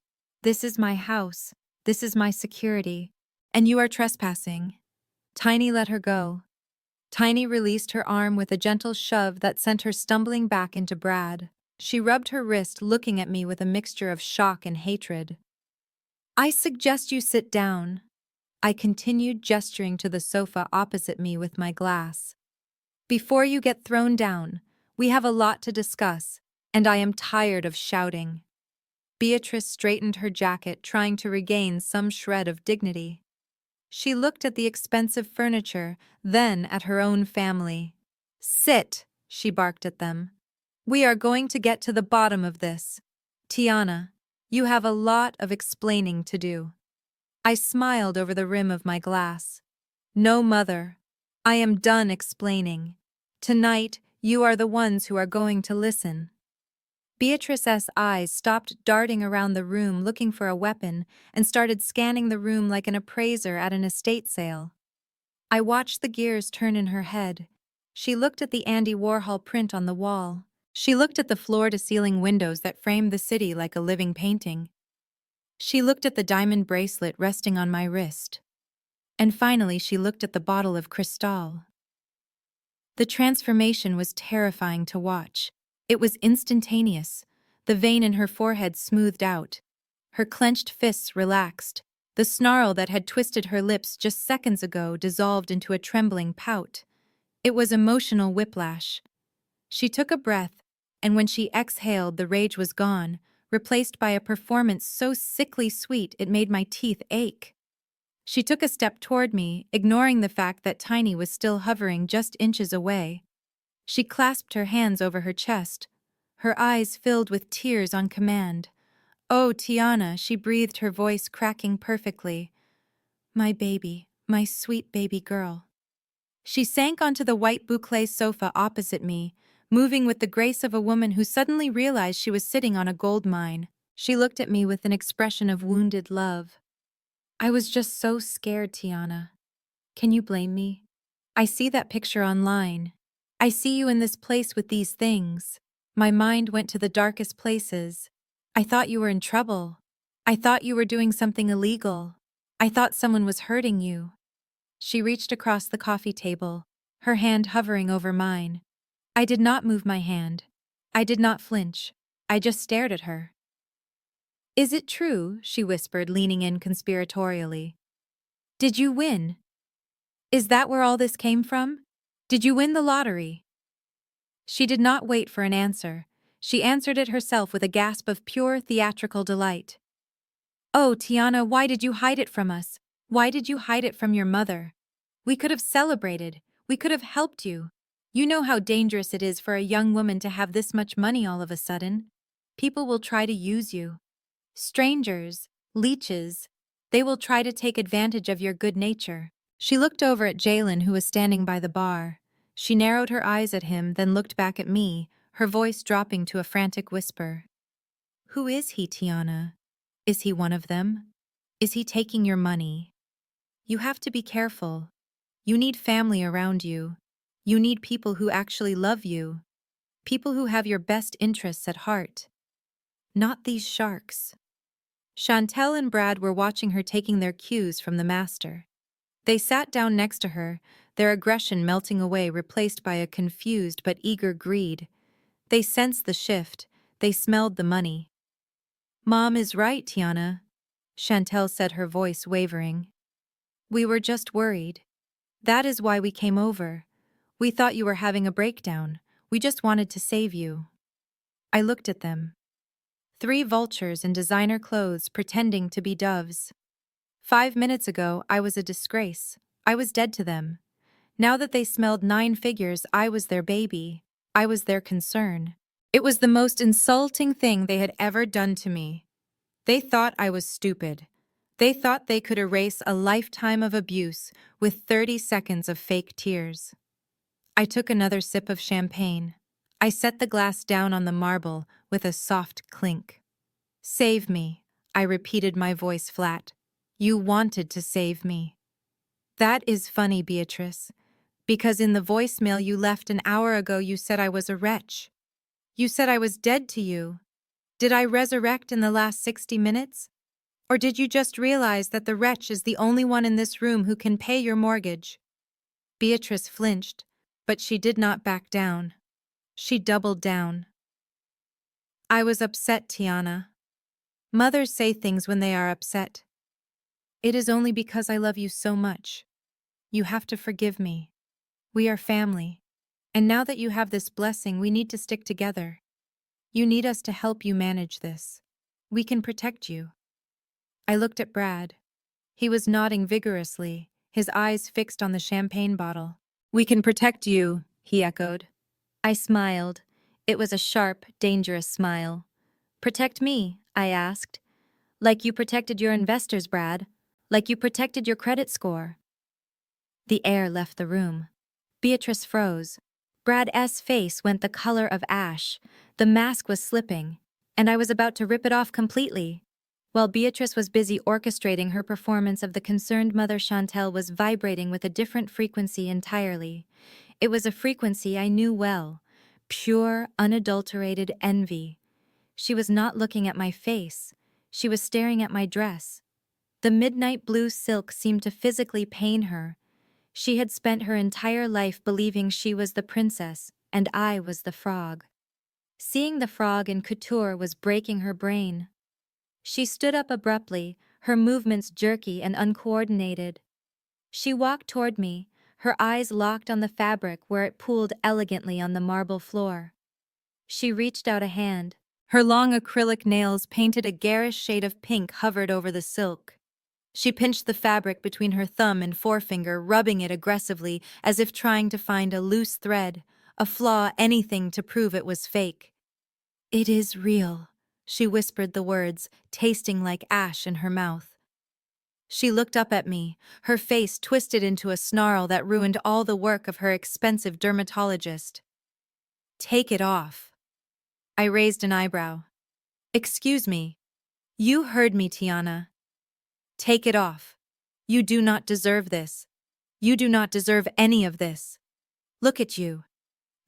[SPEAKER 1] "This is my house. This is my security. And you are trespassing." Tiny let her go. Tiny released her arm with a gentle shove that sent her stumbling back into Brad. She rubbed her wrist, looking at me with a mixture of shock and hatred. "I suggest you sit down." I continued, gesturing to the sofa opposite me with my glass. "Before you get thrown down, We have a lot to discuss, and I am tired of shouting. Beatrice straightened her jacket, trying to regain some shred of dignity. She looked at the expensive furniture, then at her own family. "Sit," she barked at them. "We are going to get to the bottom of this. Tiana, you have a lot of explaining to do." I smiled over the rim of my glass. "No, Mother. I am done explaining. Tonight, you are the ones who are going to listen." Beatrice's eyes stopped darting around the room looking for a weapon and started scanning the room like an appraiser at an estate sale. I watched the gears turn in her head. She looked at the Andy Warhol print on the wall. She looked at the floor-to-ceiling windows that framed the city like a living painting. She looked at the diamond bracelet resting on my wrist. And finally she looked at the bottle of Cristal. The transformation was terrifying to watch. It was instantaneous. The vein in her forehead smoothed out. Her clenched fists relaxed. The snarl that had twisted her lips just seconds ago dissolved into a trembling pout. It was emotional whiplash. She took a breath, and when she exhaled, the rage was gone, replaced by a performance so sickly sweet it made my teeth ache. She took a step toward me, ignoring the fact that Tiny was still hovering just inches away. She clasped her hands over her chest. Her eyes filled with tears on command. "Oh, Tiana," she breathed, her voice cracking perfectly. "My baby, my sweet baby girl." She sank onto the white boucle sofa opposite me, moving with the grace of a woman who suddenly realized she was sitting on a gold mine. She looked at me with an expression of wounded love. "I was just so scared, Tiana. Can you blame me? I see that picture online. I see you in this place with these things. My mind went to the darkest places. I thought you were in trouble. I thought you were doing something illegal. I thought someone was hurting you." She reached across the coffee table, her hand hovering over mine. I did not move my hand. I did not flinch. I just stared at her. "Is it true?" she whispered, leaning in conspiratorially. "Did you win? Is that where all this came from? Did you win the lottery?" She did not wait for an answer. She answered it herself with a gasp of pure theatrical delight. "Oh, Tiana, why did you hide it from us? Why did you hide it from your mother? We could have celebrated. We could have helped you. You know how dangerous it is for a young woman to have this much money all of a sudden. People will try to use you. Strangers, leeches, they will try to take advantage of your good nature." She looked over at Jalen, who was standing by the bar. She narrowed her eyes at him, then looked back at me, her voice dropping to a frantic whisper. "Who is he, Tiana? Is he one of them? Is he taking your money? You have to be careful. You need family around you. You need people who actually love you. People who have your best interests at heart. Not these sharks." Chantel and Brad were watching her, taking their cues from the master. They sat down next to her, their aggression melting away, replaced by a confused but eager greed. They sensed the shift. They smelled the money. "Mom is right, Tiana," Chantel said, her voice wavering. "We were just worried. That is why we came over. We thought you were having a breakdown. We just wanted to save you." I looked at them. 3 vultures in designer clothes pretending to be doves. 5 minutes ago, I was a disgrace. I was dead to them. Now that they smelled 9 figures, I was their baby. I was their concern. It was the most insulting thing they had ever done to me. They thought I was stupid. They thought they could erase a lifetime of abuse with 30 seconds of fake tears. I took another sip of champagne. I set the glass down on the marble with a soft clink. "Save me," I repeated, my voice flat. "You wanted to save me." "That is funny, Beatrice, because in the voicemail you left an hour ago you said I was a wretch. You said I was dead to you. Did I resurrect in the last 60 minutes? Or did you just realize that the wretch is the only one in this room who can pay your mortgage?" Beatrice flinched, but she did not back down. She doubled down. "I was upset, Tiana. Mothers say things when they are upset. It is only because I love you so much. You have to forgive me. We are family. And now that you have this blessing, we need to stick together. You need us to help you manage this. We can protect you. I looked at Brad. He was nodding vigorously, his eyes fixed on the champagne bottle. We can protect you, he echoed. I smiled. It was a sharp, dangerous smile. Protect me, I asked. Like you protected your investors, Brad. Like you protected your credit score. The air left the room. Beatrice froze. Brad's face went the color of ash. The mask was slipping, and I was about to rip it off completely. While Beatrice was busy orchestrating her performance of the concerned mother, Chantel was vibrating with a different frequency entirely. It was a frequency I knew well. Pure, unadulterated envy. She was not looking at my face. She was staring at my dress. The midnight blue silk seemed to physically pain her. She had spent her entire life believing she was the princess, and I was the frog. Seeing the frog in couture was breaking her brain. She stood up abruptly, her movements jerky and uncoordinated. She walked toward me, her eyes locked on the fabric where it pooled elegantly on the marble floor. She reached out a hand. Her long acrylic nails painted a garish shade of pink hovered over the silk. She pinched the fabric between her thumb and forefinger, rubbing it aggressively as if trying to find a loose thread, a flaw, anything to prove it was fake. It is real, she whispered the words, tasting like ash in her mouth. She looked up at me, her face twisted into a snarl that ruined all the work of her expensive dermatologist. Take it off. I raised an eyebrow. Excuse me. You heard me, Tiana. Take it off. You do not deserve this. You do not deserve any of this. Look at you.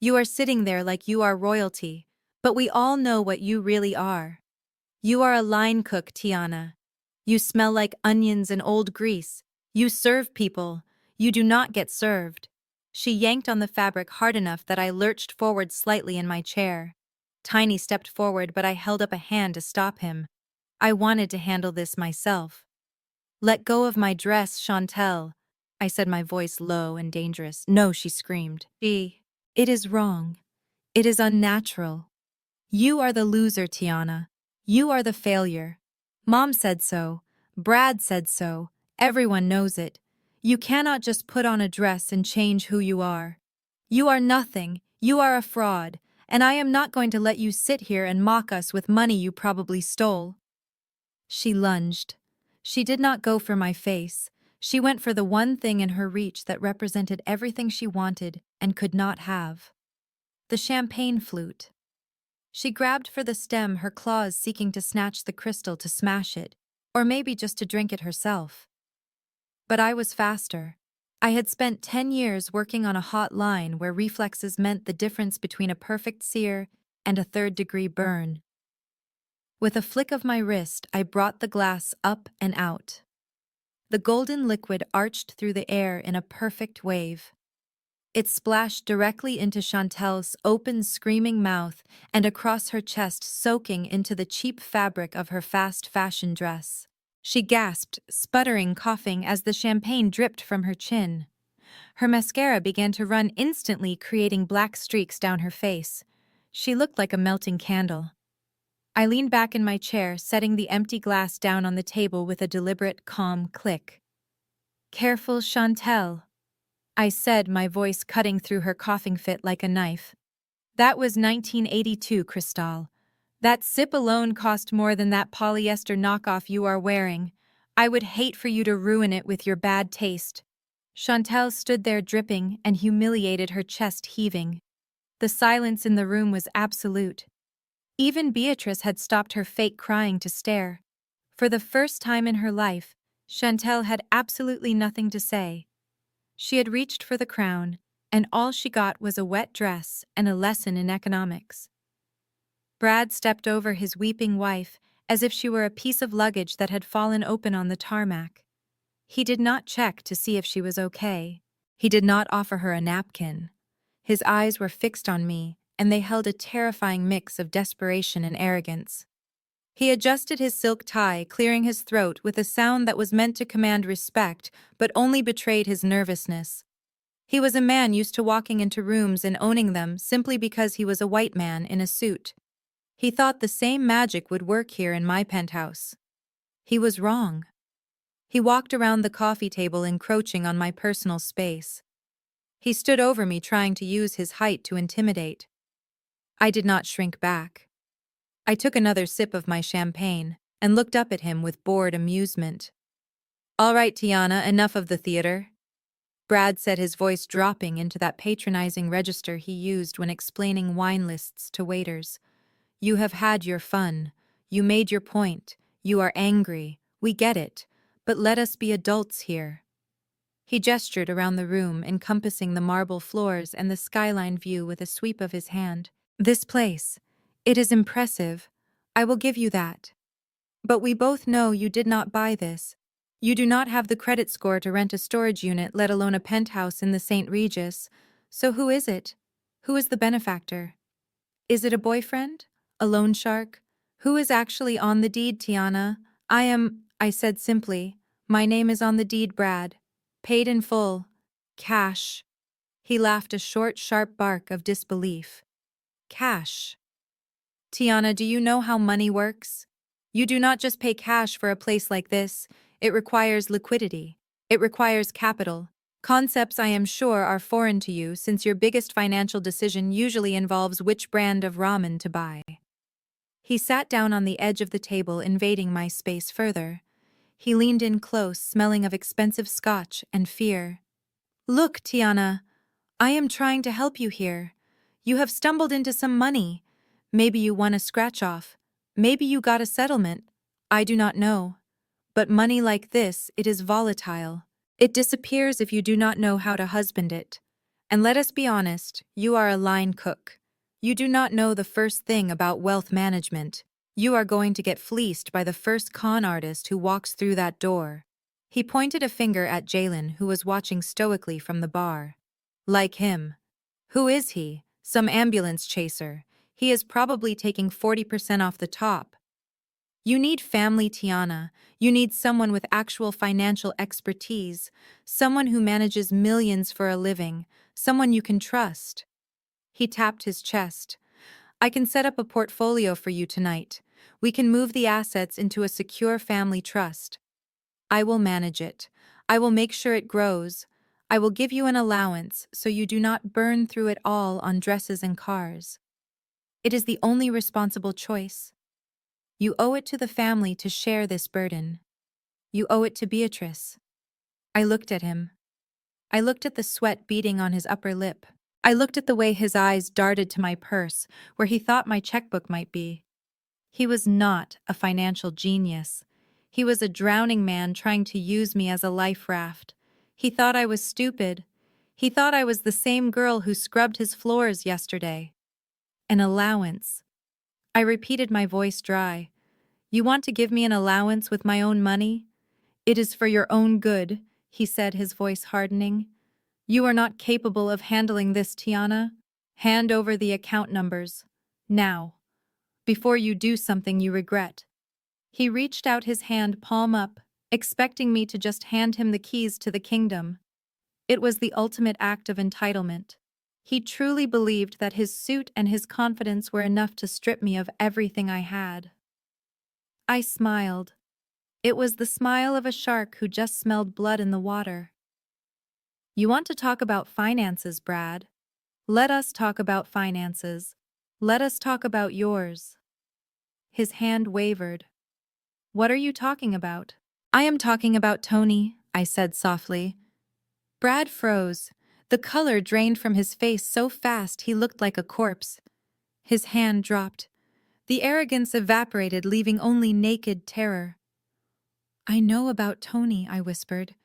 [SPEAKER 1] You are sitting there like you are royalty, but we all know what you really are. You are a line cook, Tiana. You smell like onions and old grease. You serve people. You do not get served. She yanked on the fabric hard enough that I lurched forward slightly in my chair. Tiny stepped forward, but I held up a hand to stop him. I wanted to handle this myself. Let go of my dress, Chantel, I said, my voice low and dangerous. No, she screamed. It is wrong. It is unnatural. You are the loser, Tiana. You are the failure. Mom said so. Brad said so. Everyone knows it. You cannot just put on a dress and change who you are. You are nothing. You are a fraud. And I am not going to let you sit here and mock us with money you probably stole. She lunged. She did not go for my face. She went for the one thing in her reach that represented everything she wanted and could not have. The champagne flute. She grabbed for the stem, her claws seeking to snatch the crystal to smash it, or maybe just to drink it herself. But I was faster. I had spent 10 years working on a hot line where reflexes meant the difference between a perfect sear and a third-degree burn. With a flick of my wrist, I brought the glass up and out. The golden liquid arched through the air in a perfect wave. It splashed directly into Chantel's open, screaming mouth and across her chest, soaking into the cheap fabric of her fast-fashion dress. She gasped, sputtering, coughing as the champagne dripped from her chin. Her mascara began to run instantly, creating black streaks down her face. She looked like a melting candle. I leaned back in my chair, setting the empty glass down on the table with a deliberate, calm click. Careful, Chantel, I said, my voice cutting through her coughing fit like a knife. That was 1982, Cristal. That sip alone cost more than that polyester knockoff you are wearing. I would hate for you to ruin it with your bad taste. Chantel stood there dripping and humiliated, her chest heaving. The silence in the room was absolute. Even Beatrice had stopped her fake crying to stare. For the first time in her life, Chantel had absolutely nothing to say. She had reached for the crown, and all she got was a wet dress and a lesson in economics. Brad stepped over his weeping wife as if she were a piece of luggage that had fallen open on the tarmac. He did not check to see if she was okay. He did not offer her a napkin. His eyes were fixed on me, and they held a terrifying mix of desperation and arrogance. He adjusted his silk tie, clearing his throat with a sound that was meant to command respect but only betrayed his nervousness. He was a man used to walking into rooms and owning them simply because he was a white man in a suit. He thought the same magic would work here in my penthouse. He was wrong. He walked around the coffee table encroaching on my personal space. He stood over me trying to use his height to intimidate. I did not shrink back. I took another sip of my champagne and looked up at him with bored amusement. "All right, Tiana, enough of the theater," Brad said, his voice dropping into that patronizing register he used when explaining wine lists to waiters. "You have had your fun. You made your point. You are angry. We get it. But let us be adults here." He gestured around the room, encompassing the marble floors and the skyline view with a sweep of his hand. "This place. It is impressive. I will give you that. But we both know you did not buy this. You do not have the credit score to rent a storage unit, let alone a penthouse in the St. Regis. So who is it? Who is the benefactor? Is it a boyfriend? A loan shark? Who is actually on the deed, Tiana?" I said simply. "My name is on the deed, Brad. Paid in full. Cash." He laughed a short, sharp bark of disbelief. "Cash? Tiana, do you know how money works? You do not just pay cash for a place like this. It requires liquidity. It requires capital. Concepts I am sure are foreign to you, since your biggest financial decision usually involves which brand of ramen to buy." He sat down on the edge of the table, invading my space further. He leaned in close, smelling of expensive scotch and fear. "Look, Tiana, I am trying to help you here. You have stumbled into some money. Maybe you won a scratch-off. Maybe you got a settlement. I do not know. But money like this, it is volatile. It disappears if you do not know how to husband it. And let us be honest, you are a line cook. You do not know the first thing about wealth management. You are going to get fleeced by the first con artist who walks through that door." He pointed a finger at Jalen, who was watching stoically from the bar. "Like him. Who is he? Some ambulance chaser. He is probably taking 40% off the top. You need family, Tiana. You need someone with actual financial expertise, someone who manages millions for a living, someone you can trust." He tapped his chest. "I can set up a portfolio for you tonight. We can move the assets into a secure family trust. I will manage it. I will make sure it grows. I will give you an allowance so you do not burn through it all on dresses and cars. It is the only responsible choice. You owe it to the family to share this burden. You owe it to Beatrice." I looked at him. I looked at the sweat beading on his upper lip. I looked at the way his eyes darted to my purse, where he thought my checkbook might be. He was not a financial genius. He was a drowning man trying to use me as a life raft. He thought I was stupid. He thought I was the same girl who scrubbed his floors yesterday. An allowance. I repeated, my voice dry. "You want to give me an allowance with my own money? It is for your own good," he said, his voice hardening. "You are not capable of handling this, Tiana. Hand over the account numbers. Now. Before you do something you regret." He reached out his hand, palm up, expecting me to just hand him the keys to the kingdom. It was the ultimate act of entitlement. He truly believed that his suit and his confidence were enough to strip me of everything I had. I smiled. It was the smile of a shark who just smelled blood in the water. "You want to talk about finances, Brad? Let us talk about finances. Let us talk about yours." His hand wavered. "What are you talking about?" "I am talking about Tony," I said softly. Brad froze. The color drained from his face so fast he looked like a corpse. His hand dropped. The arrogance evaporated, leaving only naked terror. "I know about Tony," I whispered.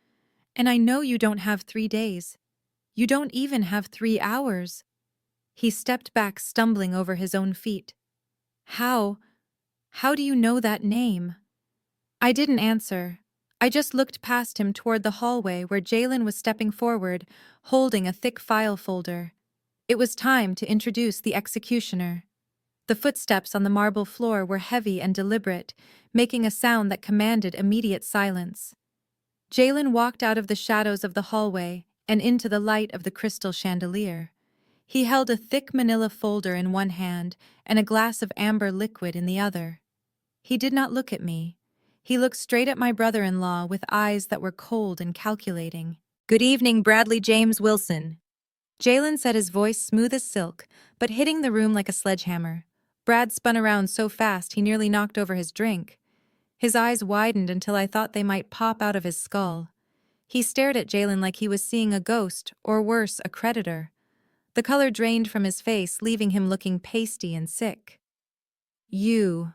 [SPEAKER 1] "And I know you don't have 3 days. You don't even have 3 hours." He stepped back, stumbling over his own feet. How do you know that name?" I didn't answer. I just looked past him toward the hallway where Jalen was stepping forward, holding a thick file folder. It was time to introduce the executioner. The footsteps on the marble floor were heavy and deliberate, making a sound that commanded immediate silence. Jalen walked out of the shadows of the hallway, and into the light of the crystal chandelier. He held a thick manila folder in one hand and a glass of amber liquid in the other. He did not look at me. He looked straight at my brother-in-law with eyes that were cold and calculating. "Good evening, Bradley James Wilson." Jalen said, his voice smooth as silk, but hitting the room like a sledgehammer. Brad spun around so fast he nearly knocked over his drink. His eyes widened until I thought they might pop out of his skull. He stared at Jalen like he was seeing a ghost, or worse, a creditor. The color drained from his face, leaving him looking pasty and sick. "You,"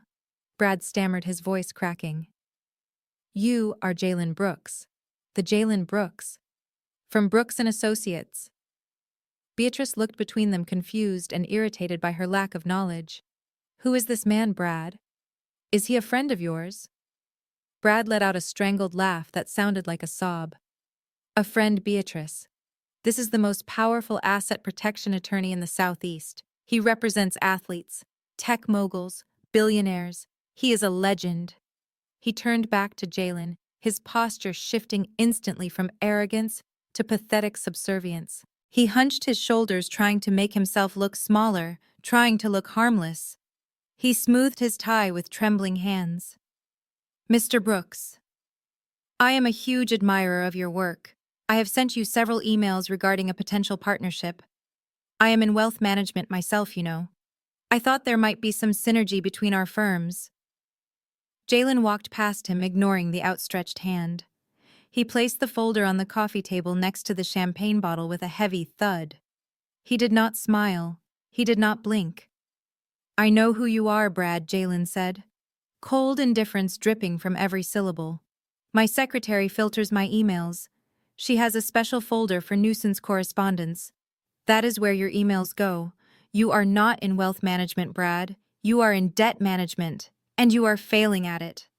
[SPEAKER 1] Brad stammered, his voice cracking. "You are Jalen Brooks. The Jalen Brooks. From Brooks and Associates." Beatrice looked between them, confused and irritated by her lack of knowledge. "Who is this man, Brad? Is he a friend of yours?" Brad let out a strangled laugh that sounded like a sob. "A friend, Beatrice. This is the most powerful asset protection attorney in the Southeast. He represents athletes, tech moguls, billionaires. He is a legend." He turned back to Jalen, his posture shifting instantly from arrogance to pathetic subservience. He hunched his shoulders, trying to make himself look smaller, trying to look harmless. He smoothed his tie with trembling hands. "Mr. Brooks, I am a huge admirer of your work. I have sent you several emails regarding a potential partnership. I am in wealth management myself, you know. I thought there might be some synergy between our firms." Jalen walked past him, ignoring the outstretched hand. He placed the folder on the coffee table next to the champagne bottle with a heavy thud. He did not smile. He did not blink. "I know who you are, Brad," Jalen said, cold indifference dripping from every syllable. "My secretary filters my emails. She has a special folder for nuisance correspondence. That is where your emails go. You are not in wealth management, Brad. You are in debt management, and you are failing at it."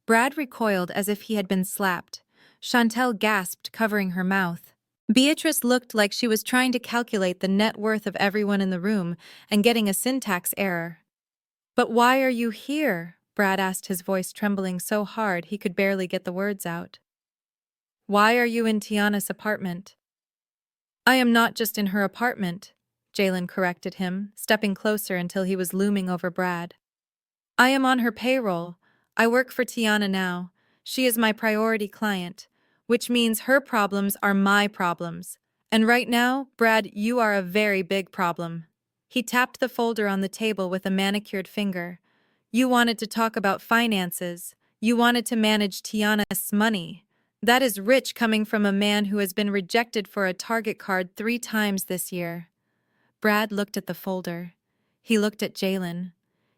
[SPEAKER 1] Brad recoiled as if he had been slapped. Chantel gasped, covering her mouth. Beatrice looked like she was trying to calculate the net worth of everyone in the room and getting a syntax error. "But why are you here?" Brad asked, his voice trembling so hard he could barely get the words out. "Why are you in Tiana's apartment?" "I am not just in her apartment," Jalen corrected him, stepping closer until he was looming over Brad. "I am on her payroll. I work for Tiana now. She is my priority client, which means her problems are my problems. And right now, Brad, you are a very big problem." He tapped the folder on the table with a manicured finger. "You wanted to talk about finances. You wanted to manage Tiana's money. That is rich coming from a man who has been rejected for a Target card 3 times this year." Brad looked at the folder. He looked at Jalen.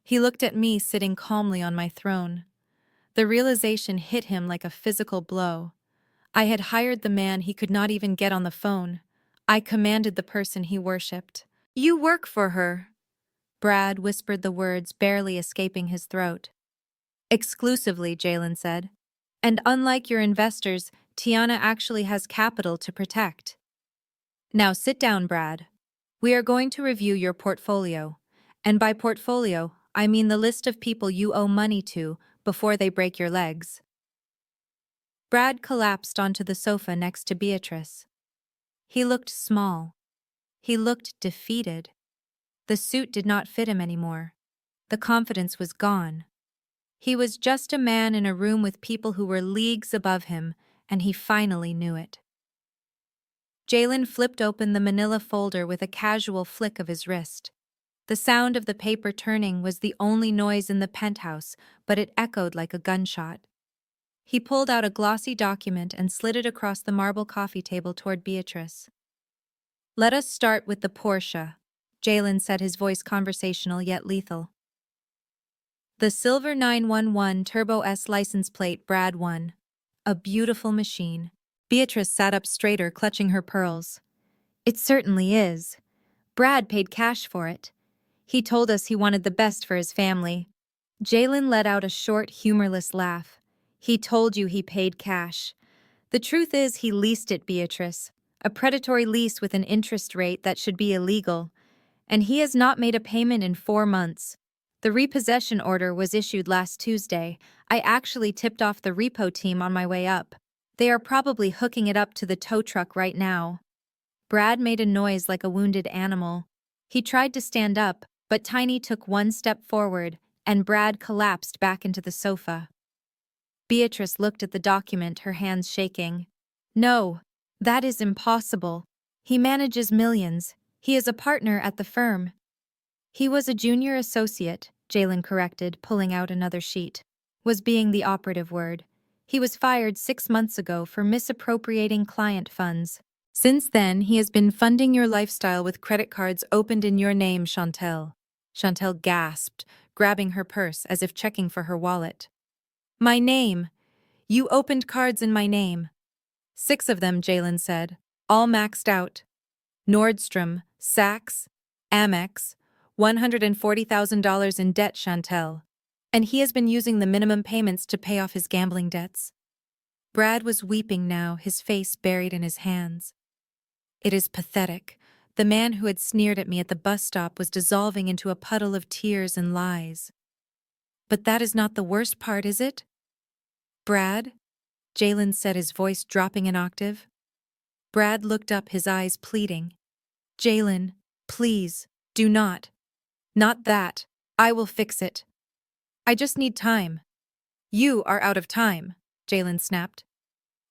[SPEAKER 1] He looked at me sitting calmly on my throne. The realization hit him like a physical blow. I had hired the man he could not even get on the phone. I commanded the person he worshipped. "You work for her." Brad whispered the words, barely escaping his throat. "Exclusively," Jalen said. "And unlike your investors, Tiana actually has capital to protect." "Now sit down, Brad. We are going to review your portfolio. And by portfolio, I mean the list of people you owe money to before they break your legs." Brad collapsed onto the sofa next to Beatrice. He looked small. He looked defeated. The suit did not fit him anymore. The confidence was gone. He was just a man in a room with people who were leagues above him, and he finally knew it. Jalen flipped open the manila folder with a casual flick of his wrist. The sound of the paper turning was the only noise in the penthouse, but it echoed like a gunshot. He pulled out a glossy document and slid it across the marble coffee table toward Beatrice. "Let us start with the Porsche," Jalen said, his voice conversational yet lethal. "The silver 911 Turbo S license plate, Brad 1. A beautiful machine." Beatrice sat up straighter, clutching her pearls. "It certainly is. Brad paid cash for it. He told us he wanted the best for his family." Jalen let out a short, humorless laugh. "He told you he paid cash. The truth is he leased it, Beatrice. A predatory lease with an interest rate that should be illegal. And he has not made a payment in 4 months. The repossession order was issued last Tuesday. I actually tipped off the repo team on my way up. They are probably hooking it up to the tow truck right now. Brad made a noise like a wounded animal. He tried to stand up, but Tiny took one step forward, and Brad collapsed back into the sofa. Beatrice looked at the document, her hands shaking. No, that is impossible. He manages millions. He is a partner at the firm. He was a junior associate, Jalen corrected, pulling out another sheet. Was being the operative word. He was fired 6 months ago for misappropriating client funds. Since then, he has been funding your lifestyle with credit cards opened in your name, Chantel. Chantel gasped, grabbing her purse as if checking for her wallet. My name. You opened cards in my name. 6 of them, Jalen said, all maxed out. Nordstrom, Saks, Amex, $140,000 in debt, Chantel. And he has been using the minimum payments to pay off his gambling debts. Brad was weeping now, his face buried in his hands. It is pathetic. The man who had sneered at me at the bus stop was dissolving into a puddle of tears and lies. But that is not the worst part, is it? Brad? Jalen said, his voice dropping an octave. Brad looked up, his eyes pleading. Jalen, please, do not. Not that. I will fix it. I just need time. You are out of time, Jalen snapped.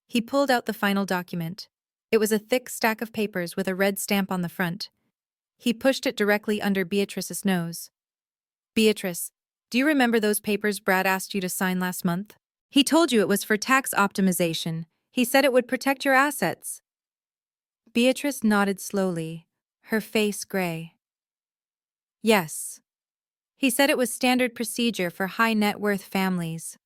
[SPEAKER 1] He pulled out the final document. It was a thick stack of papers with a red stamp on the front. He pushed it directly under Beatrice's nose. Beatrice, do you remember those papers Brad asked you to sign last month? He told you it was for tax optimization. He said it would protect your assets. Beatrice nodded slowly, her face gray. Yes. He said it was standard procedure for high-net-worth families.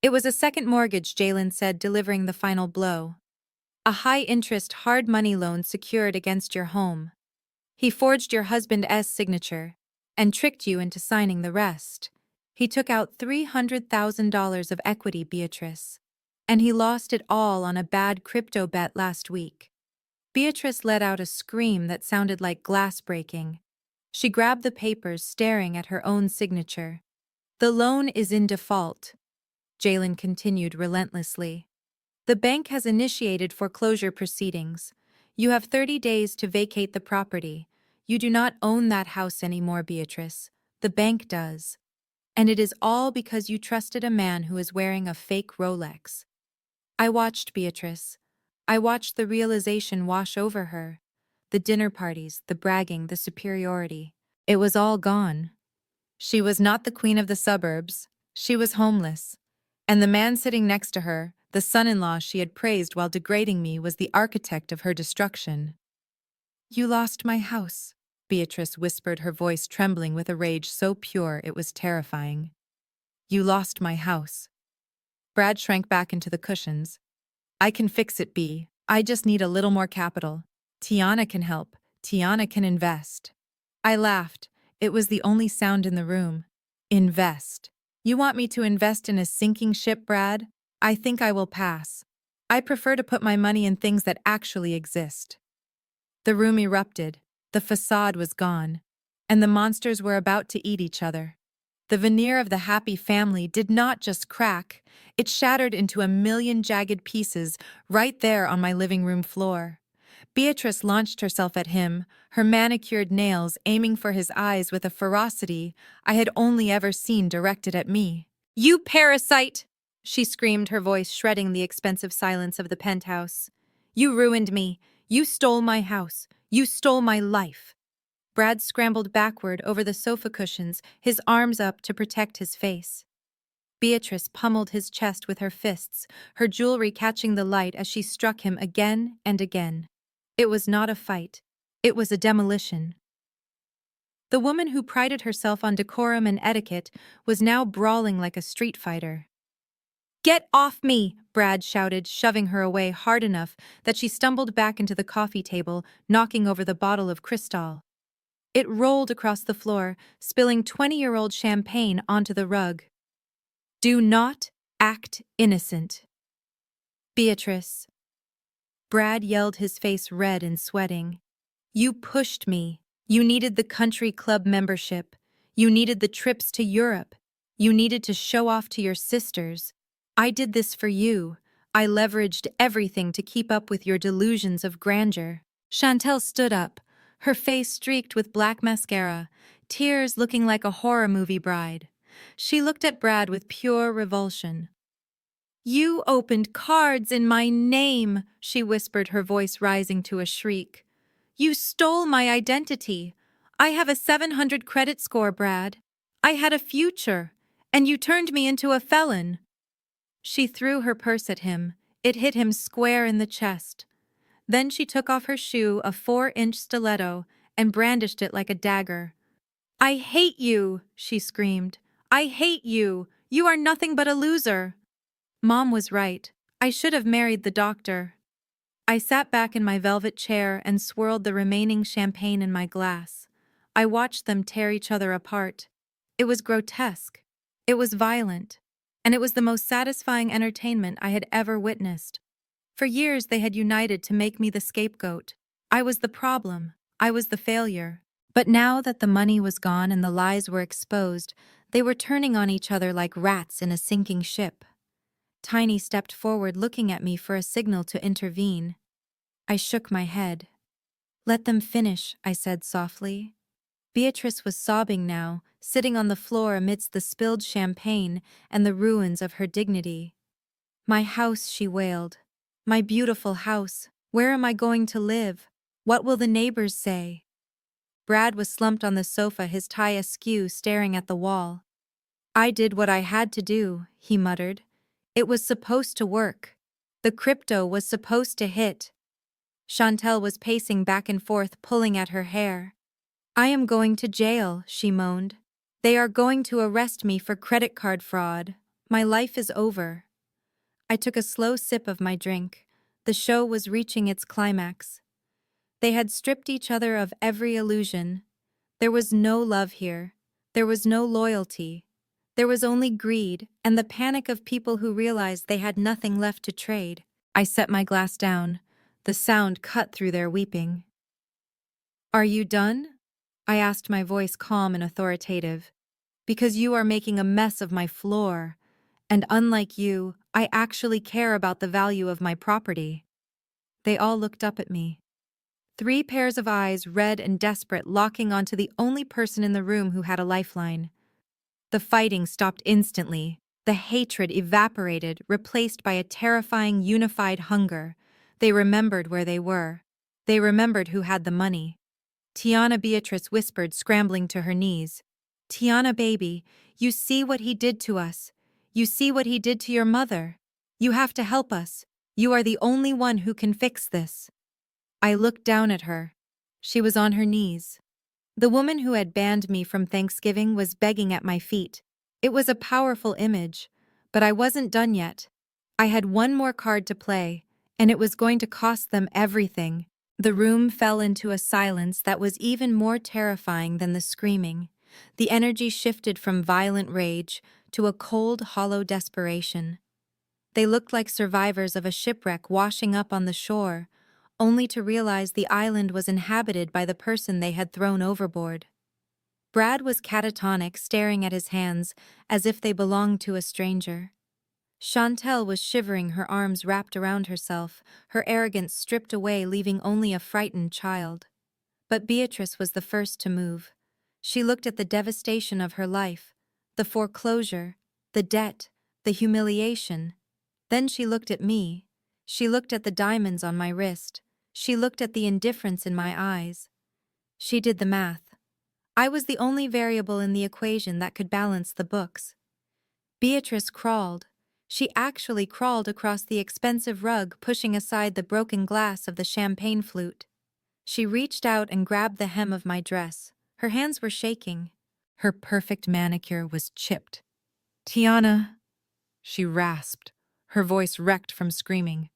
[SPEAKER 1] It was a second mortgage, Jalen said, delivering the final blow. A high-interest, hard money loan secured against your home. He forged your husband's signature and tricked you into signing the rest. He took out $300,000 of equity, Beatrice. And he lost it all on a bad crypto bet last week. Beatrice let out a scream that sounded like glass breaking. She grabbed the papers, staring at her own signature. The loan is in default, Jalen continued relentlessly. The bank has initiated foreclosure proceedings. You have 30 days to vacate the property. You do not own that house anymore, Beatrice. The bank does. And it is all because you trusted a man who is wearing a fake Rolex. I watched Beatrice. I watched the realization wash over her. The dinner parties, the bragging, the superiority. It was all gone. She was not the queen of the suburbs. She was homeless. And the man sitting next to her, the son-in-law she had praised while degrading me, was the architect of her destruction. You lost my house, Beatrice whispered, her voice trembling with a rage so pure it was terrifying. You lost my house. Brad shrank back into the cushions. I can fix it, B. I just need a little more capital. Tiana can help. Tiana can invest. I laughed. It was the only sound in the room. Invest. You want me to invest in a sinking ship, Brad? I think I will pass. I prefer to put my money in things that actually exist. The room erupted. The facade was gone. And the monsters were about to eat each other. The veneer of the happy family did not just crack, it shattered into a million jagged pieces right there on my living room floor. Beatrice launched herself at him, her manicured nails aiming for his eyes with a ferocity I had only ever seen directed at me. You parasite! She screamed, her voice shredding the expensive silence of the penthouse. You ruined me. You stole my house. You stole my life. Brad scrambled backward over the sofa cushions, his arms up to protect his face. Beatrice pummeled his chest with her fists, her jewelry catching the light as she struck him again and again. It was not a fight. It was a demolition. The woman who prided herself on decorum and etiquette was now brawling like a street fighter. Get off me, Brad shouted, shoving her away hard enough that she stumbled back into the coffee table, knocking over the bottle of Cristal. It rolled across the floor, spilling 20-year-old champagne onto the rug. Do not act innocent. Beatrice. Brad yelled, his face red and sweating. You pushed me. You needed the country club membership. You needed the trips to Europe. You needed to show off to your sisters. I did this for you. I leveraged everything to keep up with your delusions of grandeur. Chantel stood up, her face streaked with black mascara, tears looking like a horror movie bride. She looked at Brad with pure revulsion. "You opened cards in my name," she whispered, her voice rising to a shriek. "You stole my identity. I have a 700 credit score, Brad. I had a future, and you turned me into a felon." She threw her purse at him. It hit him square in the chest. Then she took off her shoe, a 4-inch stiletto, and brandished it like a dagger. "I hate you," she screamed. "I hate you. You are nothing but a loser." Mom was right. I should have married the doctor. I sat back in my velvet chair and swirled the remaining champagne in my glass. I watched them tear each other apart. It was grotesque. It was violent. And it was the most satisfying entertainment I had ever witnessed. For years they had united to make me the scapegoat. I was the problem. I was the failure. But now that the money was gone and the lies were exposed, they were turning on each other like rats in a sinking ship. Tiny stepped forward, looking at me for a signal to intervene. I shook my head. "Let them finish," I said softly. Beatrice was sobbing now, sitting on the floor amidst the spilled champagne and the ruins of her dignity. "My house," she wailed. "My beautiful house. Where am I going to live? What will the neighbors say?" Brad was slumped on the sofa, his tie askew, staring at the wall. "I did what I had to do," he muttered. "It was supposed to work. The crypto was supposed to hit." Chantel was pacing back and forth, pulling at her hair. "I am going to jail," she moaned. "They are going to arrest me for credit card fraud. My life is over." I took a slow sip of my drink. The show was reaching its climax. They had stripped each other of every illusion. There was no love here. There was no loyalty. There was only greed and the panic of people who realized they had nothing left to trade. I set my glass down. The sound cut through their weeping. "Are you done?" I asked, my voice calm and authoritative. "Because you are making a mess of my floor. And unlike you, I actually care about the value of my property." They all looked up at me. 3 pairs of eyes, red and desperate, locking onto the only person in the room who had a lifeline. The fighting stopped instantly. The hatred evaporated, replaced by a terrifying, unified hunger. They remembered where they were. They remembered who had the money. Tiana, Beatrice whispered, scrambling to her knees. "Tiana, baby, you see what he did to us. You see what he did to your mother. You have to help us. You are the only one who can fix this." I looked down at her. She was on her knees. The woman who had banned me from Thanksgiving was begging at my feet. It was a powerful image, but I wasn't done yet. I had one more card to play, and it was going to cost them everything. The room fell into a silence that was even more terrifying than the screaming. The energy shifted from violent rage to a cold, hollow desperation. They looked like survivors of a shipwreck washing up on the shore, only to realize the island was inhabited by the person they had thrown overboard. Brad was catatonic, staring at his hands as if they belonged to a stranger. Chantel was shivering, her arms wrapped around herself, her arrogance stripped away, leaving only a frightened child. But Beatrice was the first to move. She looked at the devastation of her life, the foreclosure, the debt, the humiliation. Then she looked at me. She looked at the diamonds on my wrist. She looked at the indifference in my eyes. She did the math. I was the only variable in the equation that could balance the books. Beatrice crawled. She actually crawled across the expensive rug, pushing aside the broken glass of the champagne flute. She reached out and grabbed the hem of my dress. Her hands were shaking. Her perfect manicure was chipped. "Tiana," she rasped, her voice wrecked from screaming.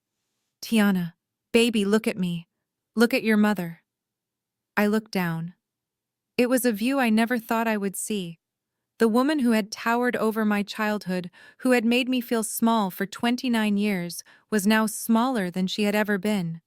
[SPEAKER 1] "Tiana, baby, look at me. Look at your mother." I looked down. It was a view I never thought I would see. The woman who had towered over my childhood, who had made me feel small for 29 years, was now smaller than she had ever been.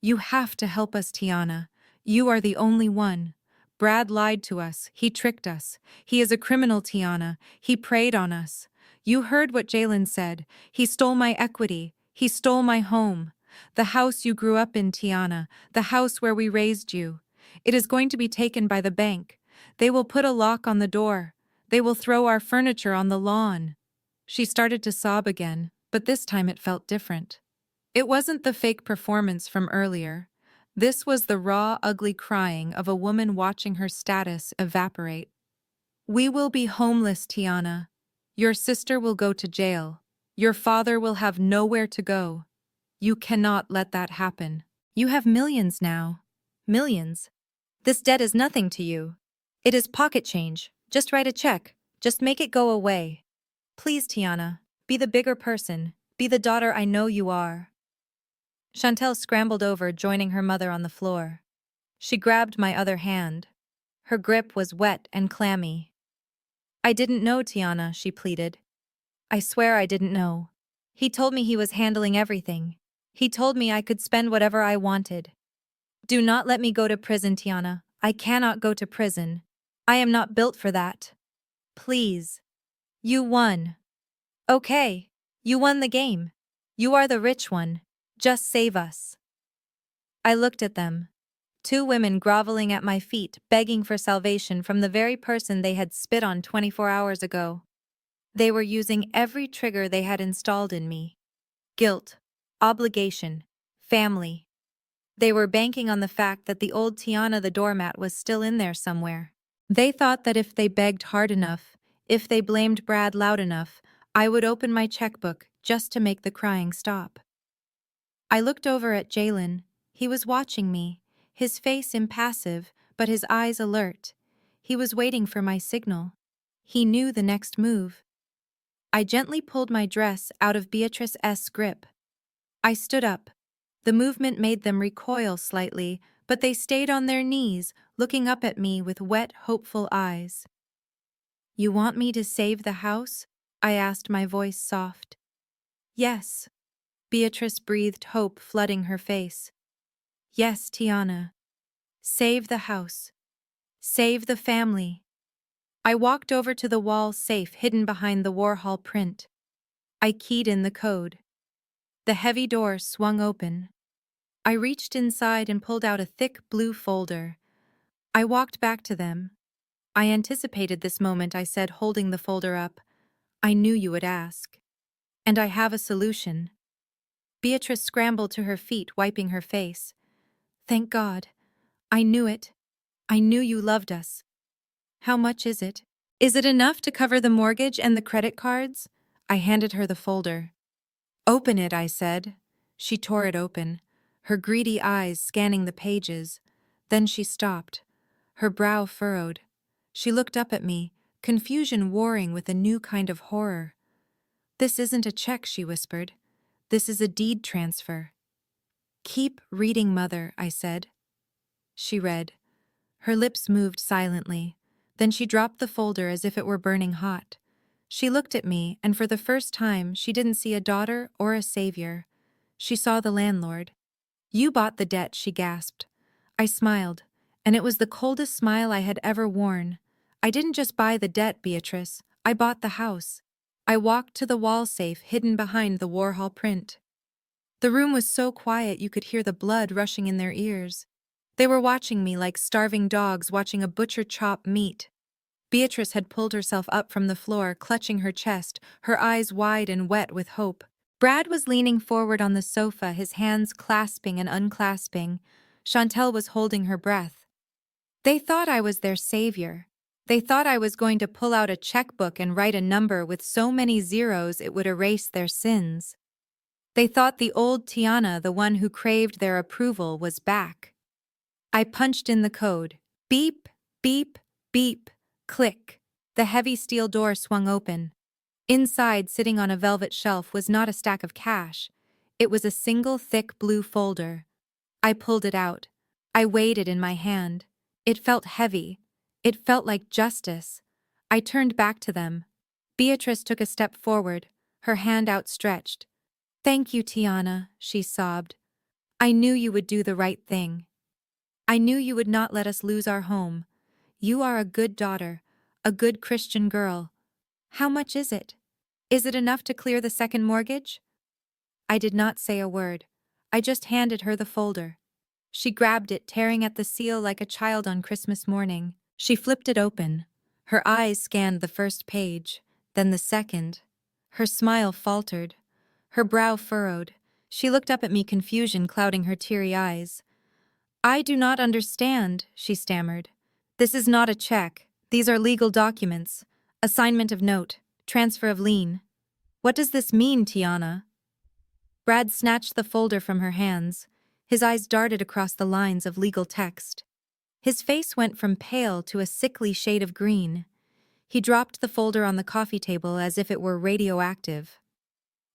[SPEAKER 1] "You have to help us, Tiana. You are the only one. Brad lied to us. He tricked us. He is a criminal, Tiana. He preyed on us. You heard what Jalen said. He stole my equity. He stole my home. The house you grew up in, Tiana. The house where we raised you. It is going to be taken by the bank. They will put a lock on the door. They will throw our furniture on the lawn. She started to sob again, but this time it felt different. It wasn't the fake performance from earlier. This was the raw, ugly crying of a woman watching her status evaporate. We will be homeless, Tiana. Your sister will go to jail. Your father will have nowhere to go. You cannot let that happen. You have millions now. Millions. This debt is nothing to you. It is pocket change. Just write a check. Just make it go away. Please, Tiana, be the bigger person. Be the daughter I know you are. Chantel scrambled over, joining her mother on the floor. She grabbed my other hand. Her grip was wet and clammy. I didn't know, Tiana, she pleaded. I swear I didn't know. He told me he was handling everything. He told me I could spend whatever I wanted. Do not let me go to prison, Tiana. I cannot go to prison. I am not built for that. Please. You won. Okay. You won the game. You are the rich one. Just save us. I looked at them. Two women groveling at my feet, begging for salvation from the very person they had spit on 24 hours ago. They were using every trigger they had installed in me. Guilt, obligation, family. They were banking on the fact that the old Tiana the doormat was still in there somewhere. They thought that if they begged hard enough, if they blamed Brad loud enough, I would open my checkbook just to make the crying stop. I looked over at Jalen. He was watching me, his face impassive, but his eyes alert. He was waiting for my signal. He knew the next move. I gently pulled my dress out of Beatrice's grip. I stood up. The movement made them recoil slightly, but they stayed on their knees, looking up at me with wet, hopeful eyes. You want me to save the house? I asked, my voice soft. Yes. Beatrice breathed, hope flooding her face. Yes, Tiana. Save the house. Save the family. I walked over to the wall safe hidden behind the Warhol print. I keyed in the code. The heavy door swung open. I reached inside and pulled out a thick blue folder. I walked back to them. I anticipated this moment, I said, holding the folder up. I knew you would ask. And I have a solution. Beatrice scrambled to her feet, wiping her face. Thank God. I knew it. I knew you loved us. How much is it? Is it enough to cover the mortgage and the credit cards? I handed her the folder. Open it, I said. She tore it open, her greedy eyes scanning the pages. Then she stopped, her brow furrowed. She looked up at me, confusion warring with a new kind of horror. This isn't a check, she whispered. This is a deed transfer. Keep reading, Mother, I said. She read. Her lips moved silently. Then she dropped the folder as if it were burning hot. She looked at me, and for the first time, she didn't see a daughter or a savior. She saw the landlord. You bought the debt, she gasped. I smiled, and it was the coldest smile I had ever worn. I didn't just buy the debt, Beatrice. I bought the house. I walked to the wall safe hidden behind the Warhol print. The room was so quiet you could hear the blood rushing in their ears. They were watching me like starving dogs watching a butcher chop meat. Beatrice had pulled herself up from the floor, clutching her chest, her eyes wide and wet with hope. Brad was leaning forward on the sofa, his hands clasping and unclasping. Chantel was holding her breath. They thought I was their savior. They thought I was going to pull out a checkbook and write a number with so many zeros it would erase their sins. They thought the old Tiana, the one who craved their approval, was back. I punched in the code. Beep, beep, beep, click. The heavy steel door swung open. Inside, sitting on a velvet shelf, was not a stack of cash. It was a single thick blue folder. I pulled it out. I weighed it in my hand. It felt heavy. It felt like justice. I turned back to them. Beatrice took a step forward, her hand outstretched. Thank you, Tiana, she sobbed. I knew you would do the right thing. I knew you would not let us lose our home. You are a good daughter, a good Christian girl. How much is it? Is it enough to clear the second mortgage? I did not say a word. I just handed her the folder. She grabbed it, tearing at the seal like a child on Christmas morning. She flipped it open. Her eyes scanned the first page, then the second. Her smile faltered. Her brow furrowed. She looked up at me, confusion clouding her teary eyes. "I do not understand," she stammered. "This is not a check. These are legal documents. Assignment of note. Transfer of lien. What does this mean, Tiana?" Brad snatched the folder from her hands. His eyes darted across the lines of legal text. His face went from pale to a sickly shade of green. He dropped the folder on the coffee table as if it were radioactive.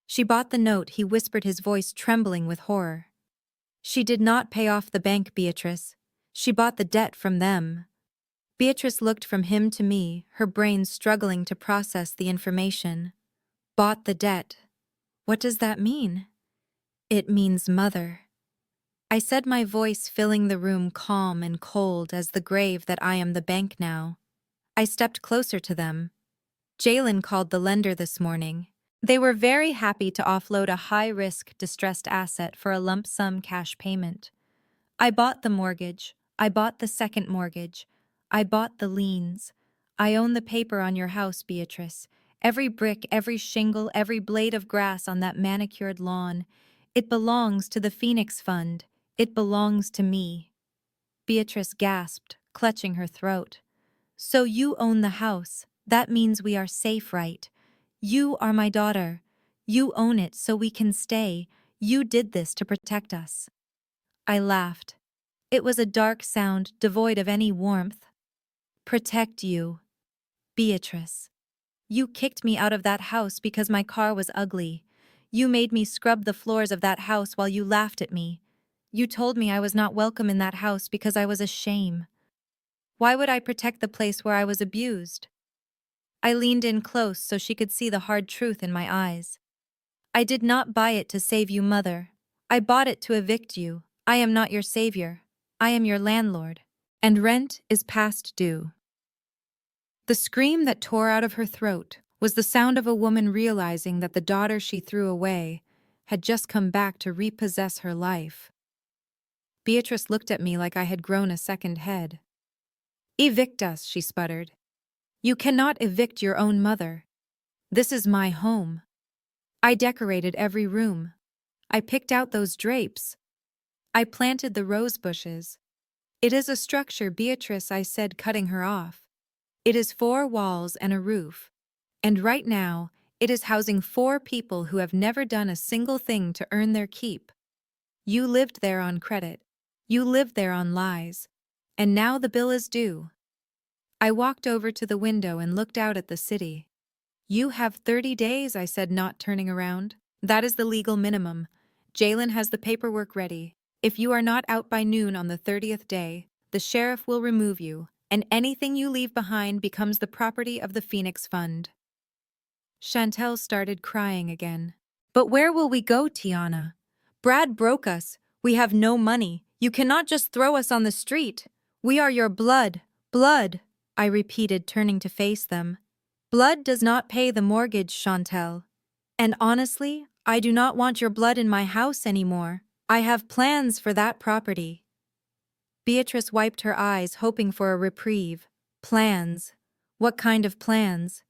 [SPEAKER 1] "She bought the note," he whispered, his voice trembling with horror. "She did not pay off the bank, Beatrice. She bought the debt from them." Beatrice looked from him to me, her brain struggling to process the information. Bought the debt. What does that mean? It means mother. I said, my voice filling the room calm and cold as the grave that I am the bank now. I stepped closer to them. Jalen called the lender this morning. They were very happy to offload a high-risk, distressed asset for a lump sum cash payment. I bought the mortgage. I bought the second mortgage. I bought the liens. I own the paper on your house, Beatrice. Every brick, every shingle, every blade of grass on that manicured lawn. It belongs to the Phoenix Fund. It belongs to me. Beatrice gasped, clutching her throat. "So you own the house. That means we are safe, right? You are my daughter. You own it so we can stay. You did this to protect us." I laughed. It was a dark sound, devoid of any warmth. "Protect you. Beatrice. You kicked me out of that house because my car was ugly. You made me scrub the floors of that house while you laughed at me. You told me I was not welcome in that house because I was a shame. Why would I protect the place where I was abused?" I leaned in close so she could see the hard truth in my eyes. "I did not buy it to save you, Mother. I bought it to evict you. I am not your savior. I am your landlord. And rent is past due." The scream that tore out of her throat was the sound of a woman realizing that the daughter she threw away had just come back to repossess her life. Beatrice looked at me like I had grown a second head. "Evict us," she sputtered. "You cannot evict your own mother. This is my home. I decorated every room. I picked out those drapes. I planted the rose bushes. It is a structure, Beatrice," I said, cutting her off. "It is 4 walls and a roof. And right now, it is housing 4 people who have never done a single thing to earn their keep. You lived there on credit. You lived there on lies. And now the bill is due." I walked over to the window and looked out at the city. "You have 30 days, I said, not turning around. "That is the legal minimum. Jalen has the paperwork ready. If you are not out by noon on the 30th day, the sheriff will remove you, and anything you leave behind becomes the property of the Phoenix Fund." Chantel started crying again. "But where will we go, Tiana? Brad broke us. We have no money. You cannot just throw us on the street. We are your blood. Blood," I repeated, turning to face them. "Blood does not pay the mortgage, Chantel. And honestly, I do not want your blood in my house anymore. I have plans for that property." Beatrice wiped her eyes, hoping for a reprieve. "Plans? What kind of plans?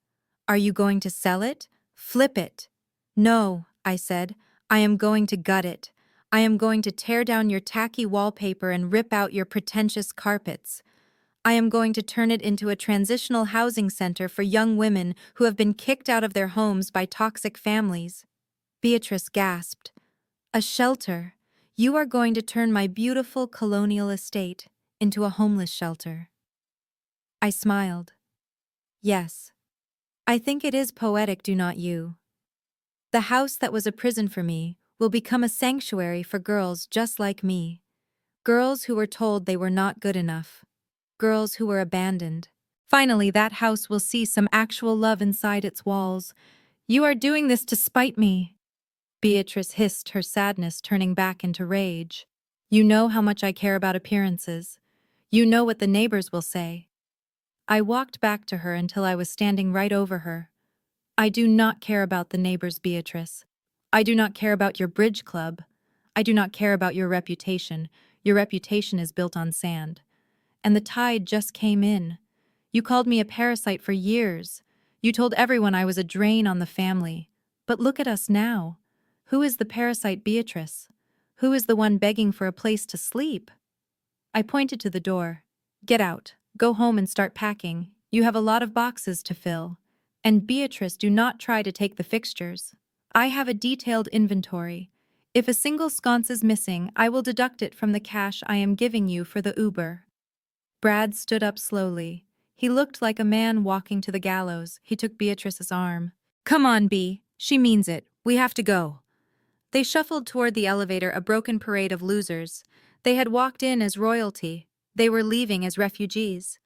[SPEAKER 1] Are you going to sell it? Flip it?" "No," I said. "I am going to gut it. I am going to tear down your tacky wallpaper and rip out your pretentious carpets. I am going to turn it into a transitional housing center for young women who have been kicked out of their homes by toxic families." Beatrice gasped. "A shelter? You are going to turn my beautiful colonial estate into a homeless shelter?" I smiled. "Yes. I think it is poetic, do not you? The house that was a prison for me will become a sanctuary for girls just like me. Girls who were told they were not good enough. Girls who were abandoned. Finally, that house will see some actual love inside its walls. You are doing this to spite me." Beatrice hissed, her sadness turning back into rage. "You know how much I care about appearances. You know what the neighbors will say." I walked back to her until I was standing right over her. "I do not care about the neighbors, Beatrice. I do not care about your bridge club. I do not care about your reputation. Your reputation is built on sand. And the tide just came in. You called me a parasite for years. You told everyone I was a drain on the family. But look at us now. Who is the parasite Beatrice? Who is the one begging for a place to sleep? I pointed to the door. Get out. Go home and start packing. You have a lot of boxes to fill. And Beatrice, do not try to take the fixtures. I have a detailed inventory. If a single sconce is missing, I will deduct it from the cash I am giving you for the Uber. Brad stood up slowly. He looked like a man walking to the gallows. He took Beatrice's arm. Come on, Bea. She means it. We have to go. They shuffled toward the elevator, a broken parade of losers. They had walked in as royalty. They were leaving as refugees.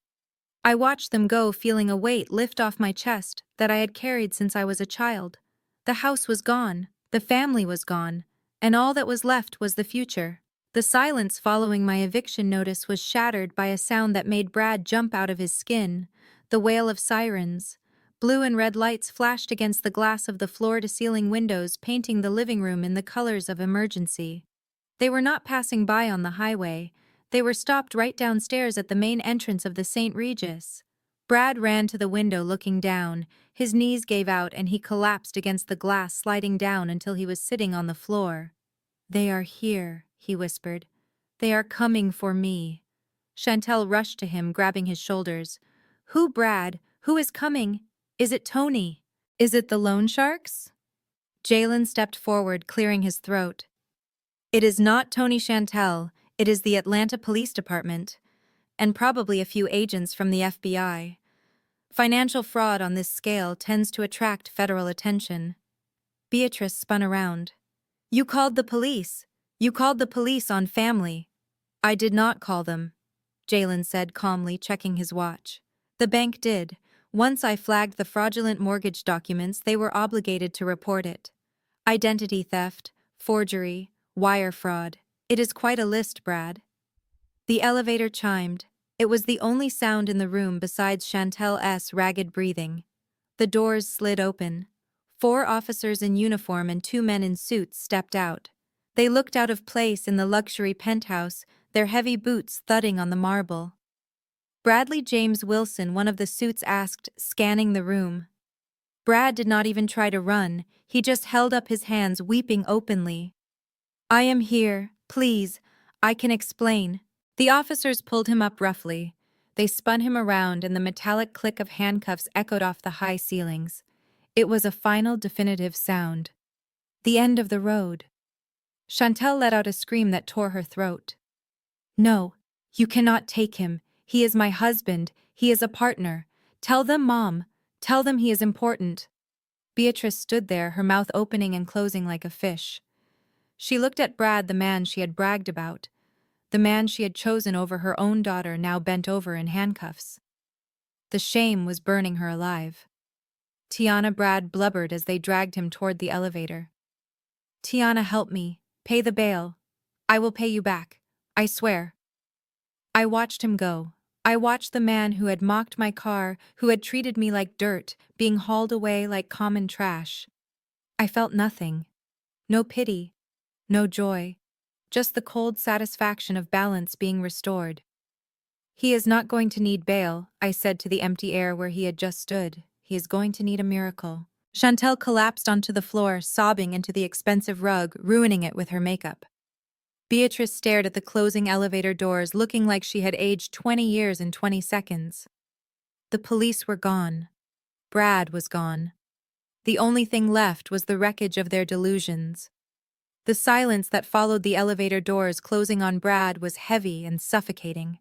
[SPEAKER 1] I watched them go, feeling a weight lift off my chest that I had carried since I was a child. The house was gone. The family was gone. And all that was left was the future. The silence following my eviction notice was shattered by a sound that made Brad jump out of his skin, the wail of sirens. Blue and red lights flashed against the glass of the floor-to-ceiling windows, painting the living room in the colors of emergency. They were not passing by on the highway. They were stopped right downstairs at the main entrance of the St. Regis. Brad ran to the window, looking down. His knees gave out and he collapsed against the glass, sliding down until he was sitting on the floor. They are here, he whispered. They are coming for me. Chantel rushed to him, grabbing his shoulders. Who, Brad? Who is coming? Is it Tony? Is it the loan sharks? Jalen stepped forward, clearing his throat. It is not Tony, Chantel. It is the Atlanta Police Department, and probably a few agents from the FBI. Financial fraud on this scale tends to attract federal attention. Beatrice spun around. You called the police. You called the police on family. I did not call them, Jalen said calmly, checking his watch. The bank did. Once I flagged the fraudulent mortgage documents, they were obligated to report it. Identity theft, forgery, wire fraud. It is quite a list, Brad. The elevator chimed. It was the only sound in the room besides Chantel's ragged breathing. The doors slid open. 4 officers in uniform and 2 men in suits stepped out. They looked out of place in the luxury penthouse, their heavy boots thudding on the marble. Bradley James Wilson, one of the suits, asked, scanning the room. Brad did not even try to run. He just held up his hands, weeping openly. I am here. Please. I can explain. The officers pulled him up roughly. They spun him around and the metallic click of handcuffs echoed off the high ceilings. It was a final, definitive sound. The end of the road. Chantel let out a scream that tore her throat. No, you cannot take him. He is my husband. He is a partner. Tell them, Mom. Tell them he is important. Beatrice stood there, her mouth opening and closing like a fish. She looked at Brad, the man she had bragged about, the man she had chosen over her own daughter, now bent over in handcuffs. The shame was burning her alive. Tiana, Brad blubbered as they dragged him toward the elevator. Tiana, help me. Pay the bail. I will pay you back. I swear. I watched him go. I watched the man who had mocked my car, who had treated me like dirt, being hauled away like common trash. I felt nothing. No pity. No joy. Just the cold satisfaction of balance being restored. He is not going to need bail, I said to the empty air where he had just stood. He is going to need a miracle. Chantel collapsed onto the floor, sobbing into the expensive rug, ruining it with her makeup. Beatrice stared at the closing elevator doors, looking like she had aged 20 years in 20 seconds. The police were gone. Brad was gone. The only thing left was the wreckage of their delusions. The silence that followed the elevator doors closing on Brad was heavy and suffocating.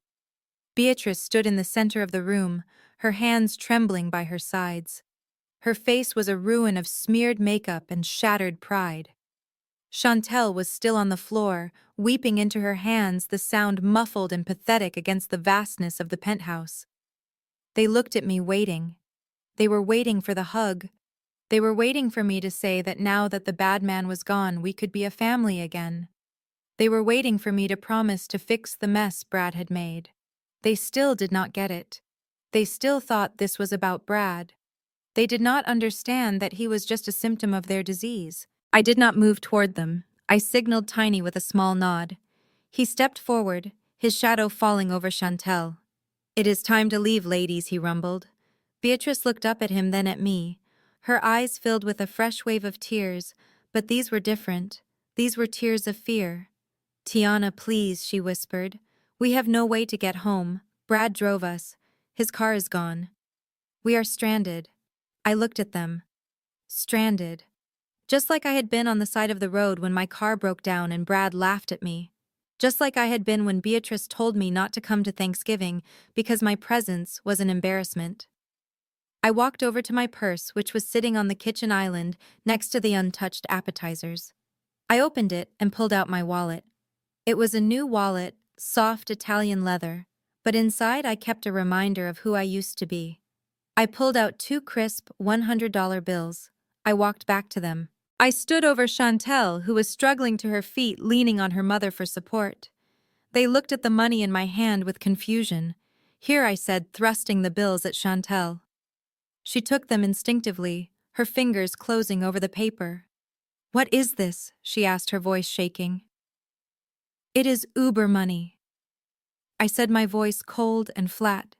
[SPEAKER 1] Beatrice stood in the center of the room, her hands trembling by her sides. Her face was a ruin of smeared makeup and shattered pride. Chantel was still on the floor, weeping into her hands, the sound muffled and pathetic against the vastness of the penthouse. They looked at me, waiting. They were waiting for the hug. They were waiting for me to say that now that the bad man was gone, we could be a family again. They were waiting for me to promise to fix the mess Brad had made. They still did not get it. They still thought this was about Brad. They did not understand that he was just a symptom of their disease. I did not move toward them. I signaled Tiny with a small nod. He stepped forward, his shadow falling over Chantel. "It is time to leave, ladies," he rumbled. Beatrice looked up at him, then at me. Her eyes filled with a fresh wave of tears, but these were different. These were tears of fear. "Tiana, please," she whispered. "We have no way to get home. Brad drove us. His car is gone. We are stranded." I looked at them. Stranded. Just like I had been on the side of the road when my car broke down and Brad laughed at me. Just like I had been when Beatrice told me not to come to Thanksgiving because my presence was an embarrassment. I walked over to my purse, which was sitting on the kitchen island next to the untouched appetizers. I opened it and pulled out my wallet. It was a new wallet, soft Italian leather, but inside I kept a reminder of who I used to be. I pulled out 2 crisp $100 bills. I walked back to them. I stood over Chantel, who was struggling to her feet, leaning on her mother for support. They looked at the money in my hand with confusion. "Here," I said, thrusting the bills at Chantel. She took them instinctively, her fingers closing over the paper. "What is this?" she asked, her voice shaking. "It is Uber money," I said, my voice cold and flat.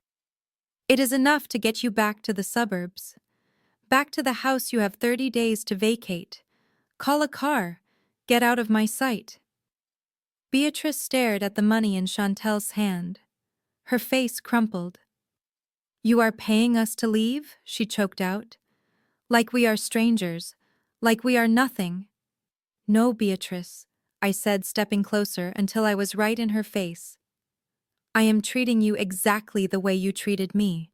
[SPEAKER 1] "It is enough to get you back to the suburbs. Back to the house you have 30 days to vacate. Call a car. Get out of my sight." Beatrice stared at the money in Chantel's hand. Her face crumpled. "You are paying us to leave?" she choked out. "Like we are strangers. Like we are nothing." "No, Beatrice," I said, stepping closer until I was right in her face. "I am treating you exactly the way you treated me.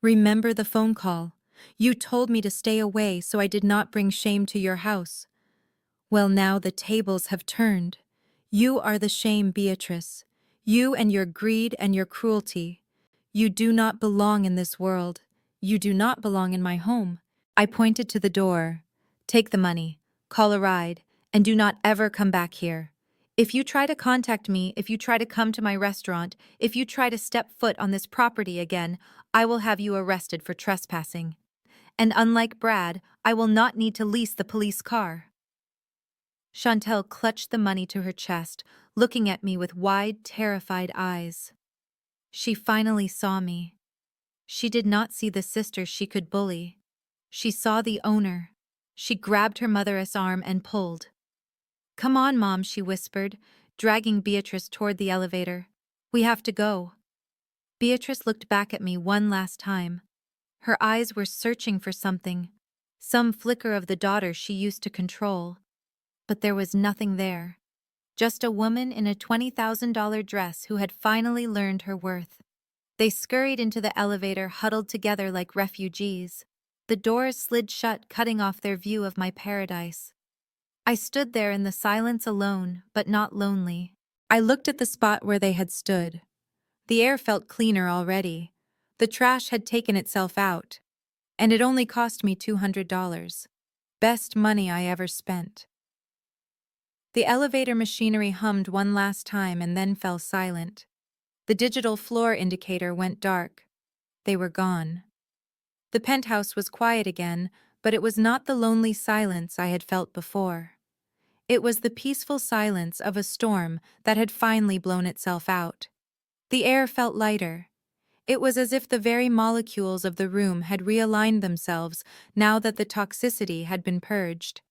[SPEAKER 1] Remember the phone call? You told me to stay away so I did not bring shame to your house. Well, now the tables have turned. You are the shame, Beatrice. You and your greed and your cruelty. You do not belong in this world. You do not belong in my home." I pointed to the door. "Take the money, call a ride, and do not ever come back here. If you try to contact me, if you try to come to my restaurant, if you try to step foot on this property again, I will have you arrested for trespassing. And unlike Brad, I will not need to lease the police car." Chantel clutched the money to her chest, looking at me with wide, terrified eyes. She finally saw me. She did not see the sister she could bully. She saw the owner. She grabbed her mother's arm and pulled. "Come on, Mom," she whispered, dragging Beatrice toward the elevator. "We have to go." Beatrice looked back at me one last time. Her eyes were searching for something, some flicker of the daughter she used to control. But there was nothing there. Just a woman in a $20,000 dress who had finally learned her worth. They scurried into the elevator, huddled together like refugees. The doors slid shut, cutting off their view of my paradise. I stood there in the silence alone, but not lonely. I looked at the spot where they had stood. The air felt cleaner already. The trash had taken itself out. And it only cost me $200. Best money I ever spent. The elevator machinery hummed one last time and then fell silent. The digital floor indicator went dark. They were gone. The penthouse was quiet again, but it was not the lonely silence I had felt before. It was the peaceful silence of a storm that had finally blown itself out. The air felt lighter. It was as if the very molecules of the room had realigned themselves now that the toxicity had been purged.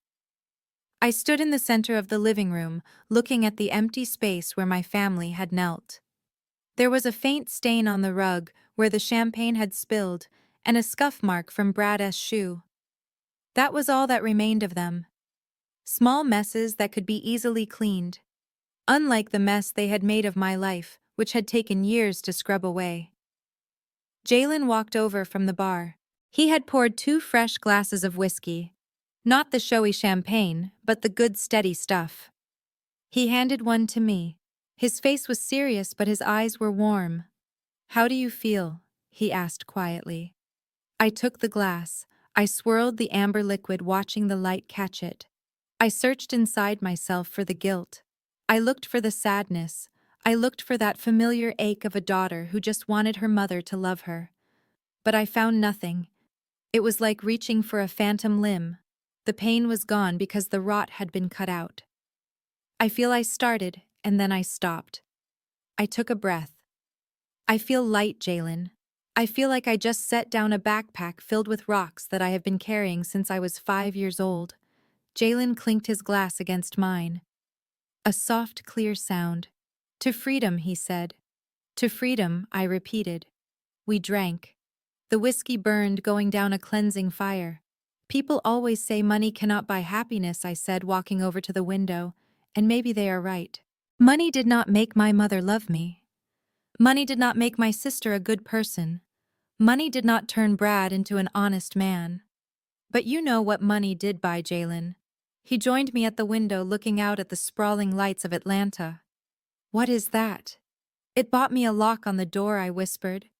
[SPEAKER 1] I stood in the center of the living room, looking at the empty space where my family had knelt. There was a faint stain on the rug where the champagne had spilled, and a scuff mark from Brad's shoe. That was all that remained of them. Small messes that could be easily cleaned. Unlike the mess they had made of my life, which had taken years to scrub away. Jalen walked over from the bar. He had poured 2 fresh glasses of whiskey. Not the showy champagne, but the good steady stuff. He handed one to me. His face was serious, but his eyes were warm. "How do you feel?" he asked quietly. I took the glass. I swirled the amber liquid, watching the light catch it. I searched inside myself for the guilt. I looked for the sadness. I looked for that familiar ache of a daughter who just wanted her mother to love her. But I found nothing. It was like reaching for a phantom limb. The pain was gone because the rot had been cut out. I feel I started, and then I stopped. I took a breath. I feel light, Jalen. I feel like I just set down a backpack filled with rocks that I have been carrying since I was 5 years old. Jalen clinked his glass against mine. A soft, clear sound. To freedom, he said. To freedom, I repeated. We drank. The whiskey burned, going down a cleansing fire. People always say money cannot buy happiness, I said, walking over to the window, and maybe they are right. Money did not make my mother love me. Money did not make my sister a good person. Money did not turn Brad into an honest man. But you know what money did buy, Jalen. He joined me at the window, looking out at the sprawling lights of Atlanta. What is that? It bought me a lock on the door, I whispered.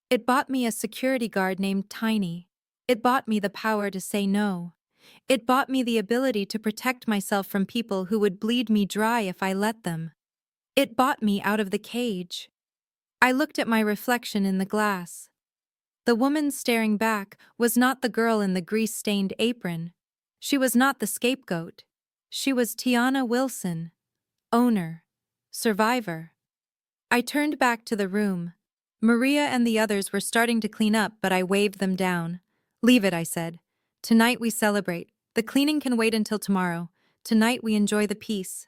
[SPEAKER 1] It bought me a security guard named Tiny. It bought me the power to say no. It bought me the ability to protect myself from people who would bleed me dry if I let them. It bought me out of the cage. I looked at my reflection in the glass. The woman staring back was not the girl in the grease-stained apron. She was not the scapegoat. She was Tiana Wilson, owner, survivor. I turned back to the room. Maria and the others were starting to clean up, but I waved them down. Leave it, I said. Tonight we celebrate. The cleaning can wait until tomorrow. Tonight we enjoy the peace.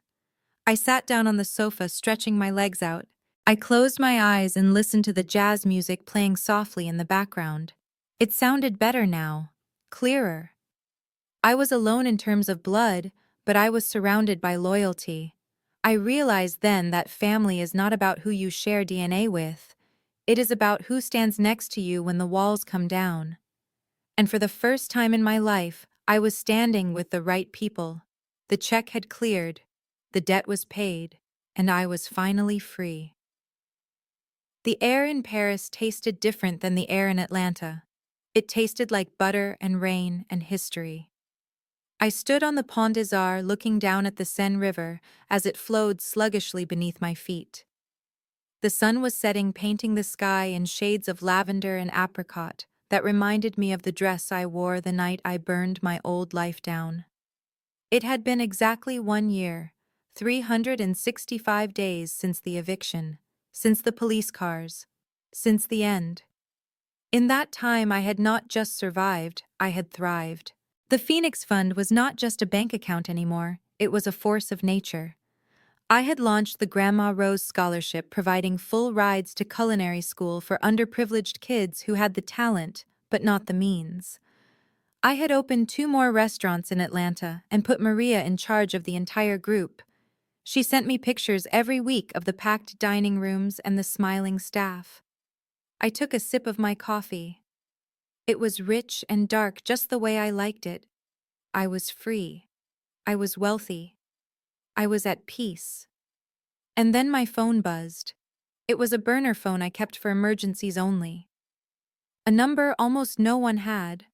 [SPEAKER 1] I sat down on the sofa, stretching my legs out. I closed my eyes and listened to the jazz music playing softly in the background. It sounded better now, clearer. I was alone in terms of blood, but I was surrounded by loyalty. I realized then that family is not about who you share DNA with. It is about who stands next to you when the walls come down. And for the first time in my life, I was standing with the right people. The check had cleared, the debt was paid, and I was finally free. The air in Paris tasted different than the air in Atlanta. It tasted like butter and rain and history. I stood on the Pont des Arts looking down at the Seine River as it flowed sluggishly beneath my feet. The sun was setting, painting the sky in shades of lavender and apricot that reminded me of the dress I wore the night I burned my old life down. It had been exactly 1 year, 365 days since the eviction, since the police cars, since the end. In that time I had not just survived, I had thrived. The Phoenix Fund was not just a bank account anymore, it was a force of nature. I had launched the Grandma Rose Scholarship, providing full rides to culinary school for underprivileged kids who had the talent, but not the means. I had opened 2 more restaurants in Atlanta and put Maria in charge of the entire group. She sent me pictures every week of the packed dining rooms and the smiling staff. I took a sip of my coffee. It was rich and dark, just the way I liked it. I was free. I was wealthy. I was at peace. And then my phone buzzed. It was a burner phone I kept for emergencies only. A number almost no one had.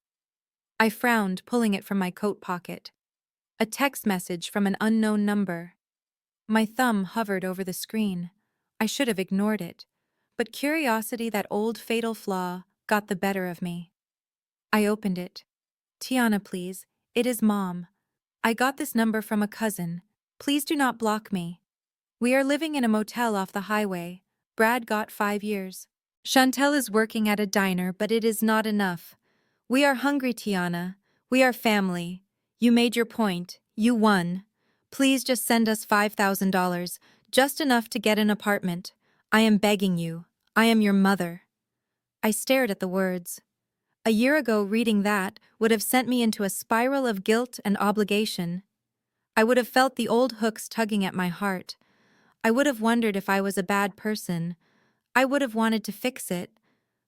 [SPEAKER 1] I frowned, pulling it from my coat pocket. A text message from an unknown number. My thumb hovered over the screen. I should have ignored it. But curiosity, that old fatal flaw, got the better of me. I opened it. Tiana, please. It is Mom. I got this number from a cousin. Please do not block me. We are living in a motel off the highway. Brad got 5 years. Chantel is working at a diner, but it is not enough. We are hungry, Tiana. We are family. You made your point. You won. Please just send us $5,000, just enough to get an apartment. I am begging you. I am your mother. I stared at the words. A year ago, reading that would have sent me into a spiral of guilt and obligation. I would have felt the old hooks tugging at my heart. I would have wondered if I was a bad person. I would have wanted to fix it.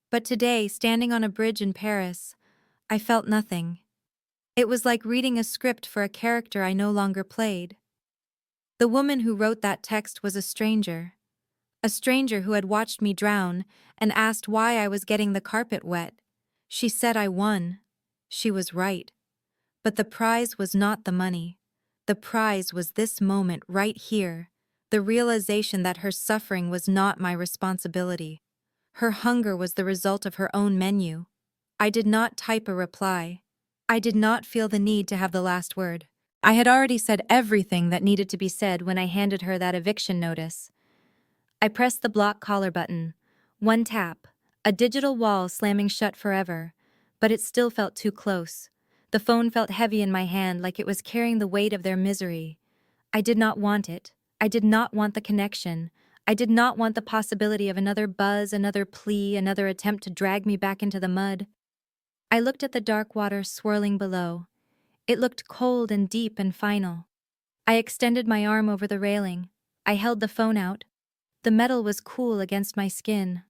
[SPEAKER 1] But today, standing on a bridge in Paris, I felt nothing. It was like reading a script for a character I no longer played. The woman who wrote that text was a stranger who had watched me drown and asked why I was getting the carpet wet. She said I won. She was right. But the prize was not the money. The prize was this moment right here, the realization that her suffering was not my responsibility. Her hunger was the result of her own menu. I did not type a reply. I did not feel the need to have the last word. I had already said everything that needed to be said when I handed her that eviction notice. I pressed the block collar button. One tap, a digital wall slamming shut forever, but it still felt too close. The phone felt heavy in my hand, like it was carrying the weight of their misery. I did not want it. I did not want the connection. I did not want the possibility of another buzz, another plea, another attempt to drag me back into the mud. I looked at the dark water swirling below. It looked cold and deep and final. I extended my arm over the railing. I held the phone out. The metal was cool against my skin.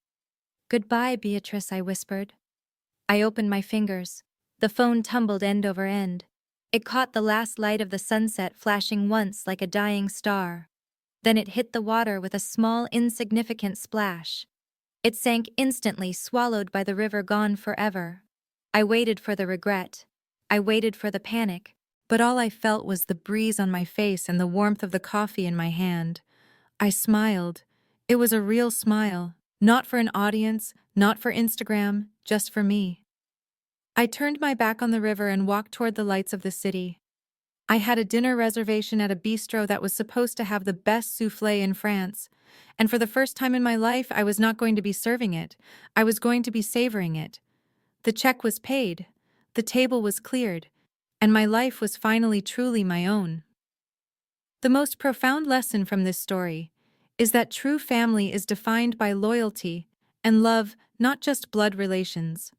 [SPEAKER 1] "Goodbye, Beatrice," I whispered. I opened my fingers. The phone tumbled end over end. It caught the last light of the sunset flashing once like a dying star. Then it hit the water with a small, insignificant splash. It sank instantly, swallowed by the river, gone forever. I waited for the regret. I waited for the panic. But all I felt was the breeze on my face and the warmth of the coffee in my hand. I smiled. It was a real smile. Not for an audience, not for Instagram, just for me. I turned my back on the river and walked toward the lights of the city. I had a dinner reservation at a bistro that was supposed to have the best soufflé in France, and for the first time in my life, I was not going to be serving it. I was going to be savoring it. The check was paid, the table was cleared, and my life was finally truly my own. The most profound lesson from this story is that true family is defined by loyalty and love, not just blood relations.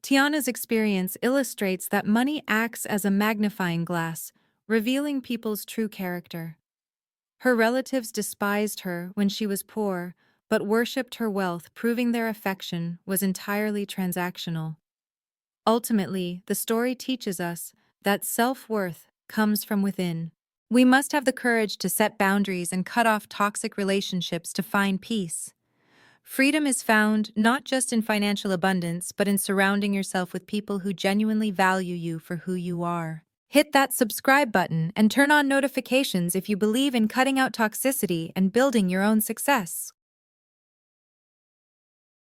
[SPEAKER 1] Tiana's experience illustrates that money acts as a magnifying glass, revealing people's true character. Her relatives despised her when she was poor, but worshipped her wealth, proving their affection was entirely transactional. Ultimately, the story teaches us that self-worth comes from within. We must have the courage to set boundaries and cut off toxic relationships to find peace. Freedom is found not just in financial abundance, but in surrounding yourself with people who genuinely value you for who you are. Hit that subscribe button and turn on notifications if you believe in cutting out toxicity and building your own success.